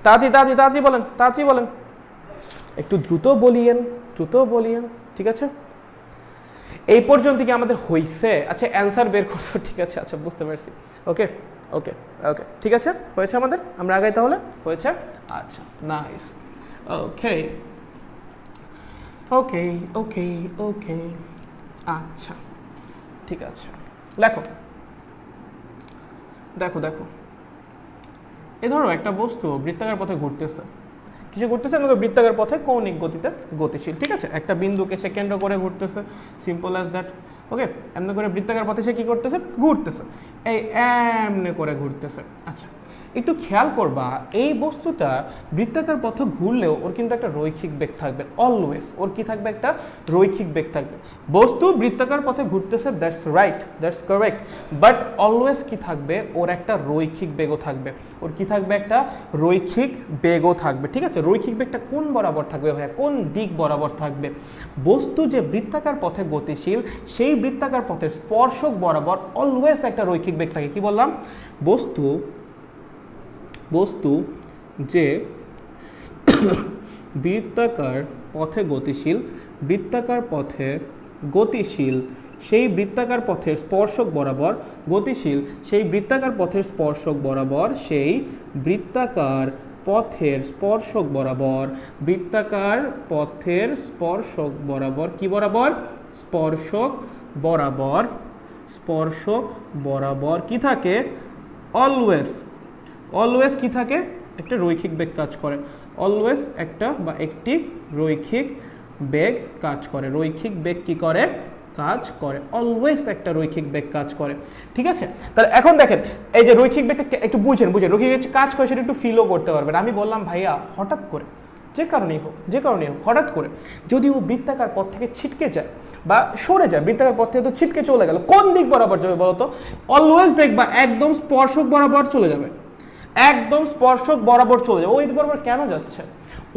তাড়াতাড়ি তাড়াতাড়ি তাড়াতাড়ি বলেন, তাড়াতাড়ি বলেন, একটু দ্রুত বলিয়েন, দ্রুত বলিয়েন, ঠিক আছে? এই পর্যন্ত কি আমাদের হইছে? আচ্ছা অ্যান্সার বের করছো, ঠিক আছে? আচ্ছা বুঝতে পারছি। ওকে ওকে ওকে, ঠিক আছে, হয়েছে আমাদের। আমরা আগাই তাহলে, হয়েছে? আচ্ছা nice. Okay okay okay okay, আচ্ছা ঠিক আছে। লেখো, দেখো দেখো, এ ধরো একটা বস্তু বৃত্তাকার পথে ঘুরতেছে। কিছু ঘুরতেছে আমাদের বৃত্তাকার পথে কৌণিক গতিতে গতিশীল, ঠিক আছে? একটা বিন্দুকে সে কেন্দ্র করে ঘুরতেছে, সিম্পল অ্যাজ দ্যাট। ওকে, এমনি করে বৃত্তাকার পথে সে কি করতেছে? ঘুরতেছে, এই এমনি করে ঘুরতেছে। আচ্ছা একটু খেয়াল করবা, এই বস্তুটা বৃত্তাকার পথে ঘুরলেও ওর কিন্তু একটা রৈখিক বেগ থাকবে, অলওয়েজ ওর কি থাকবে? একটা রৈখিক বেগ থাকবে। বস্তু বৃত্তাকার পথে ঘুরতেছে, that's right, that's correct, but always কি থাকবে? ওর একটা রৈখিক বেগও থাকবে। ওর কি থাকবে? একটা রৈখিক বেগও থাকবে, ঠিক আছে? রৈখিক বেগটা কোন বরাবর থাকবে ভাইয়া? কোন দিক বরাবর থাকবে? বস্তু যে বৃত্তাকার পথে গতিশীল, সেই বৃত্তাকার পথের স্পর্শক বরাবর অলওয়েজ একটা রৈখিক বেগ থাকে। কি বললাম? বস্তু যে বৃত্তাকার পথে গতিশীল, বৃত্তাকার পথে গতিশীল, সেই বৃত্তাকার পথের স্পর্শক বরাবর গতিশীল, সেই বৃত্তাকার পথের স্পর্শক বরাবর, সেই বৃত্তাকার পথের স্পর্শক বরাবর, বৃত্তাকার পথের স্পর্শক বরাবর, কি বরাবর? স্পর্শক বরাবর, স্পর্শক বরাবর কি থাকে? অলওয়েজ, অলওয়েজ কি থাকে? একটা রৈখিক বেগ কাজ করে। অলওয়েজ একটা বা একটি রৈখিক বেগ কাজ করে। রৈখিক বেগ কি করে? কাজ করে। অলওয়েজ একটা রৈখিক বেগ কাজ করে, ঠিক আছে? তাহলে এখন দেখেন এই যে রৈখিক বেগটা একটু বুঝেন, রৈখিক বেগ কাজ করে সেটা একটু ফিলও করতে পারবেন। আমি বললাম ভাইয়া হঠাৎ করে, যে কারণেই হোক হঠাৎ করে যদি ও বৃত্তাকার পথ থেকে ছিটকে যায় বা সরে যায়, বৃত্তাকার পথ থেকে তো ছিটকে চলে গেল, কোন দিক বরাবর যাবে বলতো? অলওয়েজ দেখবা একদম স্পর্শক বরাবর চলে যাবে, একদম স্পর্শক বরাবর চলে যাবে। ওই দিক বরাবর কেন যাচ্ছে?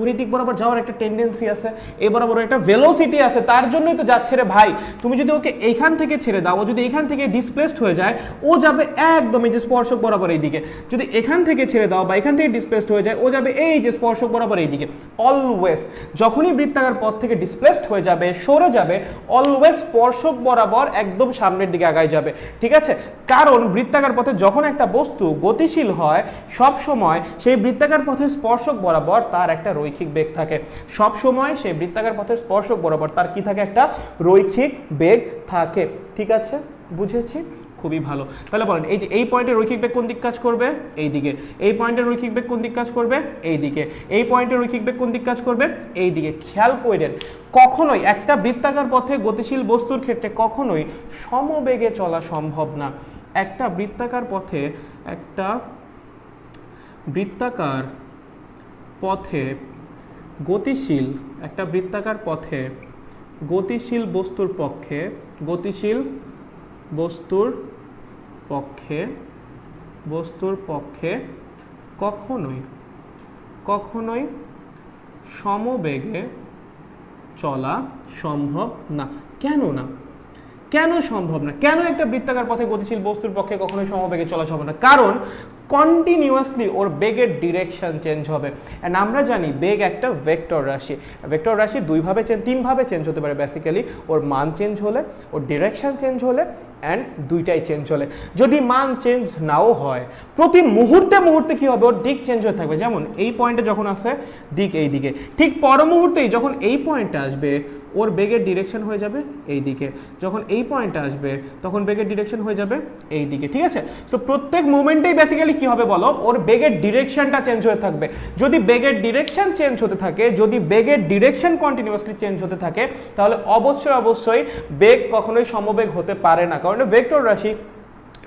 ওই দিক বরাবর যাওয়ার একটা টেন্ডেন্সি আছে, এই বরাবর একটা ভেলোসিটি আছে, তার জন্যই তো যাচ্ছে রে ভাই। তুমি যদি ওকে এইখান থেকে ছেড়ে দাও, ও যদি এখান থেকে ডিসপ্লেসড হয়ে যায়, ও যাবে একদম এই যে স্পর্শক বরাবর এই দিকে। যদি এখান থেকে ছেড়ে দাও বা এখান থেকে ডিসপ্লেসড হয়ে যায়, ও যাবে এই যে স্পর্শক বরাবর এই দিকে। অলওয়েজ যখনই বৃত্তাকার পথ থেকে ডিসপ্লেসড হয়ে যাবে, সরে যাবে, অলওয়েজ স্পর্শক বরাবর একদম সামনের দিকে আগায় যাবে, ঠিক আছে? কারণ বৃত্তাকার পথে যখন একটা বস্তু গতিশীল হয়, সব সময় সেই বৃত্তাকার পথের স্পর্শক বরাবর তার একটা রৈখিক বেগ থাকে। সব সময় সেই বৃত্তাকার পথের স্পর্শক বরাবর তার কি থাকে? একটা রৈখিক বেগ থাকে, ঠিক আছে? বুঝেছি, খুবই ভালো। তাহলে বলেন এই যে এই পয়েন্টের রৈখিক বেগ কোন দিক কাজ করবে? এই দিকে। এই পয়েন্টের রৈখিক বেগ কোন দিক কাজ করবে? এই দিকে। এই পয়েন্টের রৈখিক বেগ কোন দিক কাজ করবে? এই দিকে। খেয়াল করেন কখনোই একটা বৃত্তাকার পথে গতিশীল বস্তুর ক্ষেত্রে কখনোই সমবেগে চলা সম্ভব না। একটা বৃত্তাকার পথে, একটা বৃত্তাকার পথে গতিশীল, একটা বৃত্তাকার পথে গতিশীল বস্তুর পক্ষে, গতিশীল বস্তুর পক্ষে, বস্তুর পক্ষে কখনোই, কখনোই সমবেগে চলা সম্ভব না। কেন না? কেন সম্ভব না? কেন একটা বৃত্তাকার পথে গতিশীল বস্তুর পক্ষে কখনোই সমবেগে চলা সম্ভব না? কারণ কন্টিনিউয়াসলি ওর বেগের ডিরেকশন চেঞ্জ হবে। অ্যান্ড আমরা জানি বেগ একটা ভেক্টর রাশি। ভেক্টর রাশি তিনভাবে চেঞ্জ হতে পারে বেসিক্যালি। ওর মান চেঞ্জ হলে, ওর ডিরেকশন চেঞ্জ হলে, অ্যান্ড দুইটাই চেঞ্জ হলে। যদি মান চেঞ্জ নাও হয়, প্রতি মুহূর্তে মুহূর্তে কি হবে, ওর দিক চেঞ্জ হয়ে থাকবে। যেমন এই পয়েন্টে যখন আসে দিক এই দিকে, ঠিক পর মুহূর্তেই যখন এই পয়েন্টে আসবে ওর বেগের ডিরেকশন হয়ে যাবে এই দিকে। যখন এই পয়েন্টে আসবে তখন বেগের ডিরেকশন হয়ে যাবে এই দিকে। ঠিক আছে? সো প্রত্যেক মোমেন্টেই বেসিক্যালি কি হবে বলো, ওর বেগের ডিরেকশনটা চেঞ্জ হয়ে থাকবে। যদি বেগের ডিরেকশন চেঞ্জ হতে থাকে, যদি বেগের ডিরেকশন কন্টিনিউয়াসলি চেঞ্জ হতে থাকে, তাহলে অবশ্যই বেগ কখনোই সমবেগ হতে পারে না। কারণ ভেক্টর রাশি,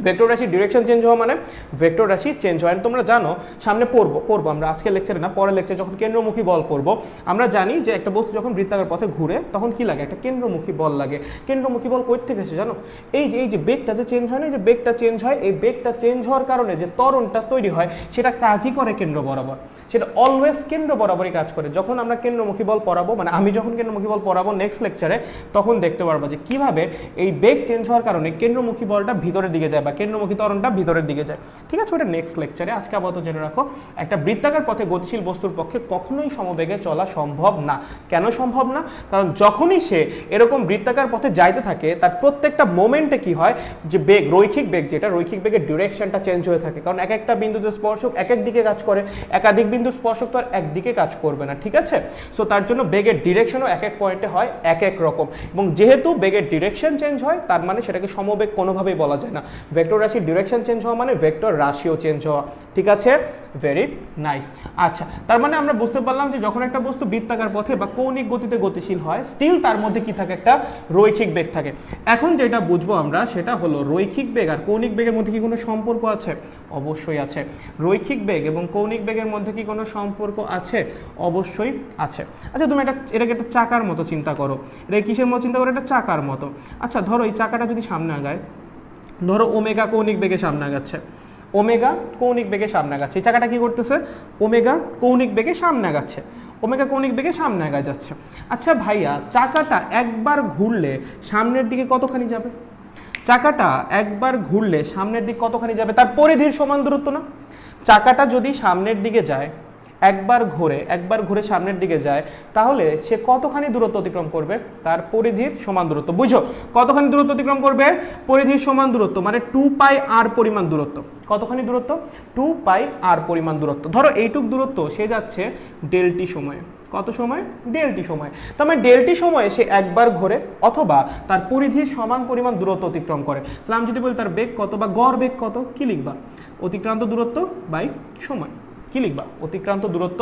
ভেক্টর রাশির ডিরেকশন চেঞ্জ হওয়া মানে ভেক্টর রাশি চেঞ্জ হয়। তোমরা জানো, সামনে পড়বো আমরা, আজকের লেকচারে না, পরের লেকচারে যখন কেন্দ্রমুখী বল পড়বো, আমরা জানি যে একটা বস্তু যখন বৃত্তাকার পথে ঘুরে তখন কি লাগে, একটা কেন্দ্রমুখী বল লাগে। কেন্দ্রমুখী বল কই থেকে এসে জানো? এই যে বেগটা যে চেঞ্জ হয় না, যে বেগটা চেঞ্জ হয়, এই বেগটা চেঞ্জ হওয়ার কারণে যে ত্বরণটা তৈরি হয় সেটা কাজই করে কেন্দ্র বরাবর। সেটা অলওয়েজ কেন্দ্র বরাবরই কাজ করে। যখন আমরা কেন্দ্রমুখী বল পড়াবো, মানে আমি যখন কেন্দ্রমুখী বল পড়াবো নেক্সট লেকচারে, তখন দেখতে পারবা যে কিভাবে এই বেগ চেঞ্জ হওয়ার কারণে কেন্দ্রমুখী বলটা ভিতরের দিকে যায় বা কেন্দ্রমুখী ত্বরণটা ভিতরের দিকে যায়। ঠিক আছে? ওটা নেক্সট লেকচারে। আজকে আপাতত জেনে রাখো, একটা বৃত্তাকার পথে গতিশীল বস্তুর পক্ষে কখনোই সমবেগে চলা সম্ভব না। কেন সম্ভব না? কারণ যখনই সে এরকম বৃত্তাকার পথে যাইতে থাকে, তার প্রত্যেকটা মোমেন্টে কি হয়, যে বেগ, রৈখিক বেগ, যেটা রৈখিক বেগের ডিরেকশনটা চেঞ্জ হয়ে থাকে। কারণ এক একটা বিন্দুতে স্পর্শক এক এক দিকে কাজ করে, একাধিক বিন্দুর স্পর্শক তো আর একদিকে কাজ করবে না। ঠিক আছে? সো তার জন্য বেগের ডিরেকশনও এক এক পয়েন্টে হয় এক এক রকম। এবং যেহেতু বেগের ডিরেকশন চেঞ্জ হয়, তার মানে সেটাকে সমবেগ কোনোভাবেই বলা যায় না। ভেক্টর রাশির ডিরেকশন চেঞ্জ হওয়া মানে ভেক্টর রাশিও চেঞ্জ হওয়া। ঠিক আছে? Very nice. আচ্ছা, তার মানে আমরা বুঝতে পারলাম যে যখন একটা বস্তু বৃত্তাকার পথে বা কৌণিক গতিতে গতিশীল হয়, স্টিল তার মধ্যে কি থাকে, একটা রৈখিক বেগ থাকে। এখন যেটা বুঝবো আমরা সেটা হলো রৈখিক বেগ আর কৌণিক বেগের মধ্যে কি কোনো সম্পর্ক আছে? অবশ্যই আছে। রৈখিক বেগ এবং কৌণিক বেগের মধ্যে কি কোনো সম্পর্ক আছে? অবশ্যই আছে। আচ্ছা, তুমি এটাকে একটা চাকার মতো চিন্তা করো। এটা কিসের মতো চিন্তা করো? এটা চাকার মতো। আচ্ছা, ধরো এই চাকাটা যদি সামনে আগায়, ধরো ওমেগা কৌণিক বেগে সামনে আগাচ্ছে, ওমেগা কৌণিক বেগে সামনে আগাচ্ছে। এই চাকাটা কি করতেছে? ওমেগা কৌণিক বেগে সামনে আগাচ্ছে, ওমেগা কৌণিক বেগে সামনে আগায় যাচ্ছে। আচ্ছা ভাইয়া, চাকাটা একবার ঘুরলে সামনের দিকে কতখানি যাবে? চাকাটা একবার ঘুরলে সামনের দিকে কতখানি যাবে? তার পরিধির সমান দূরত্ব না? চাকাটা যদি সামনের দিকে যায়, একবার ঘুরে সামনের দিকে যায়, তাহলে সে কতখানি দূরত্ব অতিক্রম করবে? তার পরিধির সমান দূরত্ব। বুঝো, কতখানি দূরত্ব অতিক্রম করবে? পরিধির সমান দূরত্ব, মানে 2πr পরিমাণ দূরত্ব। কতখানি দূরত্ব? 2πr পরিমাণ দূরত্ব। ধরো এইটুক দূরত্ব সে যাচ্ছে ডেল্টি সময়ে। কত সময়? ডেল্টি সময়। তার মানে ডেল্টি সময়ে সে একবার ঘোরে অথবা তার পরিধির সমান পরিমাণ দূরত্ব অতিক্রম করে। তাহলে আমি যদি বলি তার বেগ কত বা গড় বেগ কত, কি লিখবা? অতিক্রান্ত দূরত্ব বাই সময়। কি লিখবা? অতিক্রান্ত দূরত্ব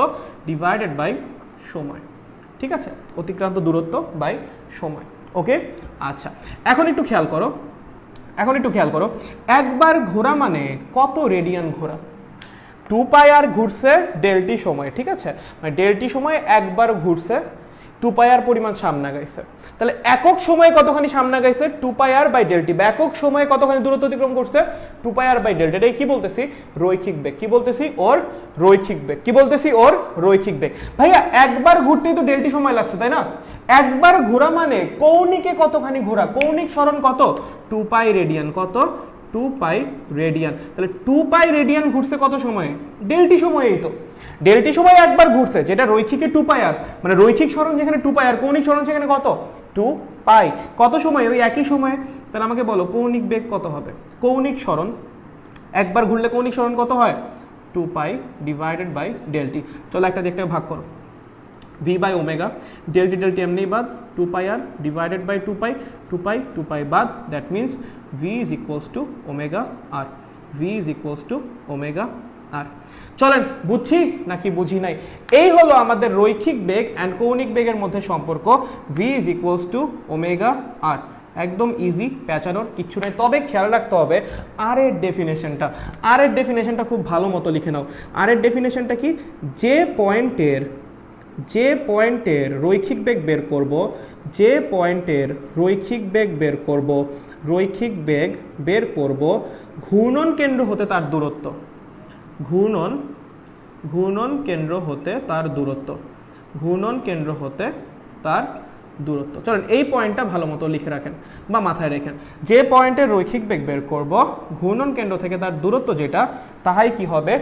ডিভাইডেড বাই সময়। ঠিক আছে? অতিক্রান্ত দূরত্ব বাই সময়। ওকে? আচ্ছা, এখন একটু খেয়াল করো, একবার ঘোরা মানে কত রেডিয়ান ঘোরা? 2πr ঘুরছে ডেল্টি সময়। ঠিক আছে? মানে ডেল্টি সময়ে একবার ঘুরছে, 2πr পরিমাণ সামনে গাইছে। তাহলে একক সময়ে কতখানি সামনে গাইছে? 2πr by ডেল্টি। বা একক সময়ে কতখানি দূরত্ব অতিক্রম করছে? 2πr by ডেল্টি। এটাই কি বলতেছি? রৈখিক বেগ। কি বলতেছি? ওর রৈখিক বেগ। কি বলতেছি? ওর রৈখিক বেগ। ভাইয়া, একবার ঘুরতেই তো ডেল্টি সময় লাগছে, তাই না? একবার ঘোরা মানে কৌণিকে কতখানি ঘোরা? কৌণিক সরণ কত? 2π রেডিয়ান। কত? 2π রেডিয়ান। তাহলে 2π রেডিয়ান ঘুরছে কত সময়ে? ডেল্টি সময়েই তো। ডেল্টি সময় একবার ঘুরছে, যেটা রৈখিকে 2πr, মানে রৈখিক সরণ যেখানে 2πr, কৌণিক সরণ সেখানে কত? 2π। কত সময়? ওই একই সময়ে। তাহলে আমাকে বলো কৌণিক বেগ কত হবে? কৌণিক সরণ একবার ঘুরলে কৌণিক সরণ কত হয়? 2π ডিভাইডেড বাই ডেল্টি। চলো একটা দেখতে ভাগ করো। v বাই ওমেগা, ডেল্টি ডেল্টি এমনি বাদ, 2πr ডিভাইডেড বাই 2π বাদ, that means v is equals to omega R. v is equals to omega R. চলেন, বুঝছি নাকি বুঝি নাই? এই হলো আমাদের রৈখিক বেগ অ্যান্ড কৌণিক বেগের মধ্যে সম্পর্ক। v is equals to omega R. একদম ইজি, প্যাচানোর কিচ্ছু নাই। তবে খেয়াল রাখতে হবে আর এর ডেফিনেশনটা খুব ভালো মতো লিখে নাও। আর এর ডেফিনেশনটা কি? যে পয়েন্টের রৈখিক বেগ বের করব, ঘূর্ণন কেন্দ্র হতে তার দূরত্ব, ঘূর্ণন কেন্দ্র হতে তার দূরত্ব। চলেন এই পয়েন্টটা ভালো মতো লিখে রাখেন বা মাথায় রাখেন, যে পয়েন্টের রৈখিক বেগ বের করব, ঘূর্ণন কেন্দ্র থেকে তার দূরত্ব যেটা, তাহাই কি হবে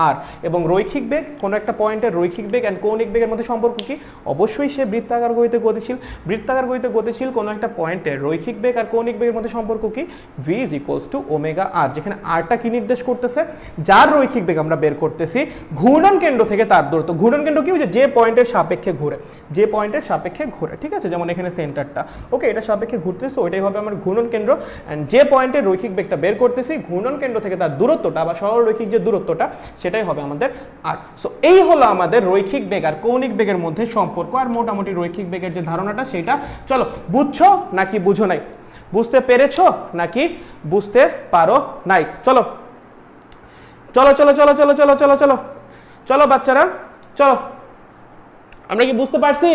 আর। এবং রৈখিক বেগ, কোনো একটা পয়েন্টের রৈখিক বেগ অ্যান্ড কৌণিক বেগের মধ্যে সম্পর্ক কি? অবশ্যই সে বৃত্তাকার গতিতে গতিশীল। বৃত্তাকার গতিতে গতিশীল কোনো একটা পয়েন্টের রৈখিক বেগ আর কৌণিক বেগের মধ্যে সম্পর্ক কি? v is equals to omega R, যেখানে আরটা কি নির্দেশ করতেছে? যার রৈখিক বেগ আমরা বের করতেছি ঘূর্ণন কেন্দ্র থেকে তার দূরত্ব। ঘূর্ণন কেন্দ্র কি হচ্ছে? যে পয়েন্টের সাপেক্ষে ঘুরে, যে পয়েন্টের সাপেক্ষে ঘুরে, ঠিক আছে? যেমন এখানে সেন্টারটা, ওকে, এটা সাপেক্ষে ঘুরতেছে, ওইটাই হবে আমার ঘূর্ণন কেন্দ্র। অ্যান্ড যে পয়েন্টের রৈখিক বেগটা বের করতেছি ঘূর্ণন কেন্দ্র থেকে তার দূরত্বটা বা সরলরৈখিক যে দূরত্বটা, সেটাই হবে আমাদের আর। সো এই হলো আমাদের রৈখিক বেগ আর কৌণিক বেগের মধ্যে সম্পর্ক। আর মোটামুটি রৈখিক বেগের যে ধারণাটা সেটা চলো বুঝছো নাকি বুঝো নাই? বুঝতে পেরেছো নাকি বুঝতে পারো নাই? চলো চলো চলো চলো চলো চলো চলো চলো চলো বাচ্চারা চলো, আমরা কি বুঝতে পারছি?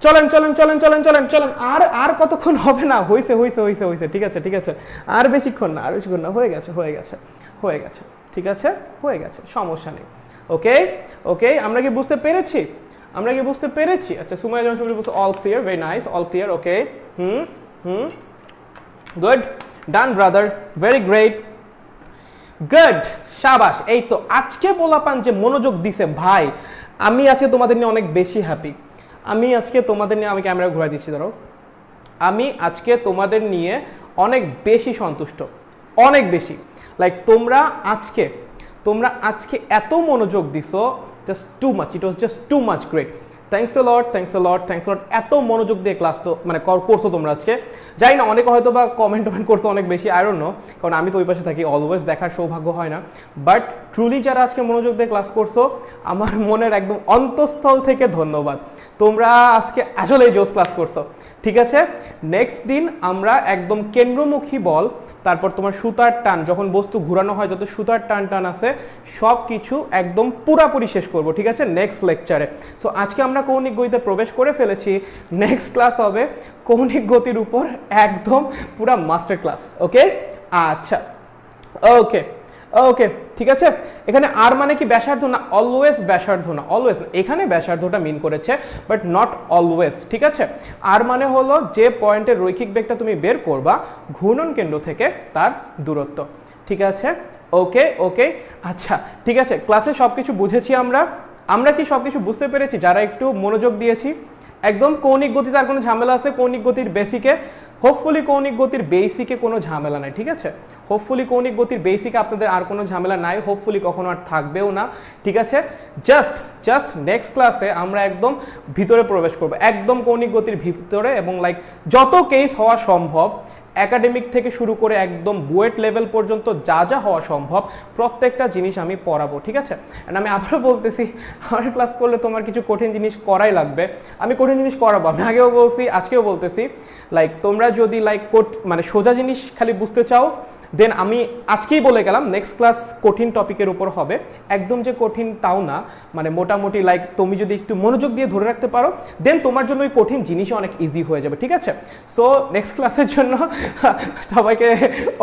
চলেন চলেন চলেন চলেন চলেন চলেন, আর আর কতক্ষণ হবে না, হইছে হইছে হইছে হইছে, ঠিক আছে ঠিক আছে, আর বেশিক্ষণ না, আর বেশিক্ষণ না, হয়ে গেছে হয়ে গেছে হয়ে গেছে, ঠিক আছে হয়ে গেছে, সমস্যা নেই। ওকে ওকে, আমরা কি বুঝতে পেরেছি? আমরা কি বুঝতে পেরেছি? আচ্ছা, সুমাইয়া জামান বলছে all clear, very nice, all clear, okay, good, done brother, very great, good, শাবাশ। এই তো আজকে পোলাপান যে মনোযোগ দিছে ভাই, আমি আজকে তোমাদের নিয়ে অনেক বেশি হ্যাপি। আমি আজকে তোমাদের নিয়ে, আমি ক্যামেরা ঘুরাই দিচ্ছি, ধরো, আমি আজকে তোমাদের নিয়ে অনেক বেশি সন্তুষ্ট, অনেক বেশি। লাইক তোমরা আজকে এত মনোযোগ দিছো, just too much, it was just too much great. Thanks a lot, thanks a lot, thanks a lot. এত মনোযোগ দিয়ে ক্লাস তো মানে করছো তোমরা আজকে, যাই না, অনেকে হয়তো বা কমেন্ট করছো অনেক বেশি, আই ডোন্ট নো, কারণ আমি তো ওই পাশে থাকি, অলওয়েজ দেখার সৌভাগ্য হয় না। বাট ট্রুলি যারা আজকে মনোযোগ দিয়ে ক্লাস করছো, আমার মনের একদম অন্তঃস্থল থেকে ধন্যবাদ। তোমরা আজকে আসলে জোস ক্লাস করছো, ঠিক আছে? নেক্সট দিন আমরা একদম কেন্দ্রমুখী বল, তারপর তোমার সুতার টান, যখন বস্তু ঘোরানো হয় যত সুতার টান টান আছে সব কিছু একদম পুরাপুরি শেষ করব, ঠিক আছে? নেক্সট লেকচারে। সো আজকে আমরা কৌণিক গতিতে প্রবেশ করে ফেলেছি, নেক্সট ক্লাস হবে কৌণিক গতির উপর একদম পুরা মাস্টার ক্লাস, ওকে? আচ্ছা, ওকে ওকে, ঠিক আছে। এখানে আর মানে কি ব্যাসার্ধ না, অলওয়েজ ব্যাসার্ধ না, অলওয়েজ, এখানে ব্যাসার্ধটা মিন করেছে বাট নট অলওয়েজ, ঠিক আছে? আর মানে হলো যে পয়েন্টের রৈখিক বেগটা তুমি বের করবা ঘূর্ণন কেন্দ্র থেকে তার দূরত্ব, ঠিক আছে? ওকে ওকে, আচ্ছা ঠিক আছে, ক্লাসে সবকিছু বুঝেছি আমরা কি সবকিছু বুঝতে পেরেছি যারা একটু মনোযোগ দিয়েছি? একদম কৌণিক গতিতে আর কোনো ঝামেলা আছে? কৌণিক গতির বেসিকে, হোপফুলি কৌণিক গতির বেসিকে কোনো ঝামেলা নাই, ঠিক আছে? হোপফুলি কৌণিক গতির বেসিকে আপনাদের আর কোনো ঝামেলা নাই, হোপফুলি কখনো আর থাকবেও না, ঠিক আছে? জাস্ট নেক্সট ক্লাসে আমরা একদম ভিতরে প্রবেশ করব, একদম কৌণিক গতির ভিতরে, এবং লাইক যত কেস হওয়া সম্ভব একাডেমিক থেকে শুরু করে একদম বুয়েট লেভেল পর্যন্ত যা যা হওয়া সম্ভব প্রত্যেকটা জিনিস আমি পড়াবো, ঠিক আছে? অ্যান্ড আমি আবারও বলতেছি, আমার ক্লাস করলে তোমার কিছু কঠিন জিনিস করাই লাগবে, আমি কঠিন জিনিস করাবো, আমি আগেও বলছি আজকেও বলতেছি। লাইক তোমরা যদি লাইক মানে সোজা জিনিস খালি বুঝতে চাও, দেন আমি আজকেই বলে গেলাম নেক্সট ক্লাস কঠিন টপিকের উপর হবে, একদম যে কঠিন তাও না, মানে মোটামুটি লাইক তুমি যদি একটু মনোযোগ দিয়ে ধরে রাখতে পারো দেন তোমার জন্য ওই কঠিন জিনিসই অনেক ইজি হয়ে যাবে, ঠিক আছে? সো নেক্সট ক্লাসের জন্য সবাইকে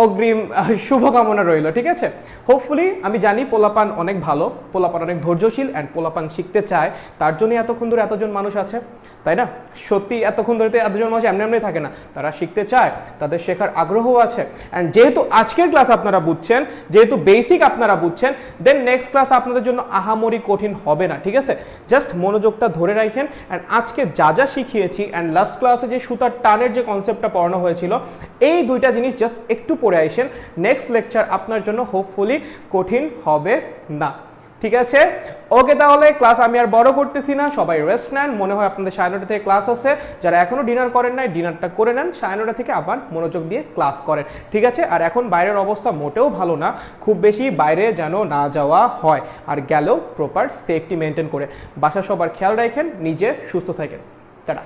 অগ্রিম শুভকামনা রইল, ঠিক আছে? হোপফুলি, আমি জানি পোলাপান অনেক ভালো, পোলাপান অনেক ধৈর্যশীল অ্যান্ড পোলাপান শিখতে চায়, তার জন্যই এতক্ষণ ধরে এতজন মানুষ আছে, তাই না? সত্যি এতক্ষণ ধরে এতজন মানুষ এমনি এমনি থাকে না, তারা শিখতে চায়, তাদের শেখার আগ্রহ আছে। অ্যান্ড যেহেতু আজকের ক্লাস আপনারা বুঝছেন, যেহেতু বেসিক আপনারা বুঝছেন, দেন নেক্সট ক্লাস আপনাদের জন্য আহামরি কঠিন হবে না, ঠিক আছে? জাস্ট মনোযোগটা ধরে রাখেন। অ্যান্ড আজকে যা যা শিখিয়েছি অ্যান্ড লাস্ট ক্লাসে যে সুতার টানের যে কনসেপ্টটা পড়ানো হয়েছিল, এই দুইটা জিনিস জাস্ট একটু পড়ে আসেন, নেক্সট লেকচার আপনার জন্য হোপফুলি কঠিন হবে না, ঠিক আছে? ওকে, তাহলে ক্লাস আমি আর বড় করতেছি না, সবাই রেস্ট নেন। মনে হয় আপনাদের 9:30 থেকে ক্লাস আছে, যারা এখনো ডিনার করেন নাই ডিনারটা করে নেন, 9:30 থেকে আবার মনোযোগ দিয়ে ক্লাস করেন, ঠিক আছে? আর এখন বাইরের অবস্থা মোটেও ভালো না, খুব বেশি বাইরে যেন না যাওয়া হয়, আর গেলেও প্রপার সেফটি মেনটেন করে। বাসা সবার খেয়াল রাখেন, নিজে সুস্থ থাকেন, টাটা।